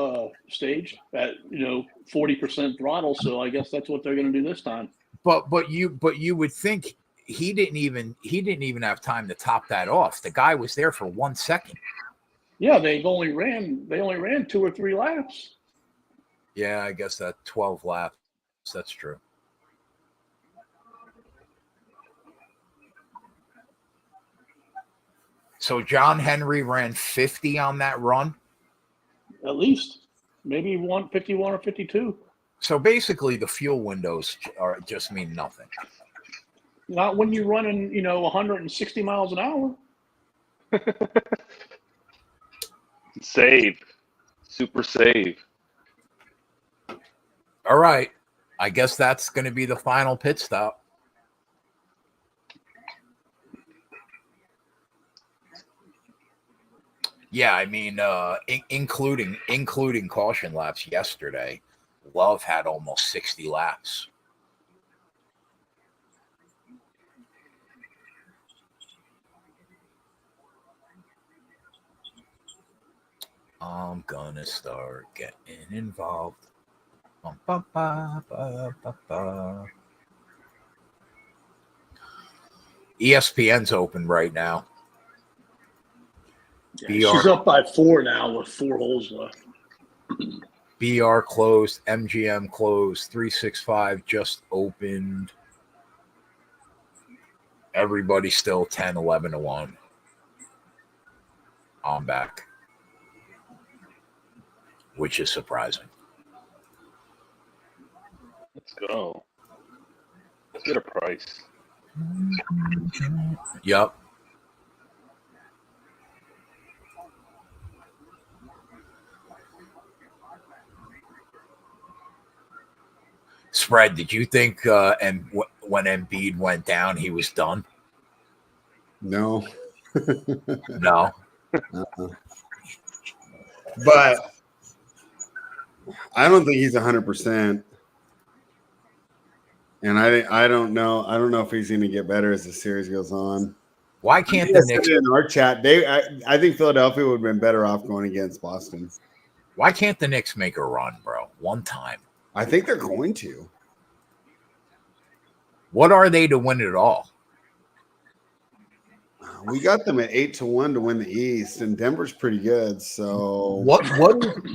stage at 40% throttle, so I guess that's what they're going to do this time. But you would think he didn't even have time to top that off. The guy was there for 1 second. Yeah, they only ran 2 or 3 laps. Yeah, I guess that 12 laps. That's true. So John Henry ran 50 on that run. At least maybe 51 or 52. So basically, the fuel windows just mean nothing. Not when you're running 160 miles an hour. Save. Super save. All right. I guess that's going to be the final pit stop. Yeah, I mean, including caution laps yesterday, Love had almost 60 laps. I'm gonna start getting involved. ESPN's open right now. Yeah, she's up by 4 now with 4 holes left. BR closed, MGM closed, 365 just opened. Everybody still 10, 11 to 1. I'm back, which is surprising. Let's go. Let's get a price. Yup. Spread, did you think when Embiid went down, he was done? no. No. But I don't think he's 100%. And I don't know. I don't know if he's going to get better as the series goes on. Why can't the Knicks? In our chat, I think Philadelphia would have been better off going against Boston. Why can't the Knicks make a run, bro? One time. I think they're going to. What are they to win it all? We got them at 8-1 to win the East, and Denver's pretty good. So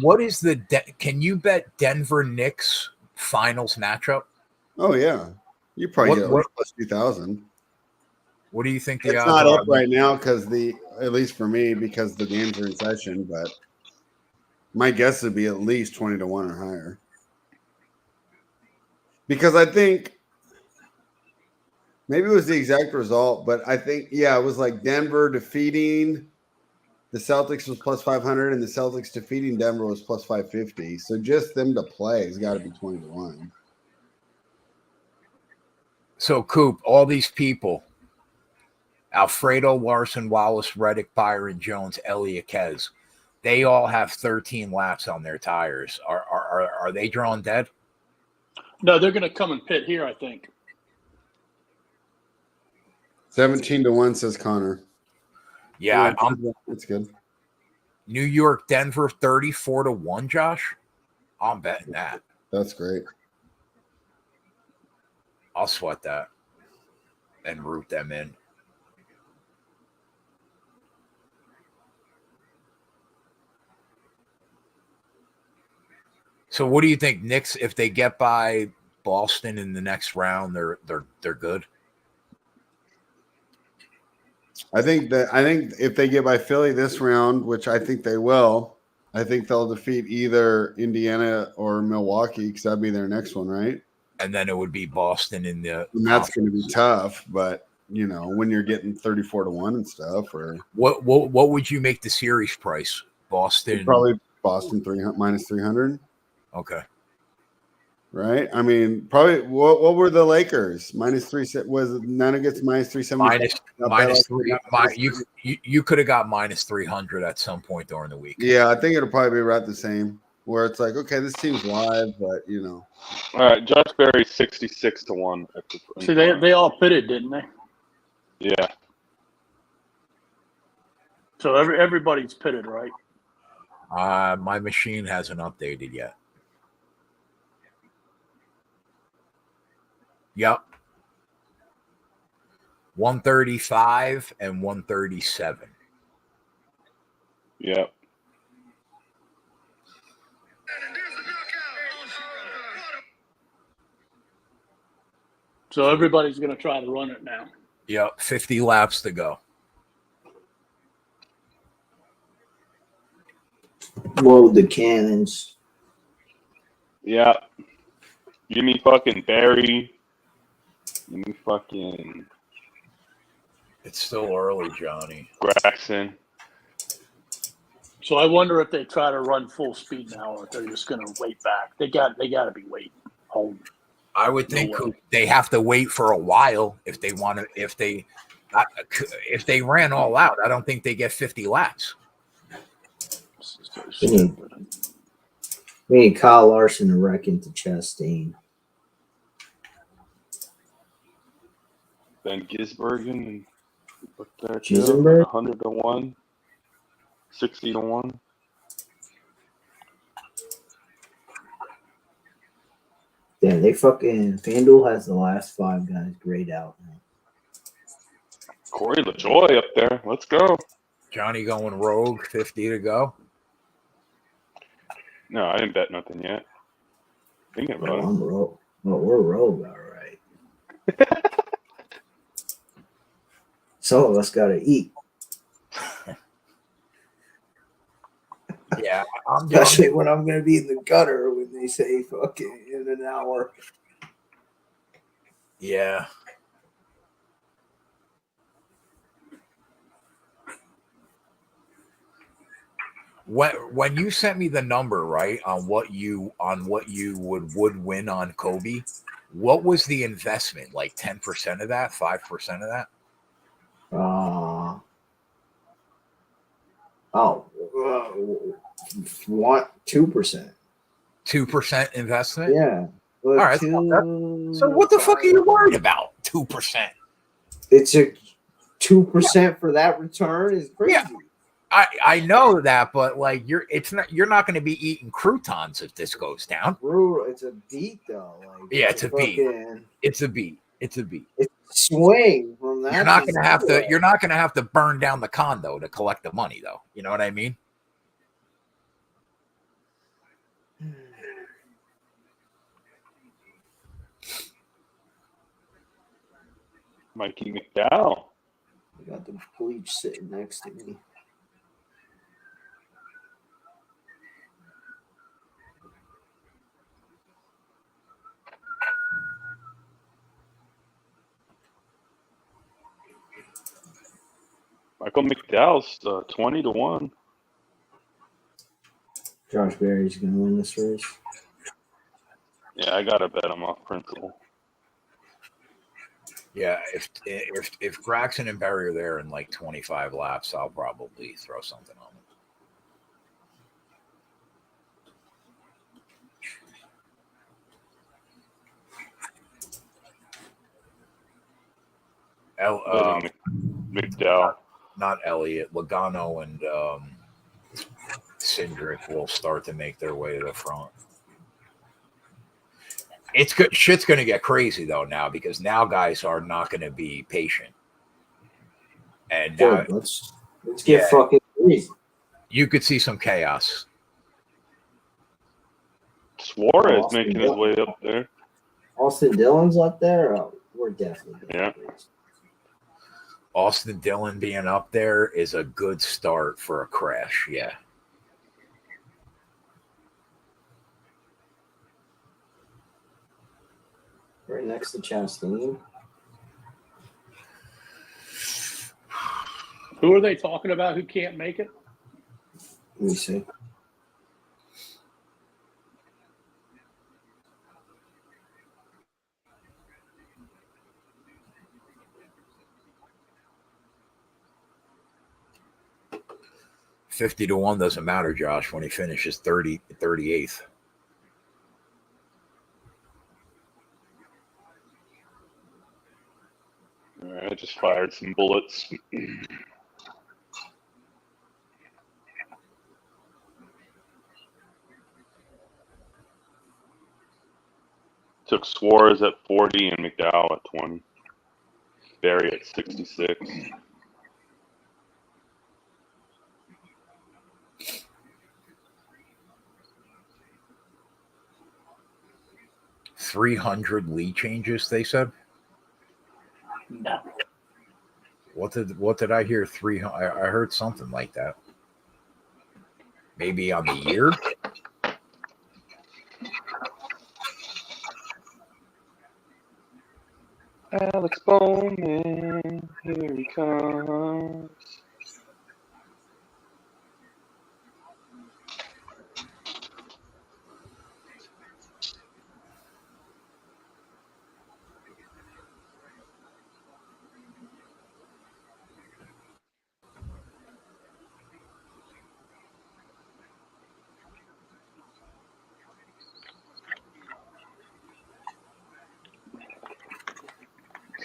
what is the can you bet Denver Knicks finals matchup? Oh yeah, you probably get What- plus 2,000. What do you think the It's odds not are? up right now because at least for me, because the games are in session. But my guess would be at least 20 to 1 or higher. because I think maybe it was the exact result, but I think, yeah, it was like Denver defeating the Celtics was plus 500 and the Celtics defeating Denver was plus 550. So just them to play has got to be 20 to 1. So, Coop, all these people, Alfredo, Larson, Wallace, Reddick, Byron, Jones, Elliott, Kez, they all have 13 laps on their tires. Are they drawn dead? No, they're going to come and pit here, I think. 17 to 1, says Connor. Yeah, that's good. New York, Denver, 34 to 1, Josh. I'm betting that. That's great. I'll sweat that and root them in. So what do you think, Knicks, if they get by Boston in the next round, they're good? I think if they get by Philly this round, which I think they will, I think they'll defeat either Indiana or Milwaukee because that'd be their next one, right? And then it would be Boston in the. And that's going to be tough, but you know when you're getting 34 to 1 and stuff, or what would you make the series price? Boston, probably Boston 300 minus 300. Okay. Right. I mean, probably what were the Lakers minus 3? Was Nuggets minus 370? You could have got minus 300 at some point during the week. Yeah, I think it'll probably be about the same. Where it's like, okay, this team's live, but you know. All right, Josh Berry 66 to 1. See, they all pitted, didn't they? Yeah. So everybody's pitted, right? My machine hasn't updated yet. Yep. 135 and 137. Yep. So everybody's going to try to run it now. Yep. 50 laps to go. Load the cannons. Yeah. Give me fucking Barry. Give me fucking. It's still early, Johnny. Braxton. So I wonder if they try to run full speed now, or if they're just going to wait back. They got to be waiting. Home. I would think they have to wait for a while if they want to. If they ran all out, I don't think they get 50 laps. We need Kyle Larson to wreck into Chastain. Ben Gisbergen and Gisbergen? 100 to 1, 60 to 1. Yeah, they fucking FanDuel has the last 5 guys grayed out now. Corey LaJoy up there. Let's go. Johnny going rogue, 50 to go. No, I didn't bet nothing yet. Thinking about it. I'm rogue. Well, we're rogue, all right. Some of us got to eat. Yeah, especially when I'm going to be in the gutter when they say fucking in an hour. Yeah. When you sent me the number, right, on what you would win on Kobe, what was the investment? Like 10% of that, 5% of that? 2%. 2% investment? Yeah. All right. So what the fuck are you worried about? 2%. It's a 2% for that return is crazy. Yeah. I know that, but like you're not going to be eating croutons if this goes down. It's a beat though. Like, yeah, it's a beat. It's a beat. It's a beat. It's a swing from that. You're not gonna have to burn down the condo to collect the money, though. You know what I mean? Mikey McDowell. I got the bleach sitting next to me. Michael McDowell's 20-1. Josh Berry's going to win this race. Yeah, I gotta bet him off principle. Yeah, if Graxon and Berry are there in like 25 laps, I'll probably throw something on them. McDowell. Not Elliott. Logano and Cindric will start to make their way to the front. It's good. Shit's going to get crazy though now because now guys are not going to be patient. And now, let's get fucking crazy. You could see some chaos. Suarez making his way up there. Austin Dillon's up there. Oh, we're definitely crazy. Austin Dillon being up there is a good start for a crash. Yeah. Right next to Chastain. Who are they talking about who can't make it? Let me see. $50-1 doesn't matter, Josh, when he finishes 38th. All right, I just fired some bullets. Took Suarez at 40 and McDowell at 20. Berry at 66. $300 lead changes, they said. No. What did I hear? 300. I heard something like that. Maybe on the year. Alex Bowman, here he comes.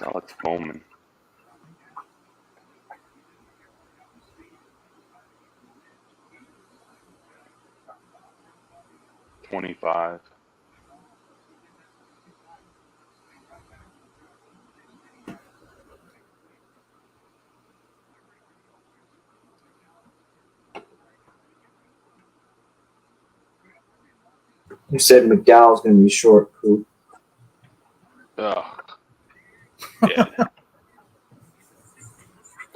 Alex Bowman. $25. You said McDowell's going to be short, Coop. Oh. Yeah.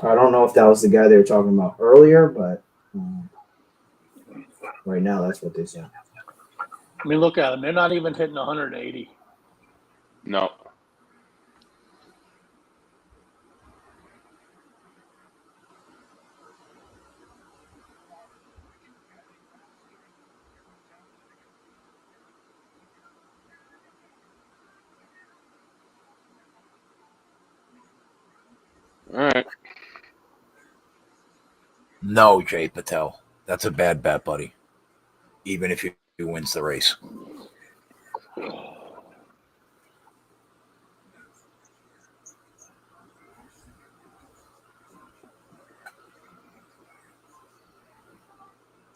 I don't know if that was the guy they were talking about earlier, but right now that's what they said. I mean, look at them. They're not even hitting 180. No. All right. No, Jay Patel. That's a bad bet, buddy. Even if he wins the race.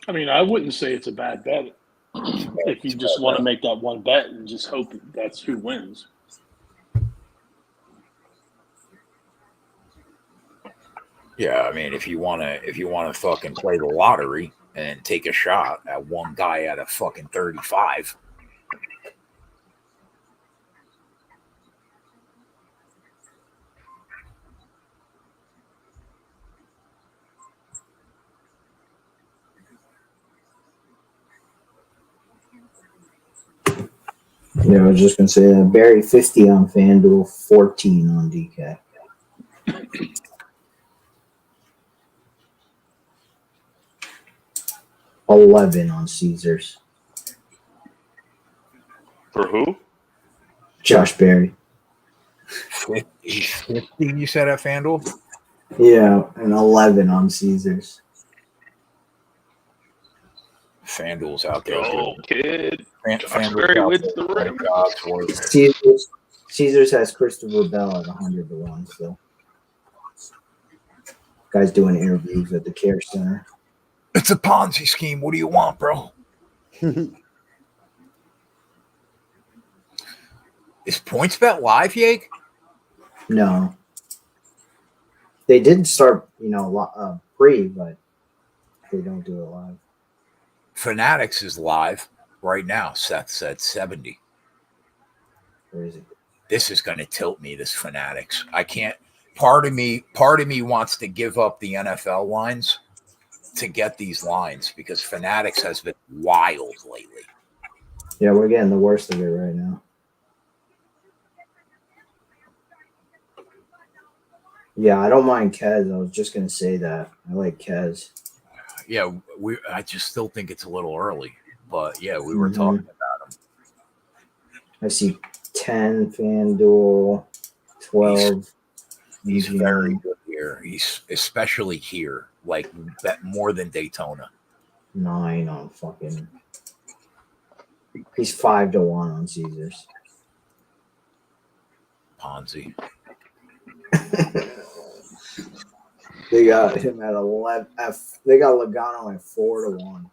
I mean, I wouldn't say it's a bad bet if you just want to make that one bet and just hope that's who wins. Yeah, I mean, if you wanna fucking play the lottery and take a shot at one guy out of fucking 35. Yeah, I was just going to say that. Barry 50 on FanDuel, 14 on DK. 11 on Caesars. For who? Josh Berry. 50, you said at FanDuel? Yeah, and 11 on Caesars. FanDuel's out there. Go, kid. Josh FanDuel's Berry out wins there the doing ring. God's work. Caesars has Christopher Bell at 100 to 1 still. Guy's doing interviews at the Care Center. It's a Ponzi scheme. What do you want, bro? Is PointsBet live, Yake? No. They did start, pre, but they don't do it live. Fanatics is live right now. Seth said 70. Crazy. This is going to tilt me, this Fanatics. I can't. Part of me wants to give up the NFL lines to get these lines because Fanatics has been wild lately. Yeah, we're getting the worst of it right now. Yeah, I don't mind Kez. I was just going to say that. I like Kez. Yeah, I just still think it's a little early. But, yeah, we were talking about him. I see 10 FanDuel, 12. He's very good here. He's especially here, like bet more than Daytona. 9 on fucking. He's 5 to 1 on Caesars. Ponzi. They got him at 11. They got Logano at 4 to 1.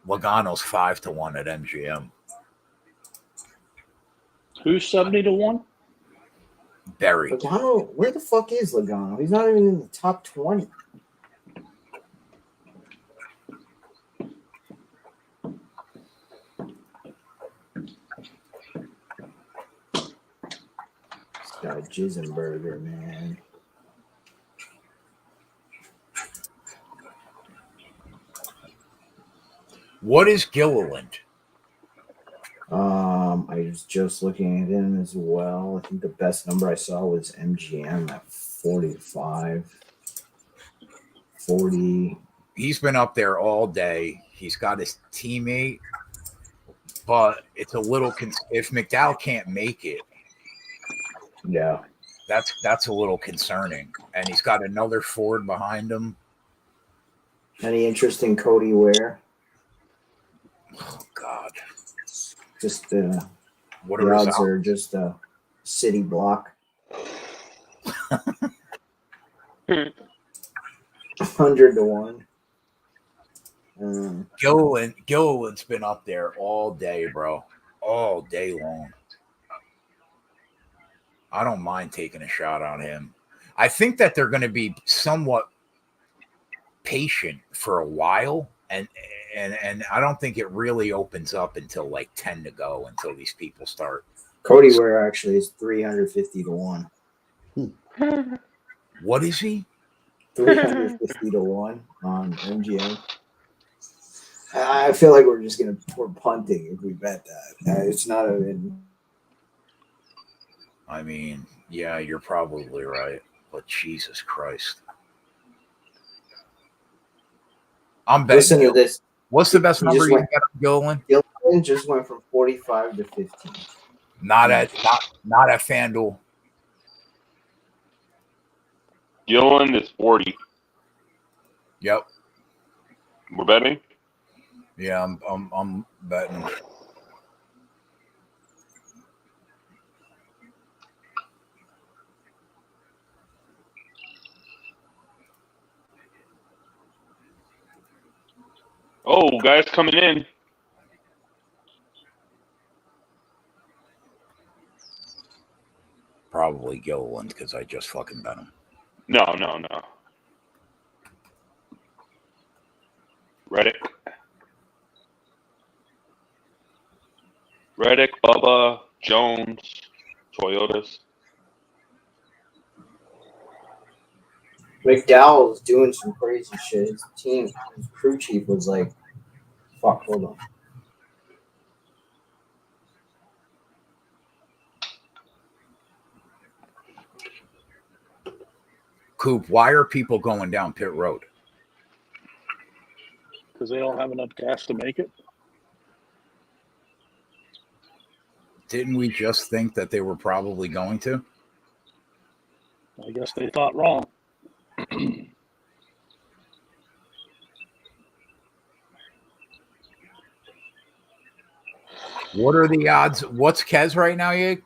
Logano's 5 to 1 at MGM. Who's 70 to 1? Berry. Logano, where the fuck is Logano? He's not even in the top 20. This guy Jisenberger, man. What is Gilliland? I was just looking at him as well. I think the best number I saw was MGM at 45. 40. He's been up there all day. He's got his teammate, but it's a little if McDowell can't make it, Yeah. that's a little concerning. And he's got another Ford behind him. Any interest in Cody Ware? Oh God. Just what the are his odds are just a city block. 100 to 1. Gilliland's been up there all day, bro. All day long. I don't mind taking a shot on him. I think that they're going to be somewhat patient for a while, and I don't think it really opens up until like 10 to go until these people start. Cody Ware actually is 350 to 1. What is he? 350 to 1 on MGM. I feel like we're punting if we bet that. It's not even. I mean, yeah, you're probably right, but Jesus Christ. I'm betting. Listen to this. What's the best number you got on Gilliland? Gilliland just went from 45 to 15. Not at FanDuel. Gilliland is 40. Yep. We're betting? Yeah, I'm betting. Oh, guys coming in. Probably Gilliland because I just fucking bet him. No. Reddick, Bubba, Jones, Toyotas. McDowell was doing some crazy shit. His crew chief was like, fuck, hold on. Coop, why are people going down pit road? because they don't have enough gas to make it. Didn't we just think that they were probably going to? I guess they thought wrong. What are the odds? What's Kez right now, Yig?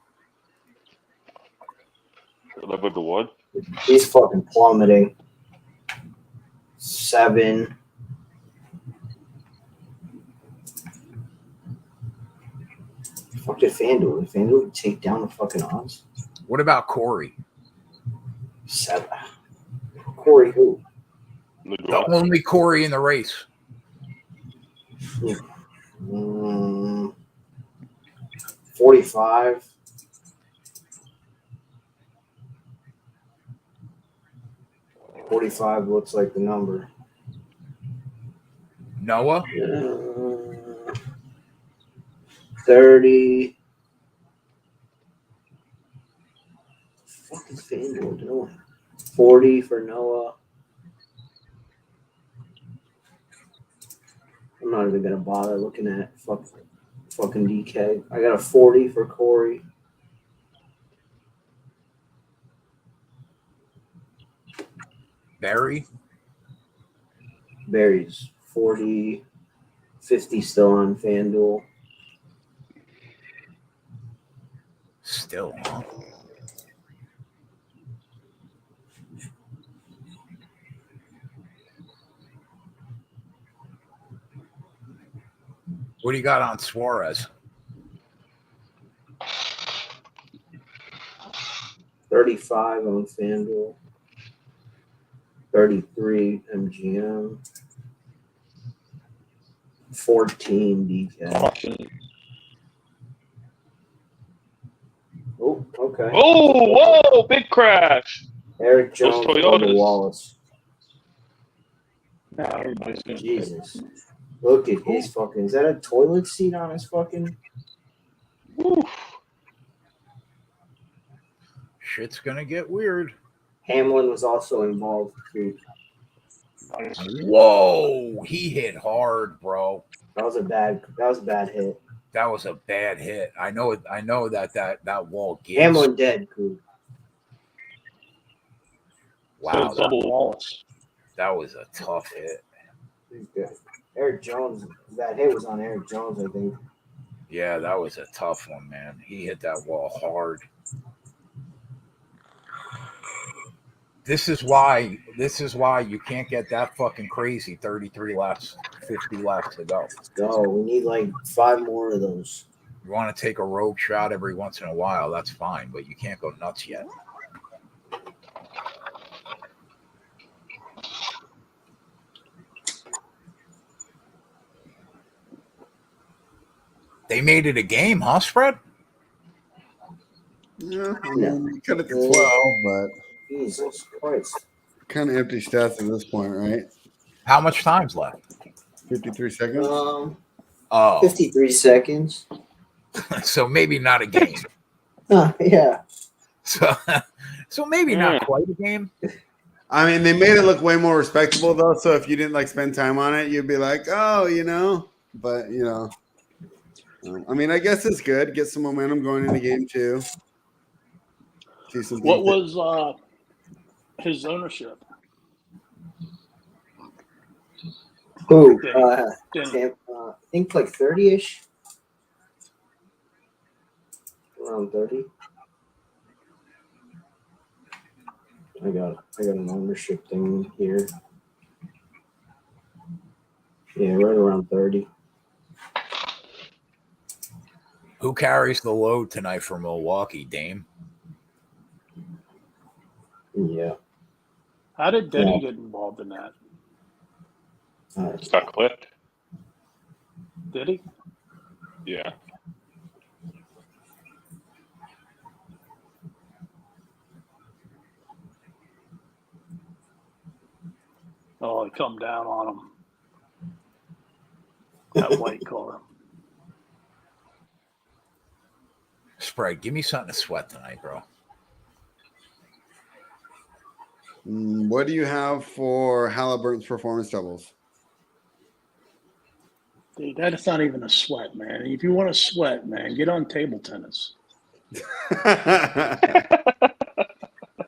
Live with the what? He's fucking plummeting. 7. Fuck did FanDuel? Did FanDuel take down the fucking odds? What about Corey? 7. Corey who? The only Corey in the race. 45. $45 looks like the number. Noah? 30. What is FanDuel doing? 40 for Noah. I'm not even gonna bother looking at fucking DK. I got a 40 for Corey. Barry? Barry's 40. 50 still on FanDuel. Still, huh? What do you got on Suarez? 35 on FanDuel. 33 MGM. 14 DK. Oh, okay. Oh, whoa, big crash. Eric Jones Those on Toyotas. Wallace. Now everybody's going to Jesus. Look at his fucking. Is that a toilet seat on his fucking? Woo. Shit's gonna get weird. Hamlin was also involved too. Whoa, he hit hard, bro. That was a bad hit. That was a bad hit. I know that wall gives. Hamlin dead, Coop. Wow, So double Wallace. that was a tough hit. He's good. Eric Jones, that hit was on Eric Jones, I think. Yeah, that was a tough one, man. He hit that wall hard. This is why you can't get that fucking crazy. 33 laps, 50 laps to go. Let's go. We need like 5 more of those. You want to take a rogue shot every once in a while, that's fine, but you can't go nuts yet. They made it a game, huh, Spread? Yeah, I mean, you cut it to 12, but Jesus Christ. kind of empty stats at this point, right? How much time's left? 53 seconds. Oh, 53 seconds. so maybe not a game. Yeah. So maybe not quite a game. I mean, they made it look way more respectable, though. So if you didn't like spend time on it, you'd be like, oh, but I mean, I guess it's good. Get some momentum going into game 2. See some. What was his ownership? Who? Yeah. I think like 30-ish. Around 30. I got an ownership thing here. Yeah, right around 30. Who carries the load tonight for Milwaukee, Dame? Yeah. How did Denny get involved in that? Got clipped. Did he? Yeah. Oh, he come down on him. That white car. Spread, give me something to sweat tonight, bro. What do you have for Halliburton's performance doubles? Dude, that's not even a sweat, man. If you want to sweat, man, get on table tennis.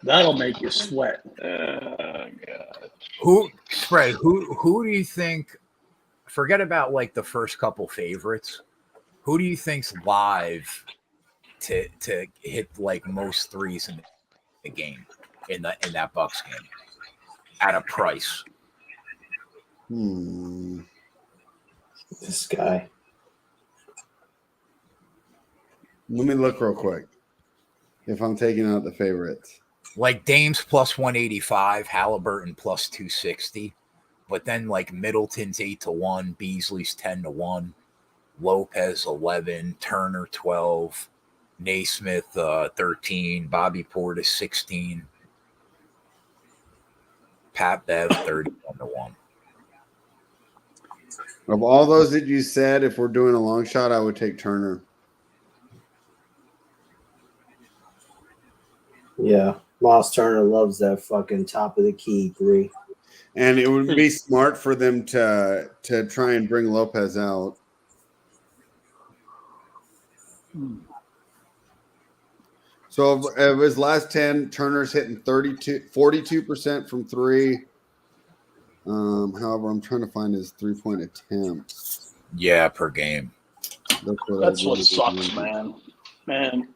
That'll make you sweat. God. Who do you think? Forget about like the first couple favorites. Who do you think's live to hit like most threes in the game in that Bucks game at a price? This guy. Let me look real quick. If I'm taking out the favorites. Like Dame's plus 185, Halliburton plus 260, but then like Middleton's 8-1, Beasley's 10-1, Lopez 11, Turner 12, Naismith 13, Bobby Portis 16, Pat Bev 31-1. Of all those that you said, if we're doing a long shot, I would take Turner. Yeah. Moss Turner loves that fucking top of the key 3. And it would be smart for them to try and bring Lopez out. So of his last 10, Turner's hitting 42% from 3. However, I'm trying to find his 3-point attempts. Yeah, per game. That's what sucks, man. Man,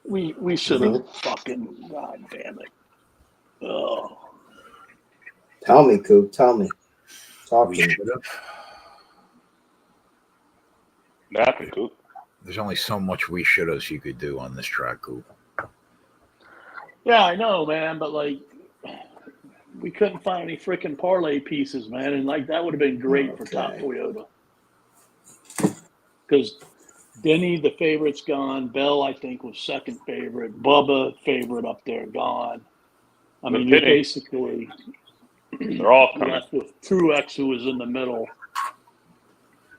we should have fucking, god damn it. Oh. Tell me, Coop. Tell me. Talk to me. Nothing, Coop. There's only so much we should have you could do on this track, Coop. Yeah, I know, man, but like we couldn't find any freaking parlay pieces, man, and like that would have been great for Top Toyota. Because Denny, the favorite's gone. Bell, I think, was second favorite. Bubba, favorite up there, gone. I mean, you're basically they're all coming. left with Truex, who was in the middle.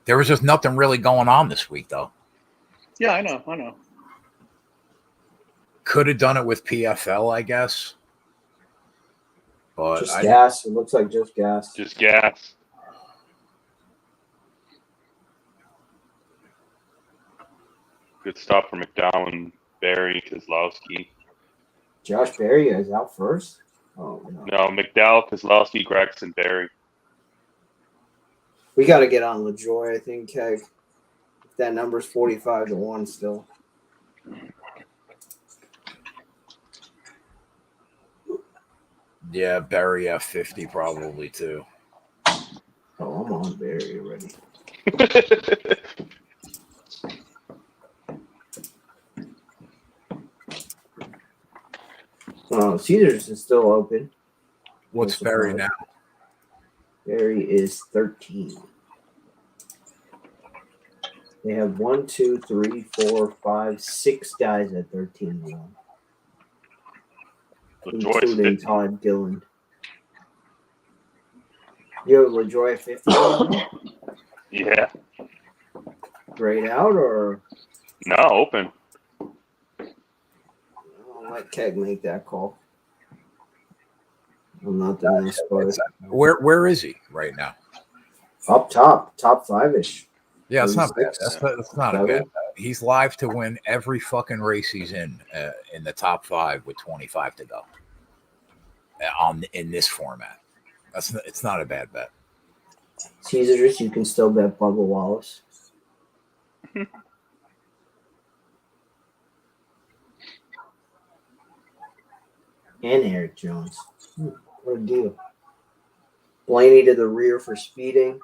There was just nothing really going on this week, though. Yeah, I know. Could have done it with PFL, I guess. But just gas. It looks like just gas. Just gas. Good stuff for McDowell, Barry, Kozlowski. Josh Berry is out first? Oh, no. McDowell, Kozlowski, Gregson, Barry. We got to get on LaJoy, I think, Keg. That number's 45-1 still. Yeah, Barry F50 probably too. Oh, I'm on Barry already. Caesars is still open. What's Barry now? Barry is 13. They have 1, 2, 3, 4, 5, 6 guys at 13-1. Including Todd Gillen. You have LaJoy at 50? Yeah. Grayed out or? No, open. I'll let Keg make that call. I'm not doing this part. Where is he right now? Up top 5-ish. Yeah, it's not bad. That's not a bad. He's live to win every fucking race he's in the top 5 with 25 to go. In this format, it's not a bad bet. Caesars, you can still bet Bubba Wallace. And Eric Jones. What a deal. Blaney to the rear for speeding.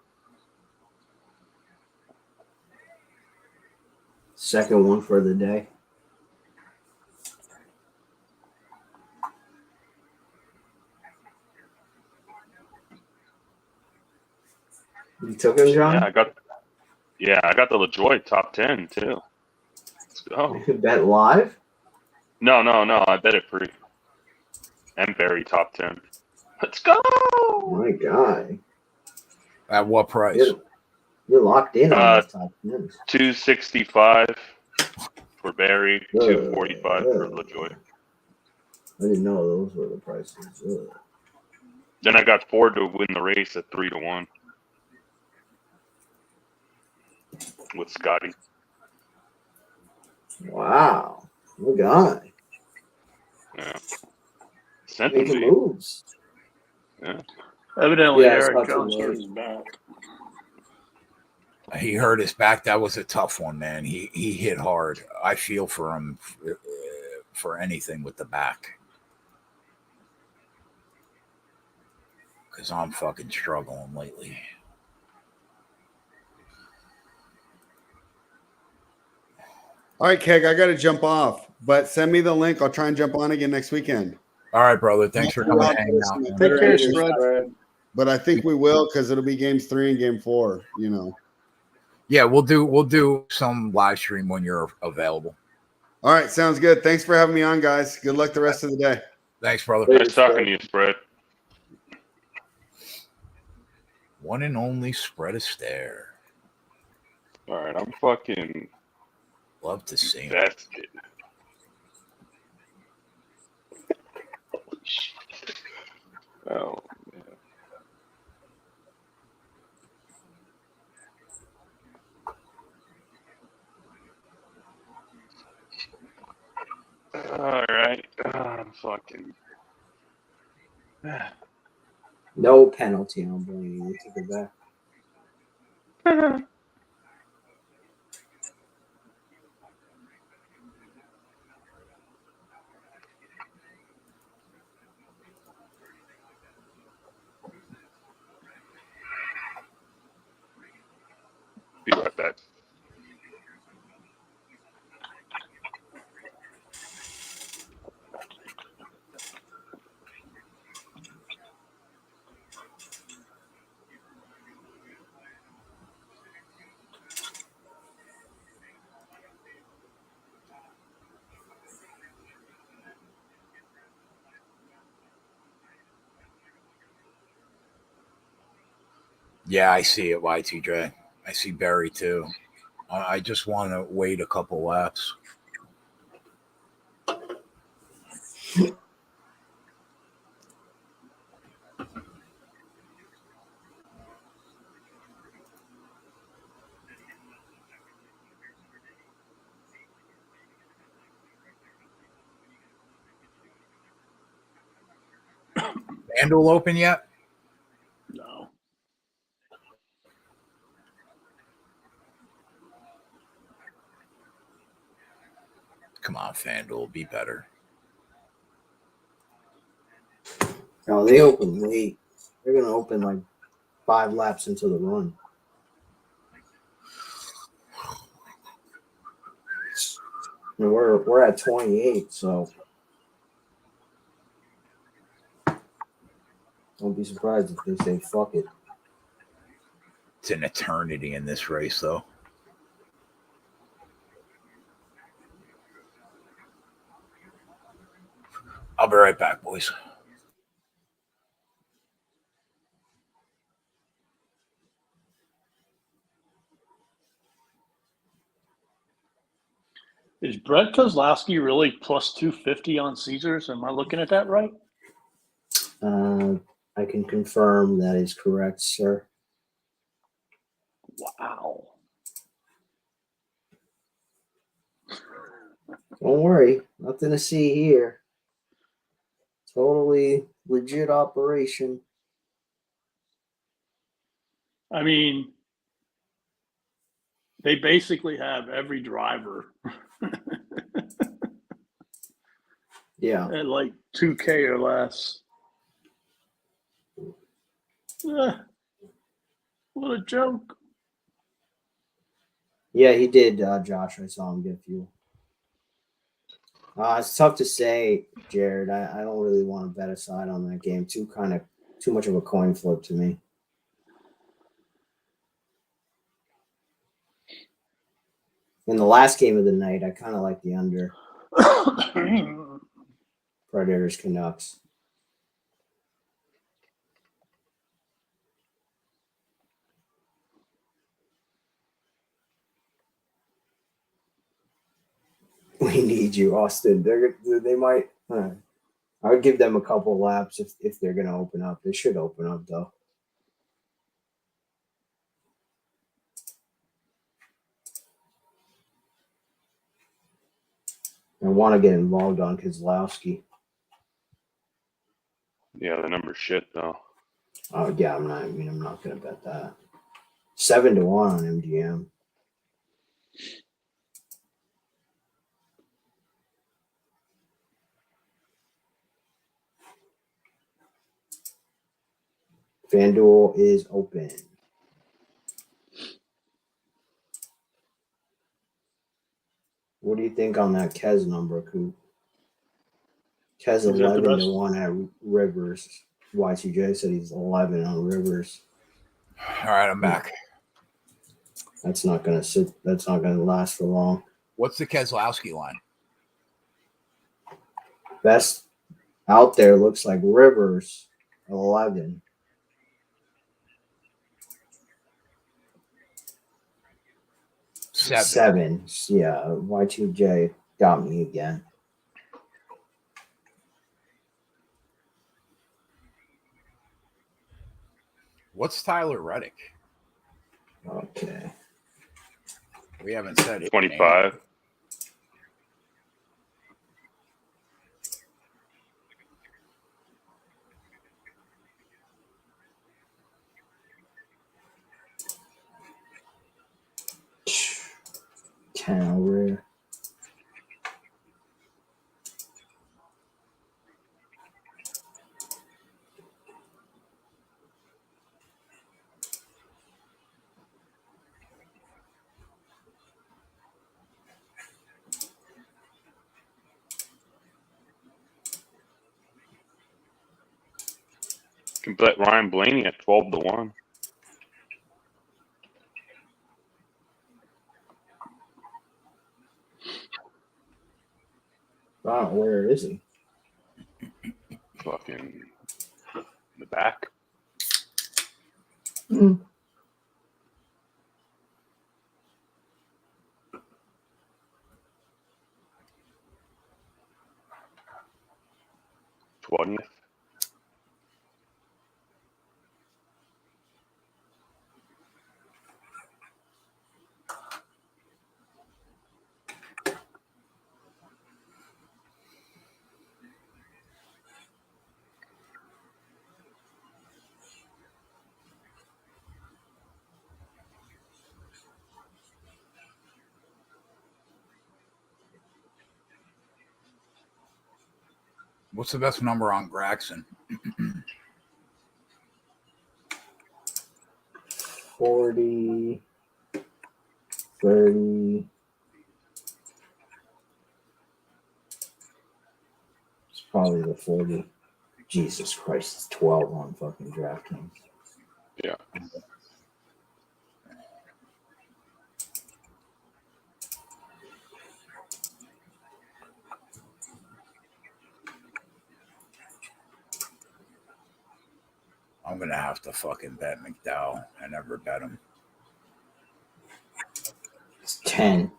Second one for the day. You took him, John? Yeah, I got the LaJoy top 10 too. Let's go. You could bet live? No. I bet it free. And Barry top 10. Let's go. My guy. At what price? You're locked in on the top 10. 265 for Barry, 245 for LaJoy. I didn't know those were the prices. Then I got Ford to win the race at 3-1. with Scotty. Wow. Good guy. Yeah. Sent him to Making you. moves. Yeah. Evidently, Yeah, Eric Scott's Jones away. hurt his back. He hurt his back. That was a tough one, man. He hit hard. I feel for him for anything with the back. Because I'm fucking struggling lately. All right, Keg, I got to jump off, but send me the link. I'll try and jump on again next weekend. All right, brother. Thanks for coming I'll to hang put out. some Man. Take care, Raiders Spread. stuff, but I think we will because it'll be games 3 and game 4. You know. Yeah, we'll do some live stream when you're available. All right, sounds good. Thanks for having me on, guys. Good luck the rest of the day. Thanks, brother. Later, Nice talking Spread. to you, Spread. One and only Spread Astaire. All right, I'm fucking Love to see him. invested. Holy shit. Oh, man. All right. I'm fucking. No penalty on Blaney. We took it back. Be right back. Yeah, I see it, YTJ. I see Barry too. I just want to wait a couple laps. FanDuel open yet? No. Come on, FanDuel, be better. No, they open late. They're gonna open like 5 laps into the run. And we're at 28, so don't be surprised if they say fuck it. It's an eternity in this race, though. I'll be right back, boys. Is Brett Kozlowski really plus 250 on Caesars? Am I looking at that right? I can confirm that is correct, sir. Wow. Don't worry, nothing to see here. Totally legit operation. I mean, they basically have every driver Yeah. at like 2K or less. What a joke. Yeah, he did, Josh. I saw him get fuel. It's tough to say, Jared. I don't really want to bet a side on that game. Too much of a coin flip to me. In the last game of the night, I kind of like the under. Predators Canucks. We need you, Austin. They might. I would give them a couple laps if they're going to open up. They should open up though. I want to get involved on Keselowski. Yeah, the number's shit though. Oh yeah, I'm not gonna bet that. 7-1 on MGM. FanDuel is open. What do you think on that Kez number, Coop? Kez Is that the 11-1 at Rivers. YCJ said he's 11 on Rivers. All right, I'm back. That's not gonna sit. That's not gonna last for long. What's the Keselowski line? Best out there looks like Rivers 11. Seven. Yeah, Y2J got me again. What's Tyler Reddick? Okay. We haven't said it. 25. Over. Can bet Ryan Blaney at 12-1. Wow, where is he? Fucking the back. Mm. '20th. What's the best number on Gregson? 40, 30. It's probably the 40. Jesus Christ, it's 12 on fucking DraftKings. Yeah. I'm gonna have to fucking bet McDowell. I never bet him. It's 10.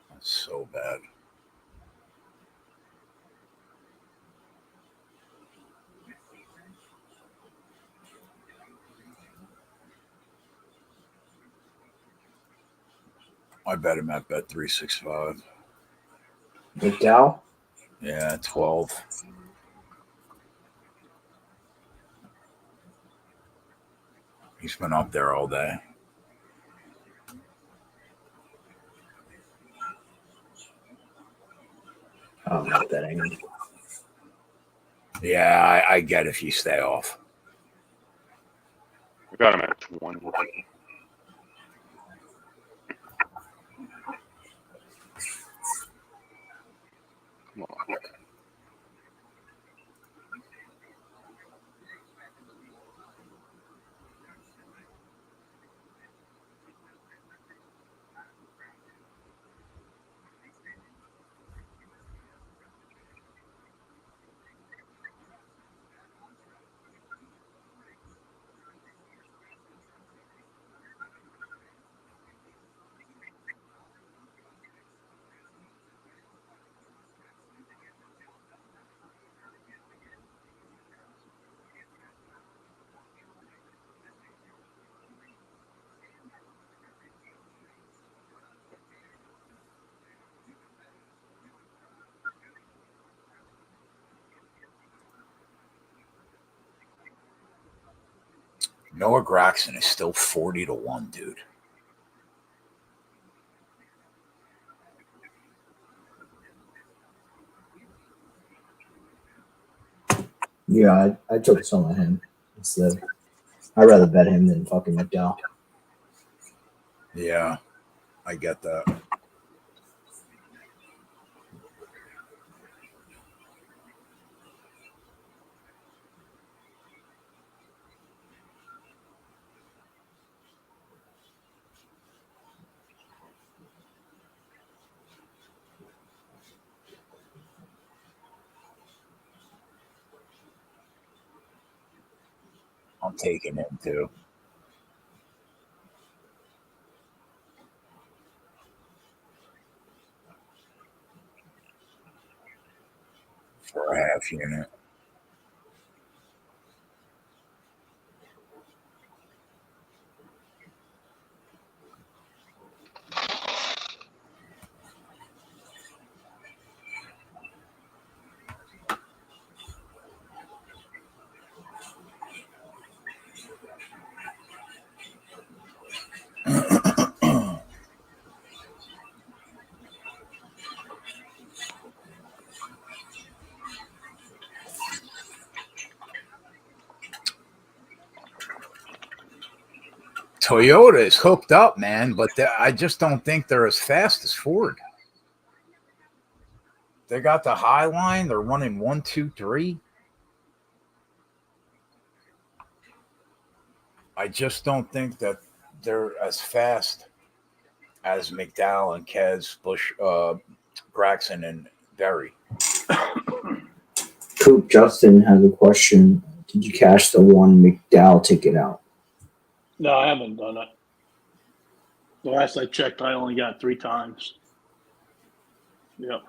That's so bad. I bet him at Bet 365. McDowell? Yeah, 12. He's been up there all day. I'm not betting him. Yeah, I get if you stay off. I got him at 20. Come on. Noah Gragson is still 40-1, dude. Yeah, I took some of him instead. I'd rather bet him than fucking McDowell. Yeah, I get that. I'm taking him too. For a half unit. Toyota is hooked up, man, but I just don't think they're as fast as Ford. They got the high line. They're running 1, 2, 3. I just don't think that they're as fast as McDowell and Kez, Bush, Gragson, and Berry. Coop Justin has a question. Did you cash the one McDowell ticket out? No, I haven't done it. The last I checked, I only got 3 times. Yep.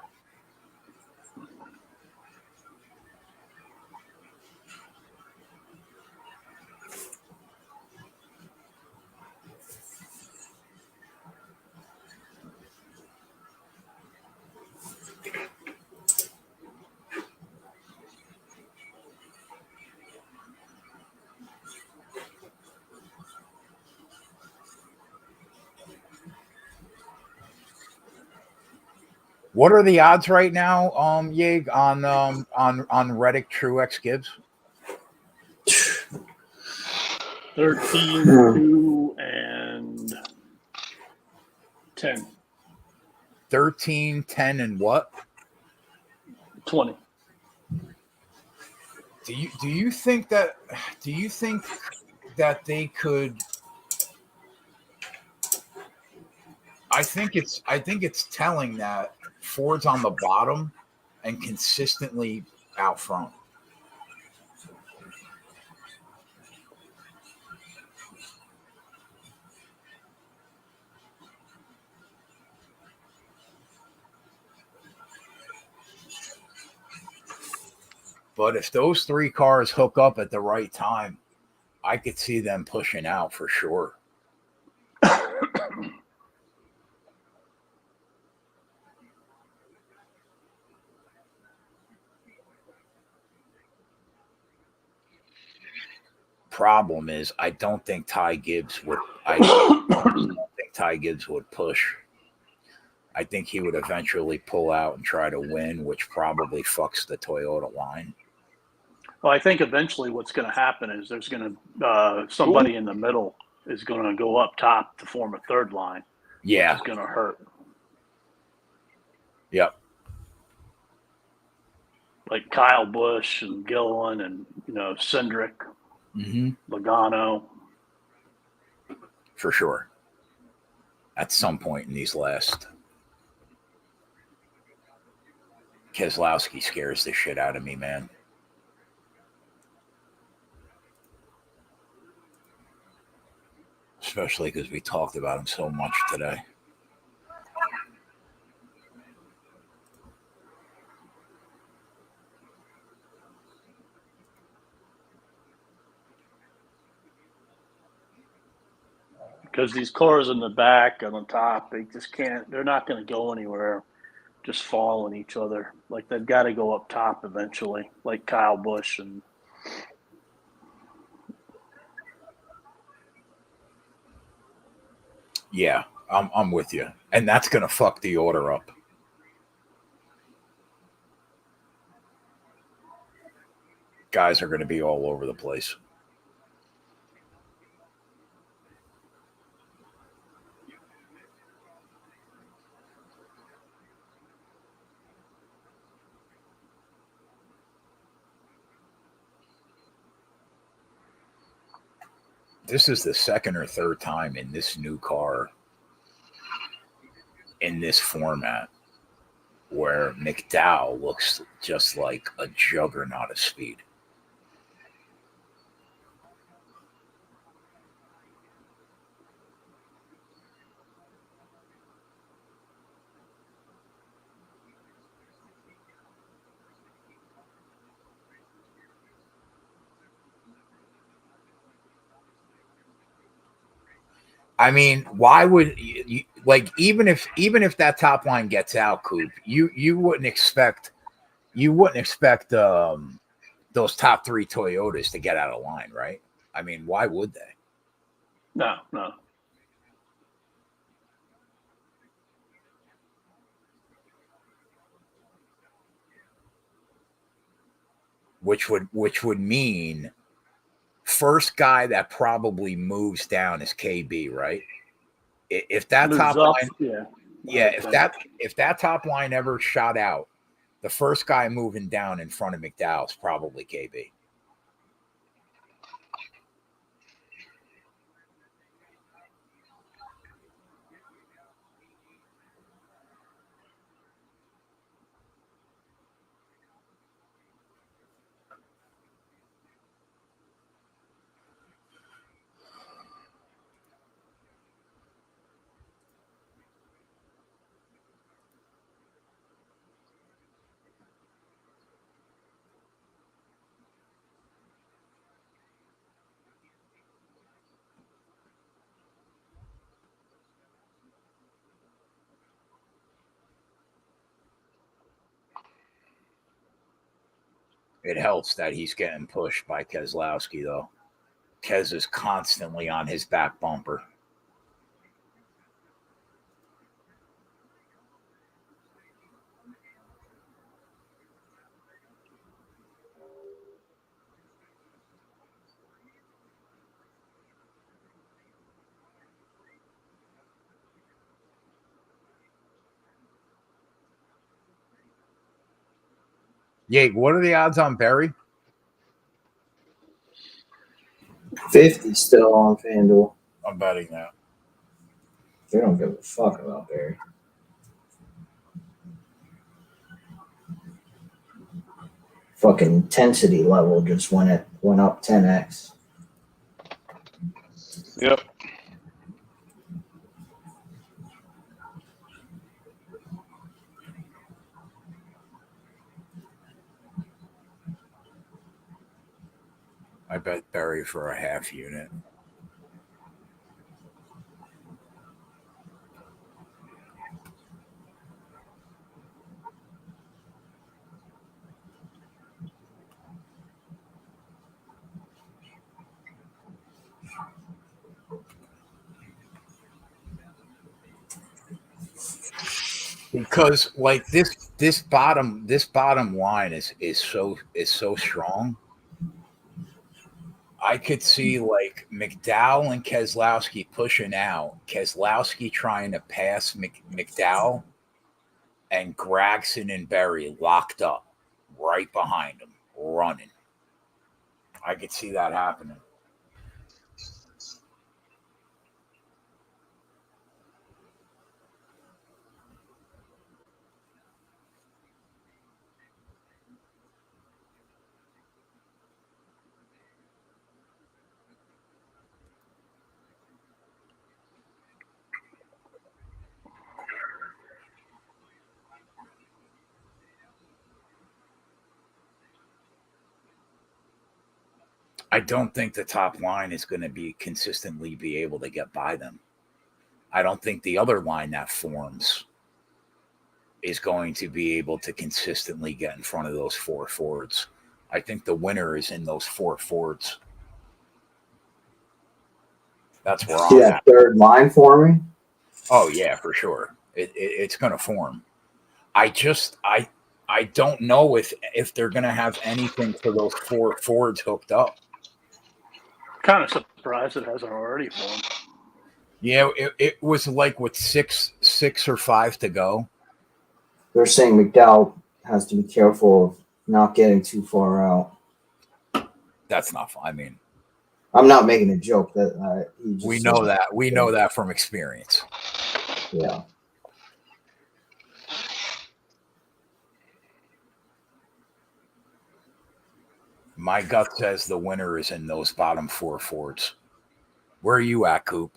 What are the odds right now, Yig, on Reddick Truex Gibbs? 13, 2, and 10. 13, 10, and what? 20. Do you think that they could? I think it's telling that Ford's on the bottom and consistently out front. But if those 3 cars hook up at the right time, I could see them pushing out for sure. Problem is, I don't think Ty Gibbs would. I don't think Ty Gibbs would push. I think he would eventually pull out and try to win, which probably fucks the Toyota line. Well, I think eventually what's going to happen is there's going to somebody in the middle is going to go up top to form a third line. Yeah, which is going to hurt. Yep. Like Kyle Busch and Gilliland and Cindric, Logano. For sure. At some point in these last. Keselowski scares the shit out of me, man. Especially because we talked about him so much today. Because these cars in the back and on top, they just can't. They're not going to go anywhere. Just following each other. Like they've got to go up top eventually. Like Kyle Busch and. Yeah, I'm with you, and that's gonna fuck the order up. Guys are gonna be all over the place. This is the second or third time in this new car in this format where McDowell looks just like a juggernaut of speed. I mean, why would you like even if that top line gets out, Coop, you wouldn't expect those top three Toyotas to get out of line, right? I mean, why would they? No. Which would mean first guy that probably moves down is KB, right? If that Moves top up, line, yeah, if that top line ever shot out, the first guy moving down in front of McDowell is probably KB. It helps that he's getting pushed by Keselowski, though. Kez is constantly on his back bumper. Yeah, what are the odds on Berry? 50 still on FanDuel. I'm betting that. They don't give a fuck about Barry. Fucking intensity level just went up 10x. Yep. I bet Berry for a half unit. Because like this bottom line is so strong. I could see like McDowell and Keselowski pushing out, Keselowski trying to pass McDowell, and Gragson and Berry locked up right behind him, running. I could see that happening. I don't think the top line is going to be consistently be able to get by them. I don't think the other line that forms is going to be able to consistently get in front of those four Fords. I think the winner is in those four Fords. That's where See I'm that at. third line for me? Oh yeah, for sure. It's going to form. I don't know if they're going to have anything for those 4 Fords hooked up. Kind of surprised it hasn't already formed. Yeah, it was like with six or 5 to go. They're saying McDowell has to be careful of not getting too far out. That's not fun. I mean, I'm not making a joke. That he just we said know that. We know that from experience. Yeah. My gut says the winner is in those bottom 4 Fords. Where are you at, Coop?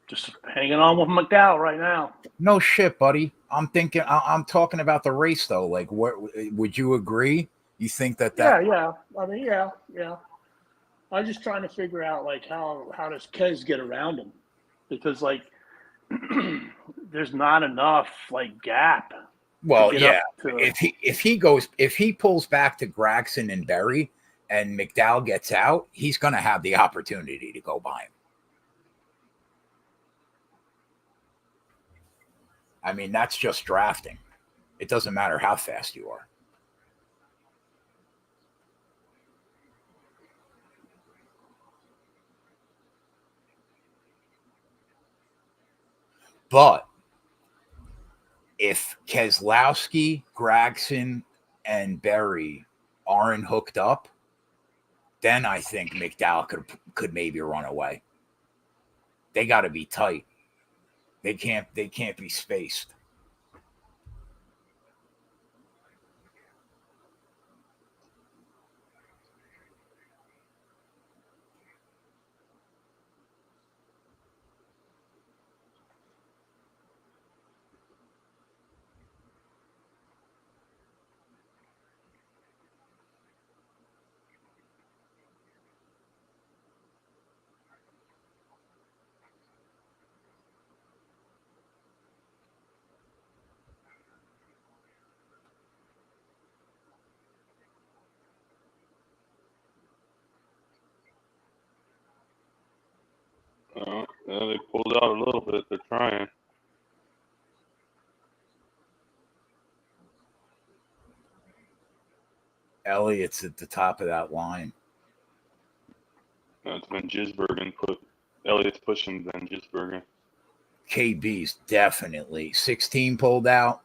Just hanging on with McDowell right now. No shit, buddy. I'm thinking. I'm talking about the race though. Like, what would you agree? You think that? Yeah. I mean, yeah. I'm just trying to figure out like how does Kez get around him, because like there's not enough like gap. Well, get yeah. up to- If he pulls back to Gregson and Berry, and McDowell gets out, he's going to have the opportunity to go by him. I mean, that's just drafting. It doesn't matter how fast you are. But if Keselowski, Gregson, and Berry aren't hooked up, then I think McDowell could maybe run away. They got to be tight. They can't be spaced. They pulled out a little bit. They're trying. Elliott's at the top of that line. It's been Gisbergen Elliott's pushing Van Gisbergen. KB's definitely 16 pulled out.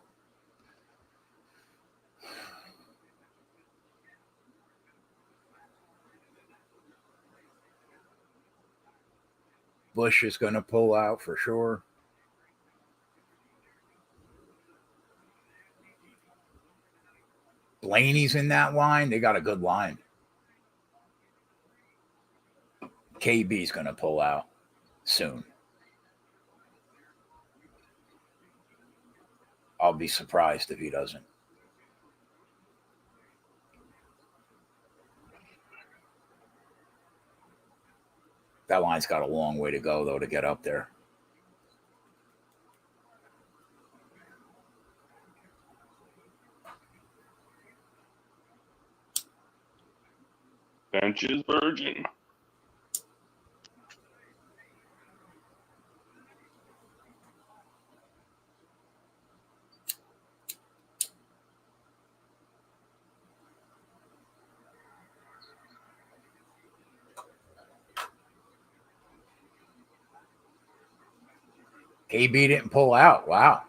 Bush is going to pull out for sure. Blaney's in that line. They got a good line. KB's going to pull out soon. I'll be surprised if he doesn't. That line's got a long way to go, though, to get up there. Van Gisbergen. KB didn't pull out. Wow.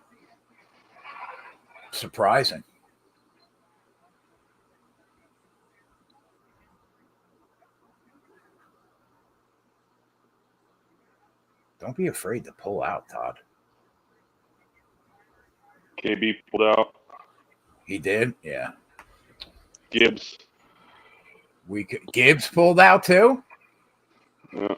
Surprising. Don't be afraid to pull out, Todd. KB pulled out. He did? Yeah. Gibbs. Gibbs pulled out too? Yeah.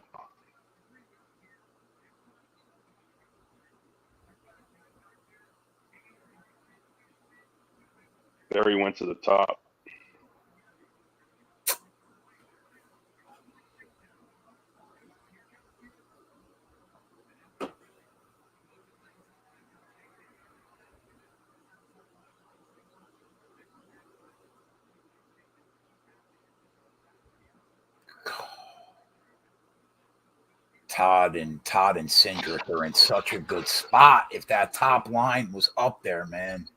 Barry went to the top. Todd and Cindric are in such a good spot. If that top line was up there, man.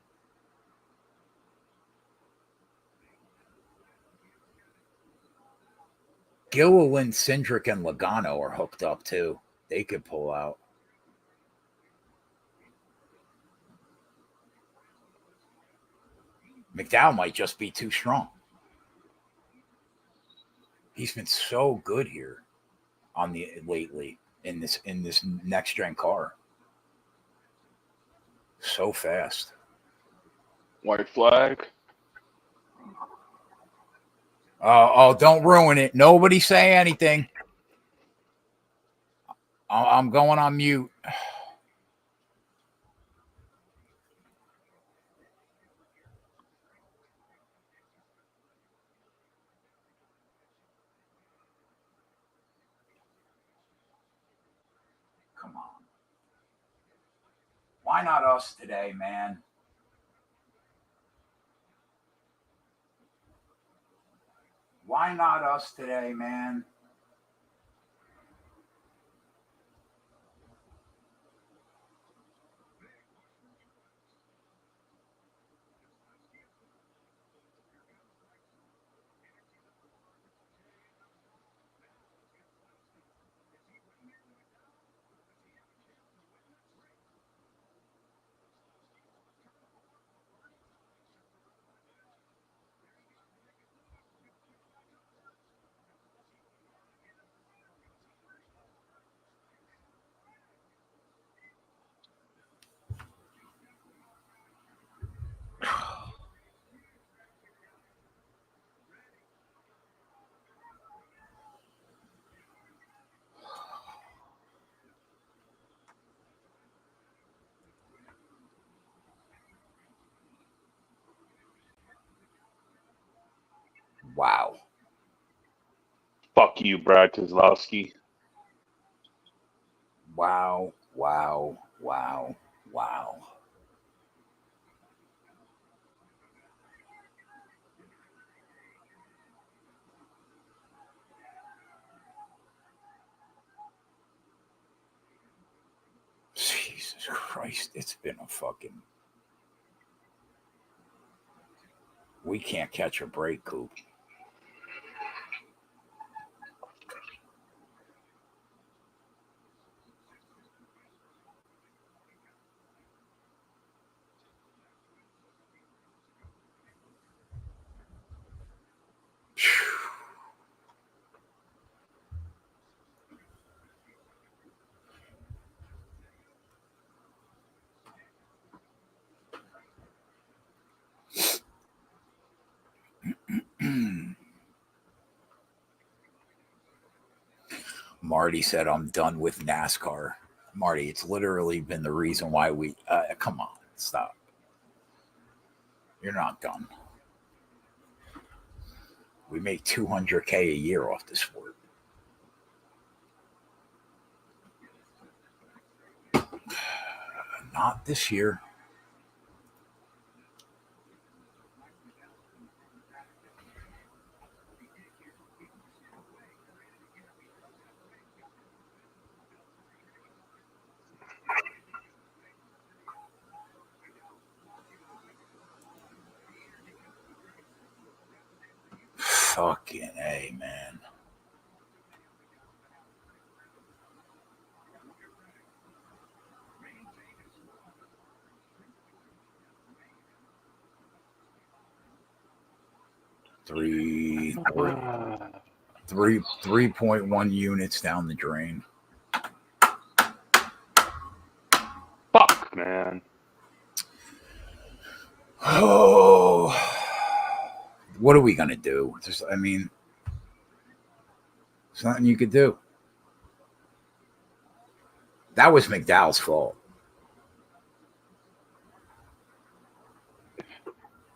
Gilliland, Cindric, and Logano are hooked up too. They could pull out. McDowell might just be too strong. He's been so good here on the lately in this next gen car. So fast. White flag. Oh, don't ruin it. Nobody say anything. I'm going on mute. Come on. Why not us today, man? Why not us today, man? Wow. Fuck you, Brad Keselowski. Wow. Wow. Wow. Wow. Jesus Christ, it's been a fucking... We can't catch a break, Coop. Marty said, I'm done with NASCAR. Marty, it's literally been the reason why we... come on, stop. You're not done. We make $200K a year off the sport. Not this year. Fucking A, man. Three 3.1 units down the drain. Fuck, man. Oh, what are we gonna do? There's nothing you could do. That was McDowell's fault.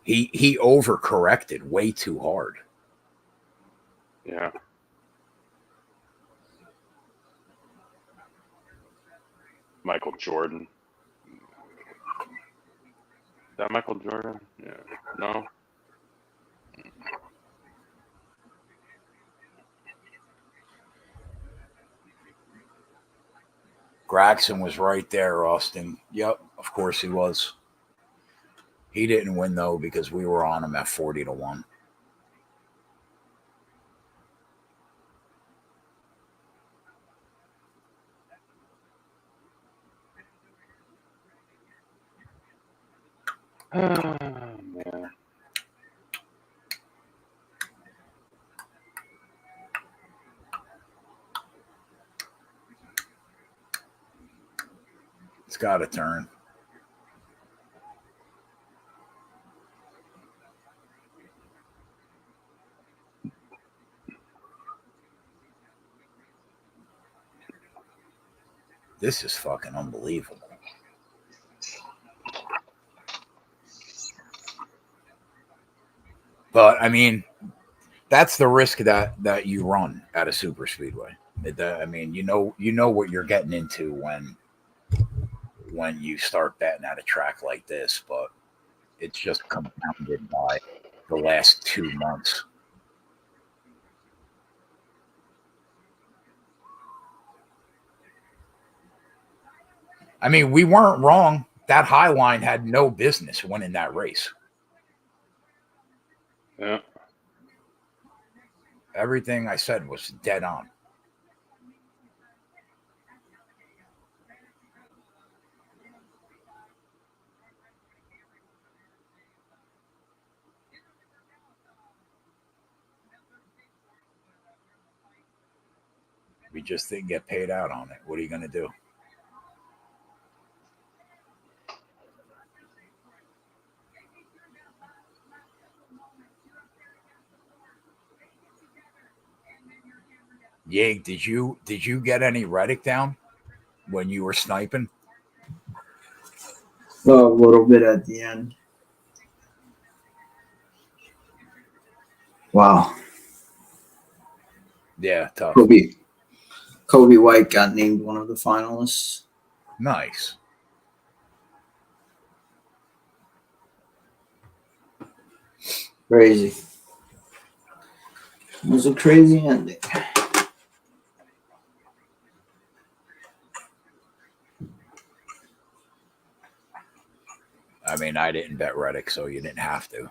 He overcorrected way too hard. Yeah. Michael Jordan. Is that Michael Jordan? Yeah. No. Graxon was right there, Austin. Yep, of course he was. He didn't win, though, because we were on him at 40-1. Oh, man. It's got to turn. This is fucking unbelievable. But I mean, that's the risk that you run at a super speedway. I mean, you know what you're getting into when you start betting at a track like this, but it's just compounded by the last 2 months. I mean, we weren't wrong. That high line had no business winning that race. Yeah. Everything I said was dead on. We just didn't get paid out on it. What are you going to do? Yig, did you get any Reddick down when you were sniping? A little bit at the end. Wow. Yeah, tough. Kobe White got named one of the finalists. Nice. Crazy. It was a crazy ending. I mean, I didn't bet Reddick, so you didn't have to.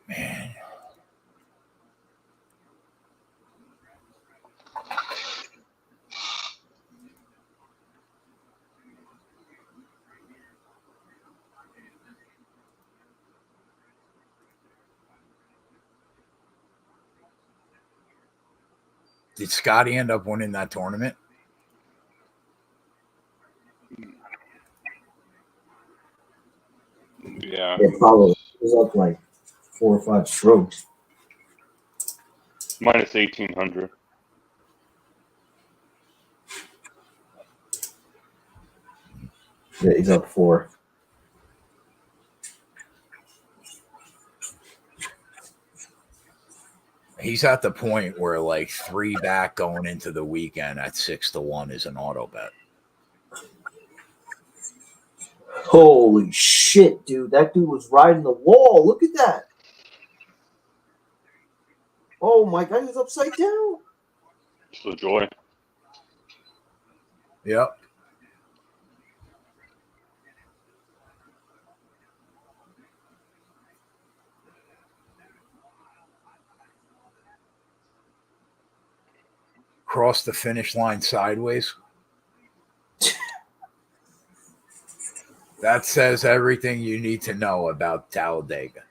Man. Did Scotty end up winning that tournament? Yeah. Yeah, probably. It was up like 4 or 5 strokes. Minus 1,800. Yeah, he's up 4. He's at the point where like 3 back going into the weekend at 6-1 is an auto bet. Holy shit, dude. That dude was riding the wall. Look at that. Oh my God, he was upside down. It's the joy. Yep. Cross the finish line sideways. That says everything you need to know about Talladega.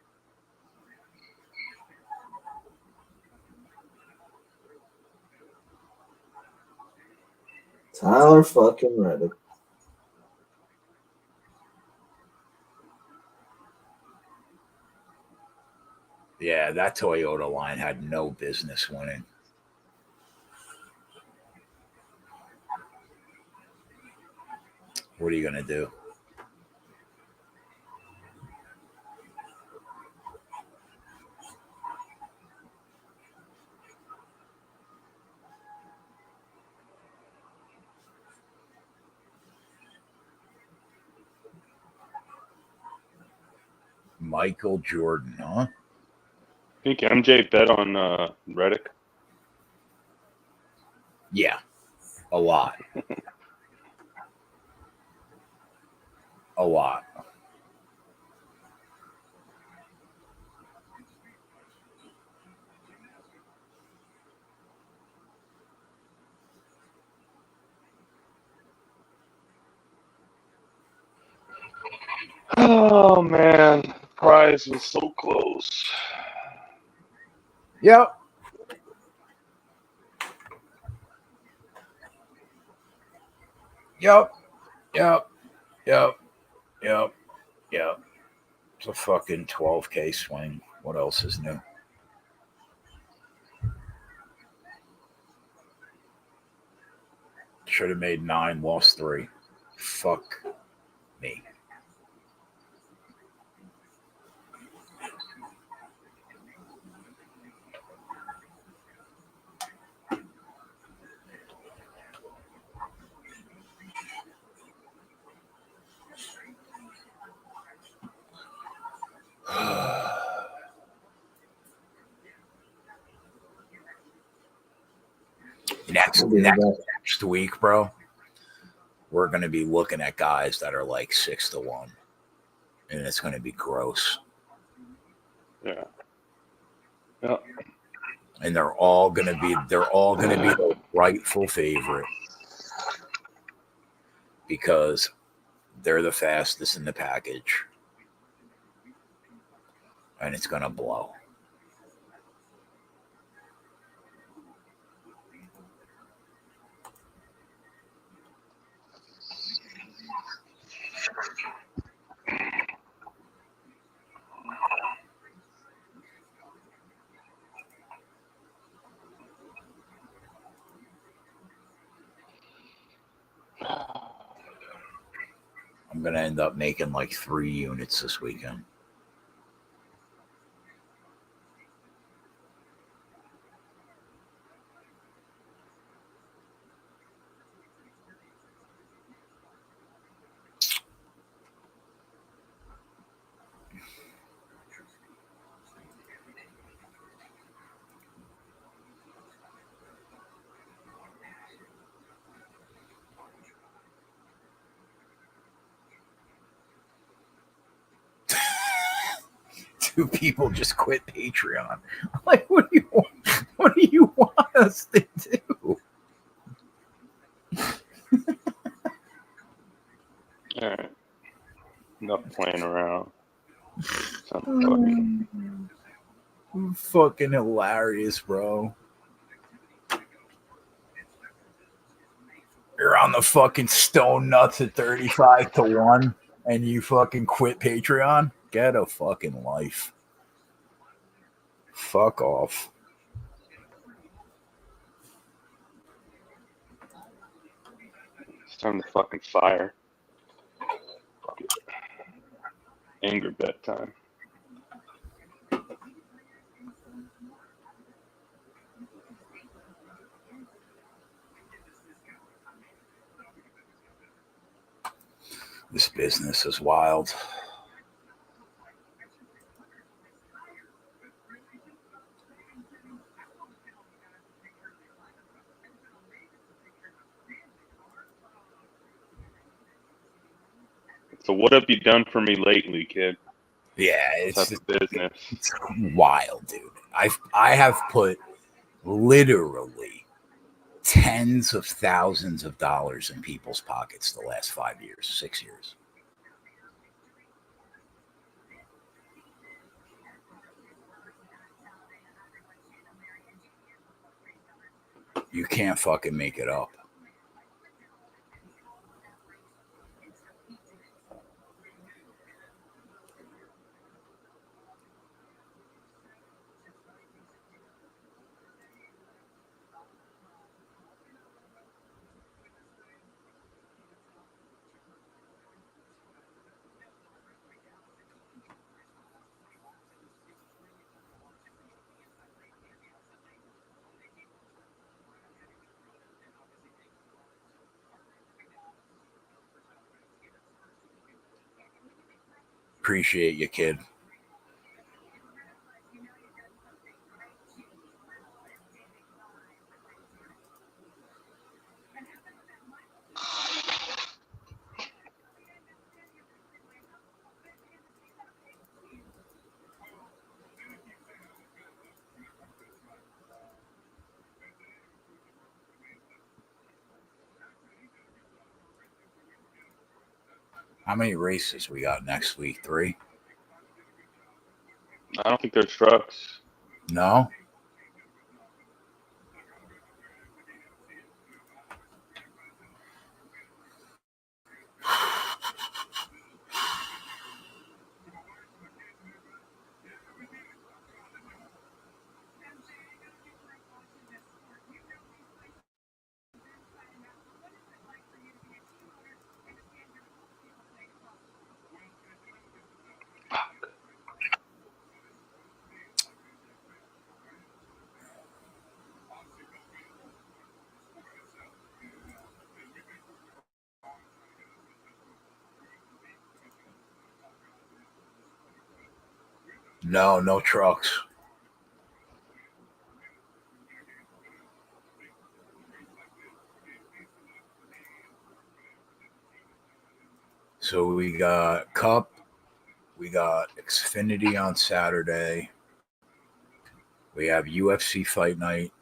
Tyler fucking Reddick. Yeah, that Toyota line had no business winning. What are you going to do? Michael Jordan, huh? I think MJ bet on Reddick. Yeah, a lot. A lot. Oh man, the prize was so close. Yep. Yep. Yep. Yep. Yep. Yep. It's a fucking 12K swing. What else is new? Should have made 9, lost 3. Fuck me. Next week, bro, we're going to be looking at guys that are like 6-1, and it's going to be gross. Yeah. Yep. And they're all going to be the rightful favorite because they're the fastest in the package, and it's going to blow. I'm going to end up making like 3 units this weekend. Two people just quit Patreon. Like, what do you want us to do? All right. Enough playing around. Fucking Hilarious, bro. You're on the fucking stone nuts at 35-1 and you fucking quit Patreon? Get a fucking life. Fuck off. It's time to fucking fire. Fuck it. Anger bet time. This business is wild. So what have you done for me lately, kid? Yeah, it's business. It's wild, dude. I have put literally tens of thousands of dollars in people's pockets the last 5 years, 6 years. You can't fucking make it up. appreciate you, kid. How many races we got next week? 3? I don't think there's trucks. No? No, no trucks. So we got Cup, we got Xfinity on Saturday, we have UFC Fight Night.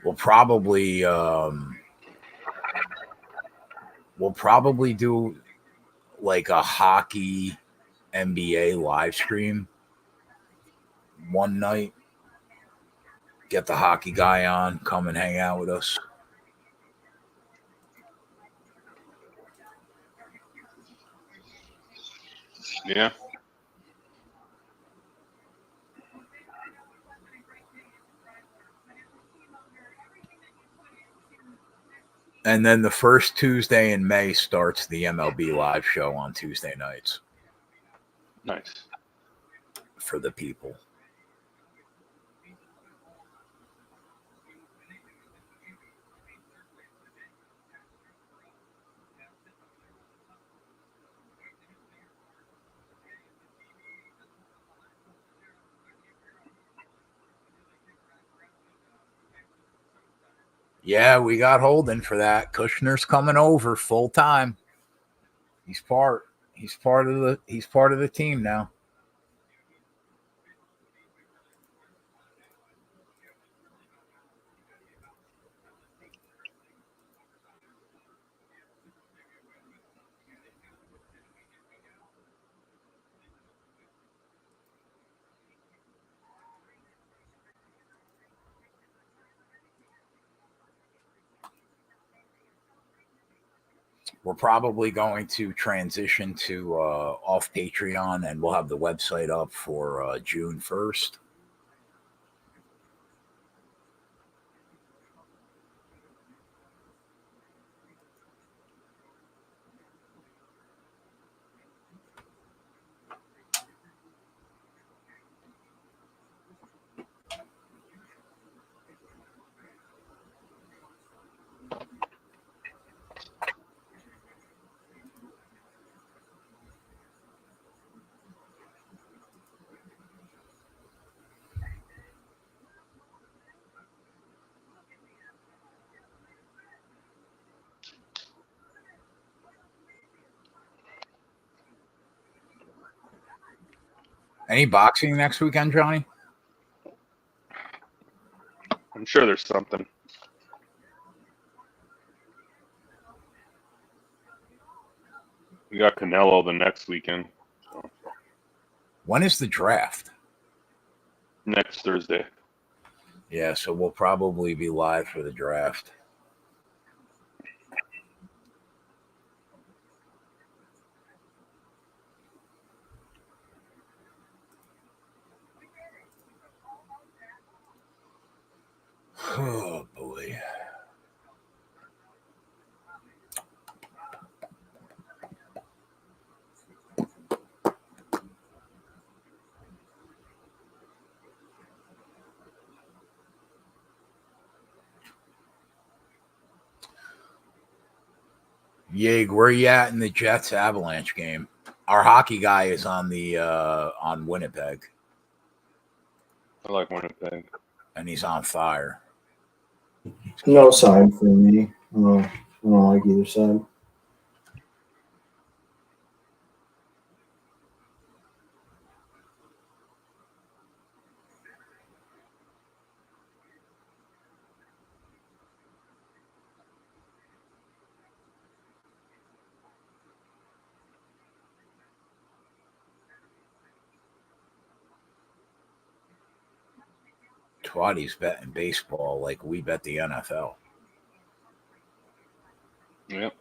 We'll probably do like a hockey NBA live stream one night. Get the hockey guy on, come and hang out with us. Yeah. And then the first Tuesday in May starts the MLB live show on Tuesday nights. Nice. For the people. Yeah, we got Holden for that. Kushner's coming over full time. He's part of the team now. We're probably going to transition to off Patreon, and we'll have the website up for June 1st. Any boxing next weekend, Johnny? I'm sure there's something. We got Canelo the next weekend. So. When is the draft? Next Thursday. Yeah, so we'll probably be live for the draft. Oh, boy. Yig, where you at in the Jets Avalanche game? Our hockey guy is on the on Winnipeg, I like Winnipeg. and he's on fire. No side for me. I don't like either side. Twatty's betting baseball like we bet the NFL. Yep.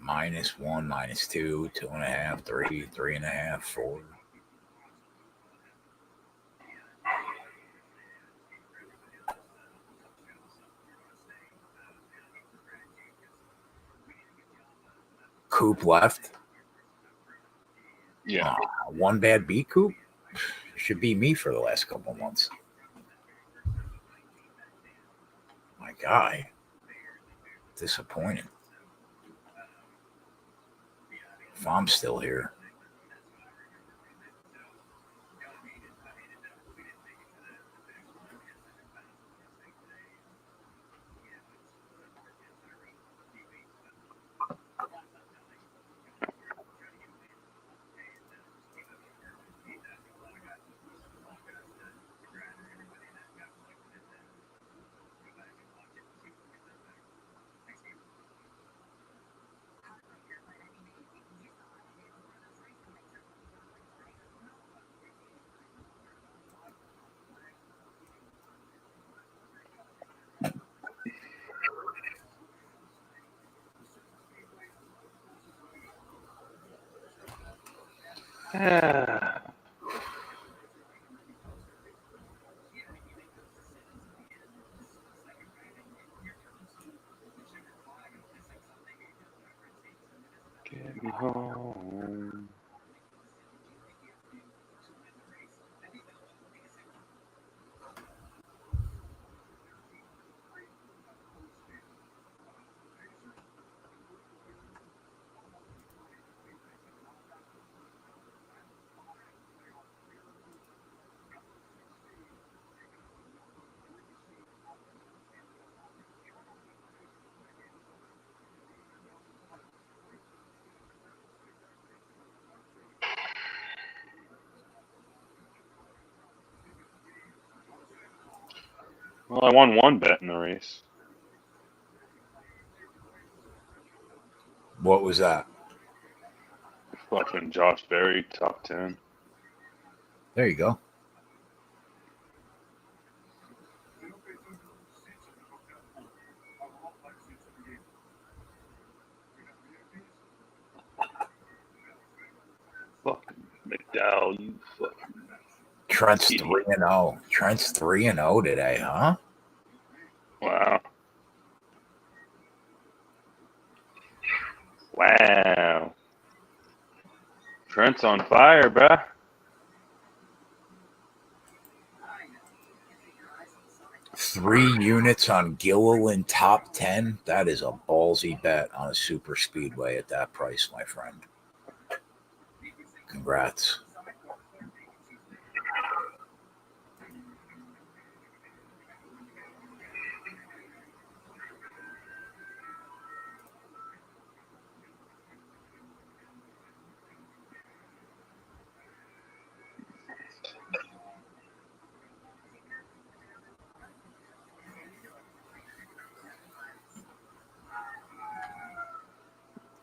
-1, -2, 2.5, 3, 3.5, 4. Coop left. Yeah. One bad beat, Coop. Should be me for the last couple months. My guy. Disappointed. If I'm still here. Get me home. Well, I won one bet in the race. What was that? Fucking Josh Berry, top 10. There you go. Fucking McDowell, you fucking. Trent's 3-0. Trent's 3-0 today, huh? Wow. Wow. Trent's on fire, bruh. Three units on Gilliland top 10. That is a ballsy bet on a super speedway at that price, my friend. Congrats.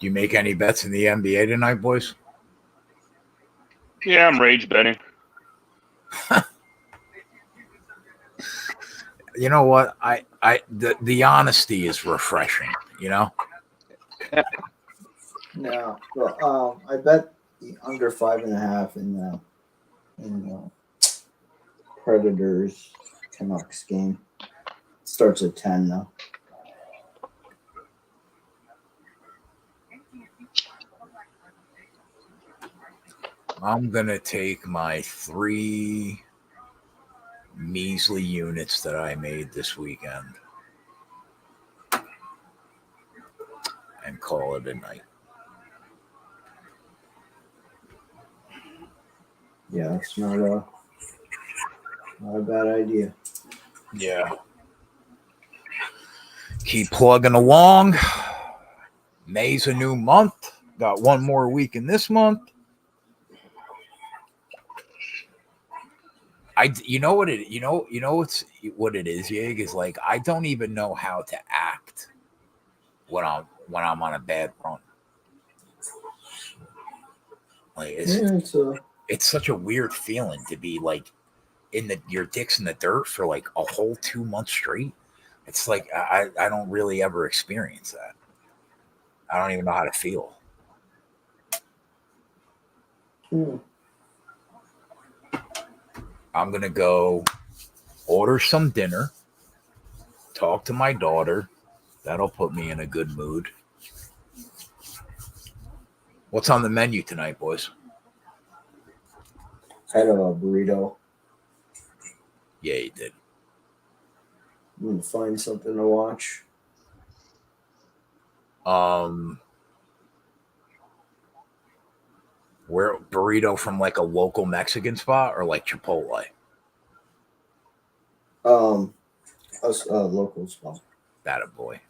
Do you make any bets in the NBA tonight, boys? Yeah, I'm rage betting. You know what? The honesty is refreshing, you know? No. Well, I bet the under 5.5 in Predators Canucks game. Starts at 10 now. I'm going to take my 3 measly units that I made this weekend. and call it a night. Yeah, it's not a bad idea. Yeah. Keep plugging along. May's a new month. Got one more week in this month. You know what it is, Yig, is like I don't even know how to act when I'm on a bad run. Like it's such a weird feeling to be like your dick's in the dirt for like a whole 2 months straight. It's like I don't really ever experience that. I don't even know how to feel. I'm gonna go order some dinner, talk to my daughter. That'll put me in a good mood. What's on the menu tonight, boys? Had a burrito. Yeah, you did. I'm gonna find something to watch. Where burrito from like a local Mexican spot or like Chipotle? A local spot. That a boy.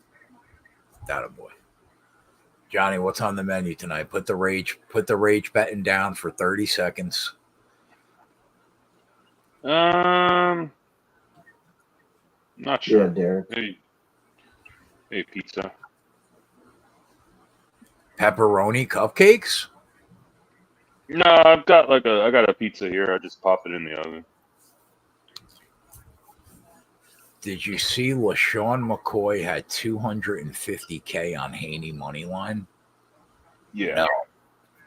Johnny, what's on the menu tonight? Put the rage betting down for 30 seconds. Not sure. Yeah, Derek. Maybe pizza. Pepperoni cupcakes? No, I got a pizza here. I just pop it in the oven. Did you see LaShawn McCoy had 250K on Haney money line? Yeah. No,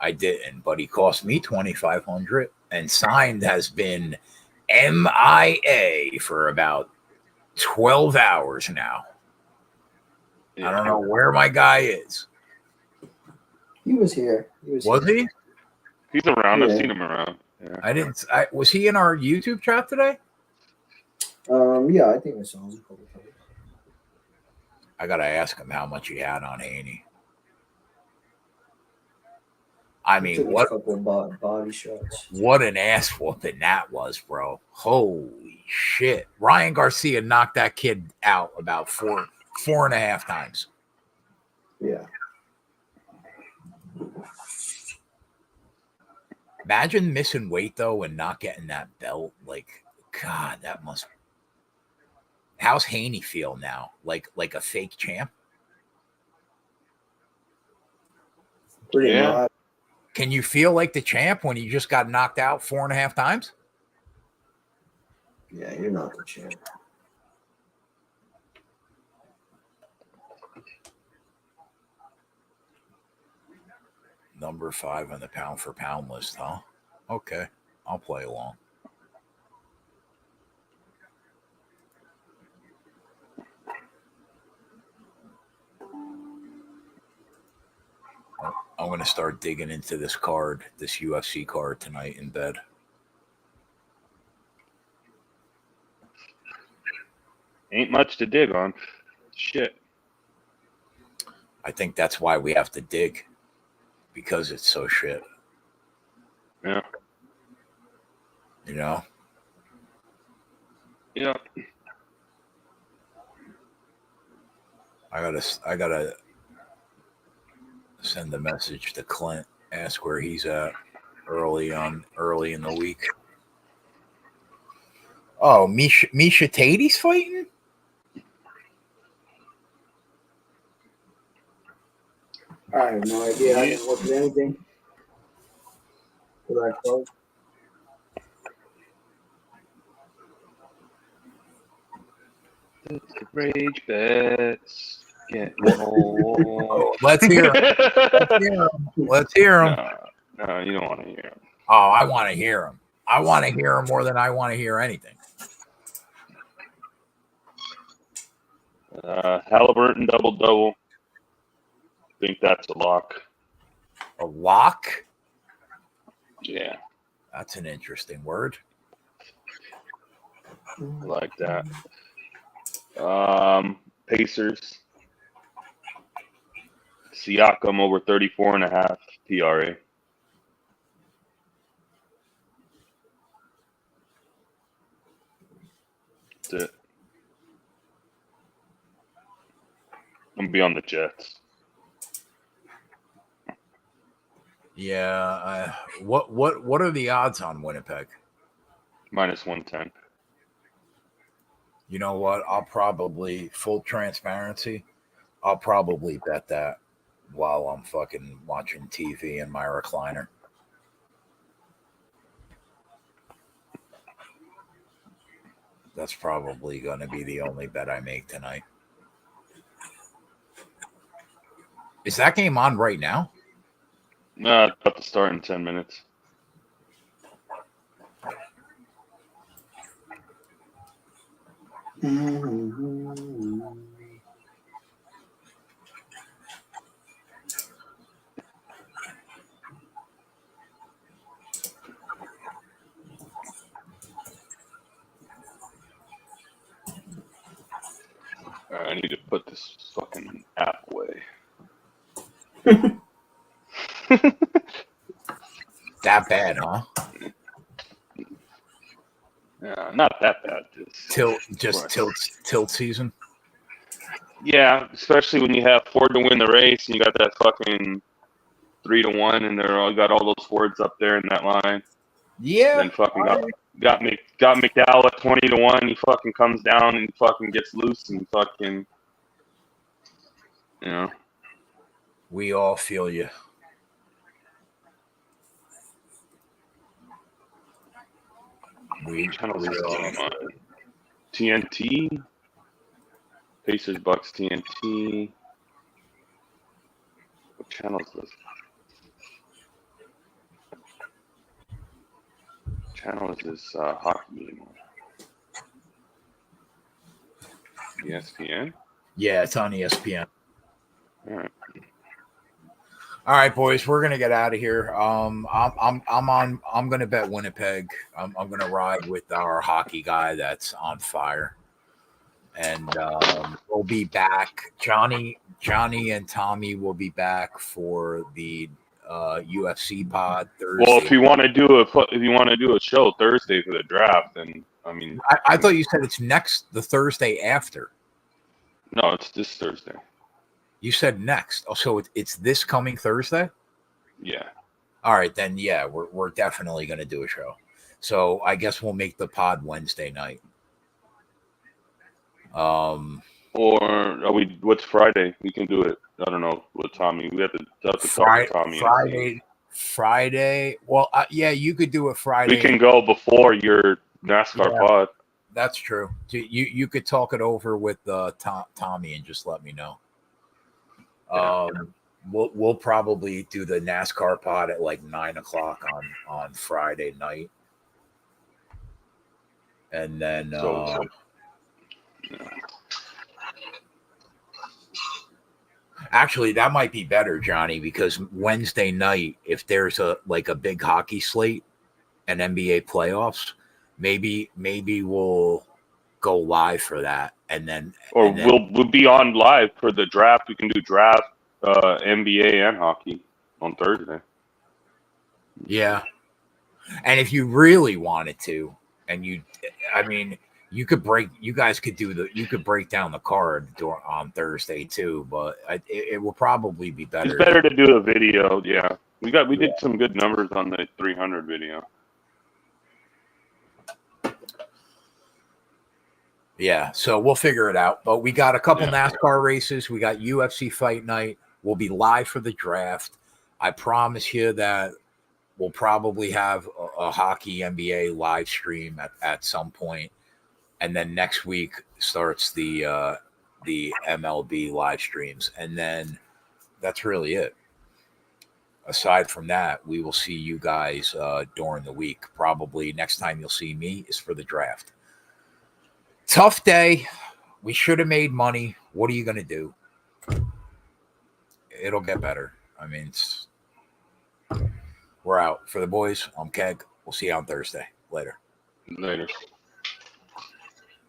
I didn't, but he cost me 2,500 and signed has been MIA for about 12 hours now. Yeah. I don't know where my guy is. He was here. Was he? He's around. Yeah. I've seen him around. Yeah. Was he in our YouTube chat today? Yeah, I think I saw him a couple times. I gotta ask him how much he had on Haney. I mean, Took a couple body shots. What an ass whooping that was, bro. Holy shit. Ryan Garcia knocked that kid out about four and a half times. Yeah. Imagine missing weight, though, and not getting that belt. Like, God, that must... How's Haney feel now? Like a fake champ? Pretty much. Can you feel like the champ when you just got knocked out 4.5 times? Yeah, you're not the champ. Number 5 on the pound for pound list, huh? Okay, I'll play along. I'm going to start digging into this UFC card tonight in bed. Ain't much to dig on. Shit. I think that's why we have to dig, because it's so shit. Yeah. You know? Yeah. I gotta send a message to Clint, ask where he's at early in the week. Oh, Misha Tate's fighting? I have no idea. I didn't look at anything for that card. The rage bets. Let's hear him. Let's hear him. No, you don't want to hear him. Oh, I want to hear him. I want to hear him more than I want to hear anything. Halliburton double. I think that's a lock. A lock? Yeah. That's an interesting word. I like that. Pacers. Siakam over 34.5 PRA. That's it. I'm gonna be on the Jets. Yeah. What are the odds on Winnipeg? -110. You know what? I'll probably, full transparency, I'll probably bet that while I'm fucking watching TV in my recliner. That's probably going to be the only bet I make tonight. Is that game on right now? No, it's about to start in 10 minutes. I need to put this fucking app away. That bad, huh? Yeah, not that bad. Tilt season. Yeah, especially when you have Ford to win the race and you got that fucking 3-1, and they're all got all those Fords up there in that line. Yeah. Then fucking got McDowell at 20-1. He fucking comes down and fucking gets loose and fucking, you know. We all feel you. Channels this game on TNT. Pacers Bucks TNT. What channel is this? Channel is this hockey game on? ESPN? Yeah, it's on ESPN. All right, boys, we're gonna get out of here. I'm gonna bet Winnipeg. I'm gonna ride with our hockey guy that's on fire, and we'll be back. Johnny and Tommy will be back for the UFC pod Thursday. Well, if you want to do a show Thursday for the draft, then I mean, I thought you said it's the Thursday after. No, it's this Thursday. You said next. Oh, so it's this coming Thursday? Yeah. All right, then. Yeah, we're definitely going to do a show. So I guess we'll make the pod Wednesday night. Or are we? What's Friday? We can do it. I don't know with Tommy. We have to talk to Tommy. Friday. Well, yeah, you could do it Friday. We can go before your NASCAR pod. That's true. You could talk it over with Tommy and just let me know. We'll probably do the NASCAR pod at like 9:00 on Friday night, and then actually that might be better, Johnny, because Wednesday night, if there's a big hockey slate and NBA playoffs, maybe we'll go live for that, and then we'll be on live for the draft. We can do draft, NBA and hockey on Thursday. Yeah, and if you really wanted to, and you could break down the card on Thursday too, but it will probably be better. It's better to do a video. Yeah, we did some good numbers on the 300 video. Yeah, so we'll figure it out. But we got a couple NASCAR races. We got UFC Fight Night. We'll be live for the draft. I promise you that we'll probably have a hockey NBA live stream at some point. And then next week starts the MLB live streams. And then that's really it. Aside from that, we will see you guys during the week. Probably next time you'll see me is for the draft. Tough day. We should have made money. What are you going to do? It'll get better. I mean, we're out. For the boys, I'm Keg. We'll see you on Thursday. Later.